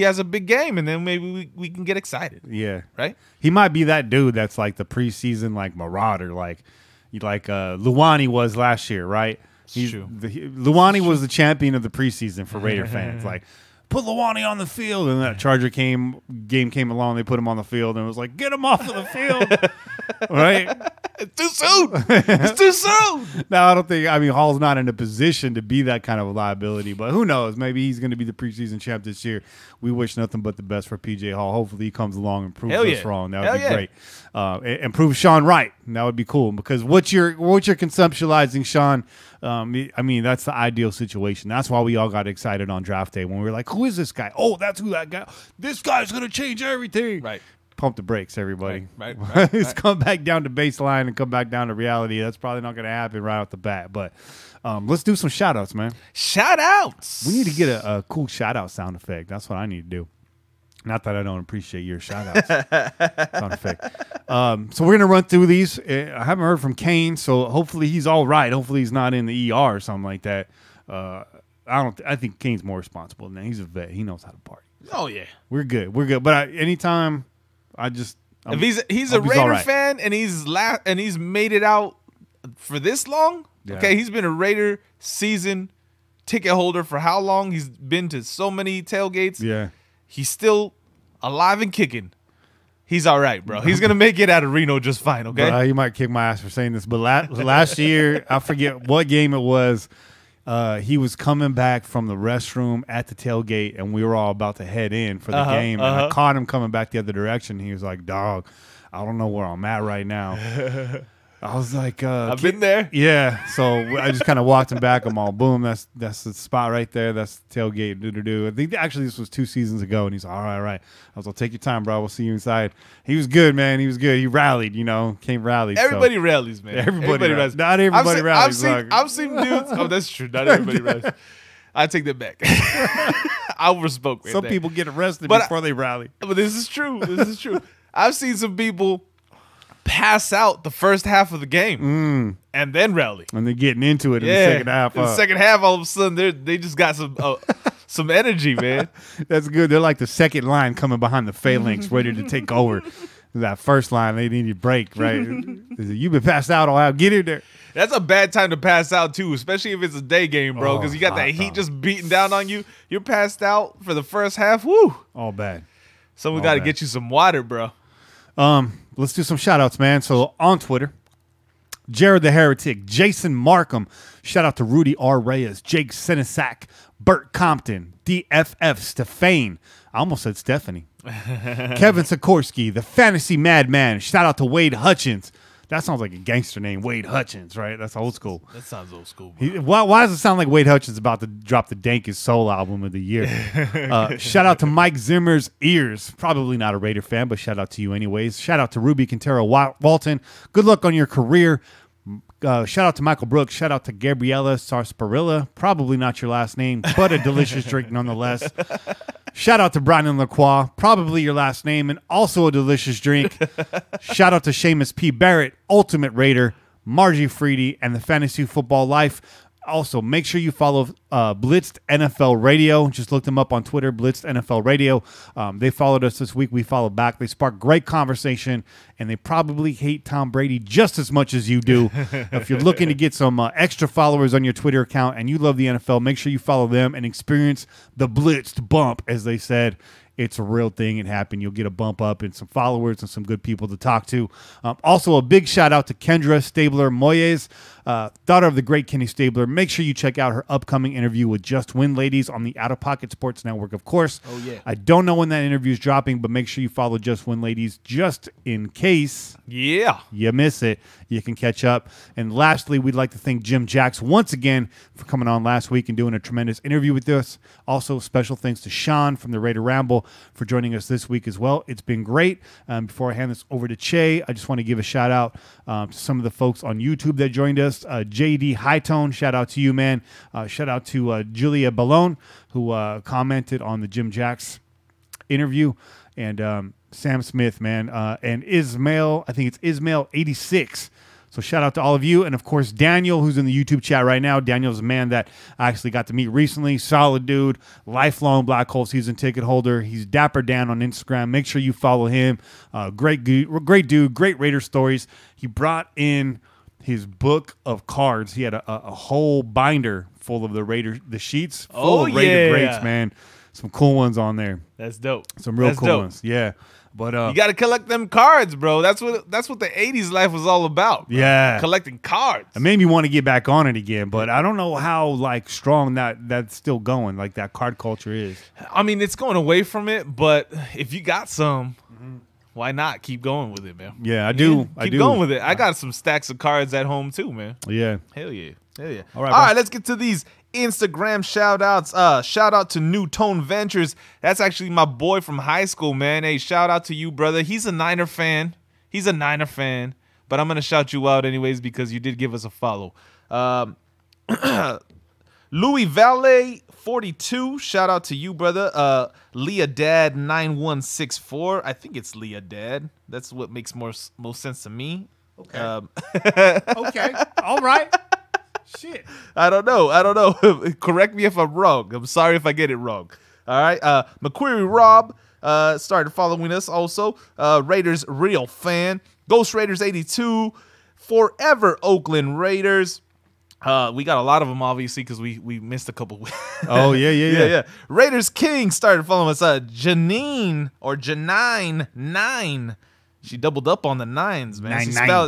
S1: has a big game, and then maybe we can get excited.
S2: Yeah,
S1: right.
S2: He might be that dude that's like the preseason marauder, like Luwani was last year, right? Luwani was the champion of the preseason for Raider fans. Like, put Luwani on the field, and that Charger game came along. They put him on the field, and it was like, get him off of the field, right?
S1: It's too soon. It's too soon.
S2: No, I don't think. I mean, Hall's not in a position to be that kind of a liability, but who knows? Maybe he's going to be the preseason champ this year. We wish nothing but the best for PJ Hall. Hopefully, he comes along and proves us wrong. That would be great. And prove Sean right. That would be cool because what you're conceptualizing, Sean. I mean, that's the ideal situation. That's why we all got excited on draft day when we were like, "Who is this guy? Oh, that's who that guy. This guy's going to change everything."
S1: Right.
S2: Pump the brakes, everybody.
S1: Right.
S2: Let's come back down to baseline and come back down to reality. That's probably not going to happen right off the bat. But let's do some shout-outs, man.
S1: Shout-outs.
S2: We need to get a cool shout-out sound effect. That's what I need to do. Not that I don't appreciate your shout-outs. Sound effect. So we're going to run through these. I haven't heard from Kane, so hopefully he's all right. Hopefully he's not in the ER or something like that. I think Kane's more responsible than that. He's a vet. He knows how to party.
S1: Oh, yeah.
S2: We're good. But anytime
S1: if he's a Raider fan and he's made it out for this long, okay, he's been a Raider season ticket holder for how long? He's been to so many tailgates.
S2: Yeah.
S1: He's still alive and kicking. He's all right, bro. He's going to make it out of Reno just fine, okay?
S2: But, you might kick my ass for saying this, but last year, I forget what game it was, he was coming back from the restroom at the tailgate, and we were all about to head in for the game, and I caught him coming back the other direction. He was like, dog, I don't know where I'm at right now. I was like,
S1: I've been there.
S2: Yeah. So I just kind of walked him back. I'm all, boom, that's the spot right there. That's the tailgate. Do. I think actually this was 2 seasons ago, and he's all right. I was like, take your time, bro. We'll see you inside. He was good, man. He was good. He rallied, came rallied.
S1: Everybody rallies, man.
S2: Everybody rallies. Not everybody rallies.
S1: I've seen dudes. Oh, that's true. Not everybody rallies. I take that back. I overspoke.
S2: Some people get arrested before they rally.
S1: But this is true. I've seen some people pass out the first half of the game and then rally.
S2: And they're getting into it in the second half.
S1: In the second half, all of a sudden, they just got some energy, man.
S2: That's good. They're like the second line coming behind the phalanx, ready to take over. That first line, they need a break, right? You've been passed out all out. Get in there.
S1: That's a bad time to pass out, too, especially if it's a day game, bro, because you got that heat just beating down on you. You're passed out for the first half. Woo.
S2: All bad.
S1: Someone got to get you some water, bro.
S2: Let's do some shout-outs, man. So on Twitter, Jared the Heretic, Jason Markham, shout out to Rudy R. Reyes, Jake Senesac, Bert Compton, DFF Stefane. I almost said Stephanie. Kevin Sikorsky, the Fantasy Madman. Shout out to Wade Hutchins. That sounds like a gangster name, Wade Hutchins, right? That's old school.
S1: That sounds old school,
S2: bro. Why does it sound like Wade Hutchins is about to drop the dankest soul album of the year? Shout out to Mike Zimmer's Ears. Probably not a Raider fan, but shout out to you anyways. Shout out to Ruby Quintero Walton. Good luck on your career. Shout out to Michael Brooks. Shout out to Gabriella Sarsaparilla. Probably not your last name, but a delicious drink nonetheless. Shout out to Brian Lacroix. Probably your last name and also a delicious drink. Shout out to Seamus P. Barrett, Ultimate Raider, Margie Freedy, and the Fantasy Football Life. Also, make sure you follow Blitzed NFL Radio. Just look them up on Twitter, Blitzed NFL Radio. They followed us this week. We followed back. They sparked great conversation, and they probably hate Tom Brady just as much as you do. If you're looking to get some extra followers on your Twitter account and you love the NFL, make sure you follow them and experience the Blitzed bump, as they said. It's a real thing. It happened. You'll get a bump up and some followers and some good people to talk to. Also, a big shout out to Kendra Stabler Moyes, daughter of the great Kenny Stabler. Make sure you check out her upcoming interview with Just Win Ladies on the Out of Pocket Sports Network, of course.
S1: Oh, yeah.
S2: I don't know when that interview is dropping, but make sure you follow Just Win Ladies just in case you miss it. You can catch up. And lastly, we'd like to thank Jim Jacks once again for coming on last week and doing a tremendous interview with us. Also, special thanks to Sean from the Raider Ramble for joining us this week as well. It's been great. Before I hand this over to Che, I just want to give a shout out to some of the folks on YouTube that joined us. JD Hightone, shout out to you, man. Shout out to Julia Ballone, who commented on the Jim Jacks interview. And Sam Smith, man. And Ismail, I think it's Ismail86. So shout out to all of you. And, of course, Daniel, who's in the YouTube chat right now. Daniel's a man that I actually got to meet recently. Solid dude. Lifelong Black Hole season ticket holder. He's Dapper Dan on Instagram. Make sure you follow him. Great dude. Great Raider stories. He brought in his book of cards. He had a whole binder full of the sheets full of Raider greats, man. Some cool ones on there.
S1: That's dope.
S2: Some real cool ones. Yeah. But
S1: you got to collect them cards, bro. That's what the 80s life was all about. Bro.
S2: Yeah.
S1: Collecting cards.
S2: It made me want to get back on it again, but I don't know how strong that's still going, like that card culture is.
S1: I mean, it's going away from it, but if you got some, why not keep going with it, man?
S2: Yeah, I do.
S1: Keep going with it. I got some stacks of cards at home too, man.
S2: Yeah.
S1: Hell yeah.
S2: All right,
S1: let's get to these Instagram shout outs. Shout out to New Tone Ventures. That's actually my boy from high school, man. Hey, shout out to you, brother. He's a Niner fan, but I'm gonna shout you out anyways because you did give us a follow. Louis Valet 42. Shout out to you, brother. Leah Dad 9164. I think it's Leah Dad. That's what makes most sense to me.
S2: Okay. Okay. All right. Shit.
S1: I don't know. Correct me if I'm wrong. I'm sorry if I get it wrong. All right. McQuarrie Rob started following us also. Raiders real fan. Ghost Raiders 82. Forever Oakland Raiders. We got a lot of them, obviously, because we missed a couple.
S2: Oh, yeah.
S1: Raiders King started following us. Janine 9. She doubled up on the nines, man.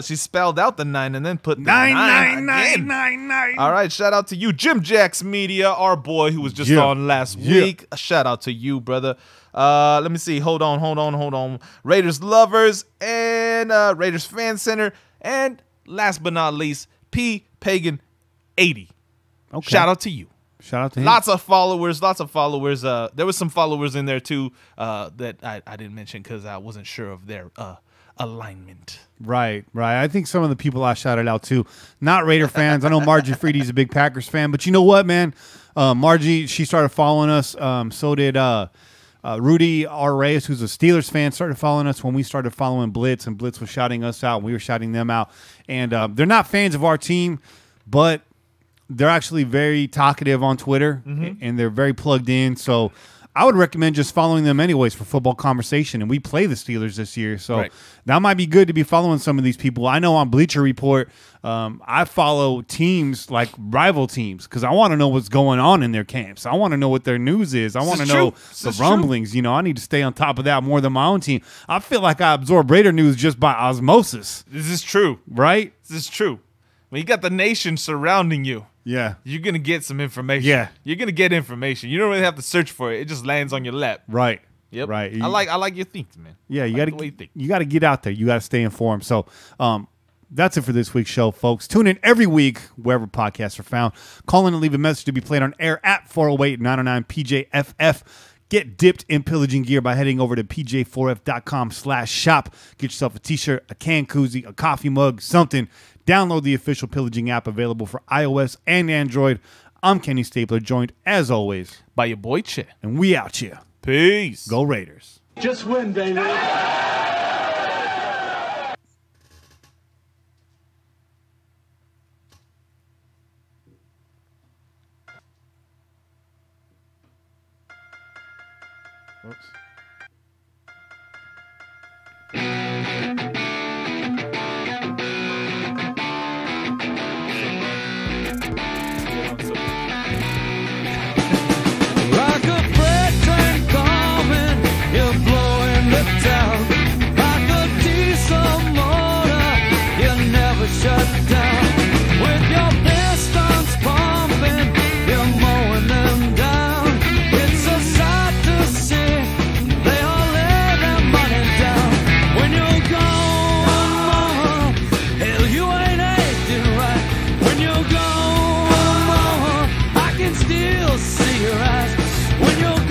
S1: She spelled out the 9 and then put the 9. All right, shout out to you. Jim Jacks Media, our boy who was just on last week. A shout out to you, brother. Let me see. Hold on. Raiders Lovers and Raiders Fan Center. And last but not least, P. Pagan 80.
S2: Okay.
S1: Shout out to you.
S2: Shout out to him.
S1: Lots of followers. There was some followers in there too that I didn't mention because I wasn't sure of their alignment.
S2: Right. I think some of the people I shouted out to, not Raider fans. I know Margie Freedy's a big Packers fan, but you know what, man? Margie, she started following us. So did Rudy R. Reyes, who's a Steelers fan, started following us when we started following Blitz, and Blitz was shouting us out, and we were shouting them out. And they're not fans of our team, but they're actually very talkative on Twitter, and they're very plugged in. So I would recommend just following them anyways for football conversation. And we play the Steelers this year, so that might be good to be following some of these people. I know on Bleacher Report, I follow teams like rival teams because I want to know what's going on in their camps. I want to know what their news is. I want to know the rumblings. You know, I need to stay on top of that more than my own team. I feel like I absorb Raider news just by osmosis.
S1: This is true.
S2: Right?
S1: This is true. When you got the nation surrounding you,
S2: yeah,
S1: you're going to get some information.
S2: Yeah.
S1: You're going to get information. You don't really have to search for it. It just lands on your lap.
S2: Right.
S1: Yep.
S2: Right.
S1: I like your thinking, man.
S2: Yeah, you
S1: got
S2: to get out there. You got to stay informed. So, that's it for this week's show, folks. Tune in every week wherever podcasts are found. Call in and leave a message to be played on air at 408-909-PJFF. Get dipped in pillaging gear by heading over to pj4f.com/shop. Get yourself a t-shirt, a can koozie, a coffee mug, something. Download the official Pillaging app available for iOS and Android. I'm Kenny Stapler, joined, as always,
S1: by your boy Che.
S2: And we out here.
S1: Peace.
S2: Go Raiders.
S7: Just win, baby.
S1: Oops.
S8: Like a freight train coming, you're blowing the town. Like a diesel motor, you never shut down. With your pistons pumping, you're mowing them down. It's a sight to see, they all lay their money down. When you're gone, hell, you ain't acting right. When you're gone, I can still see your eyes. When you're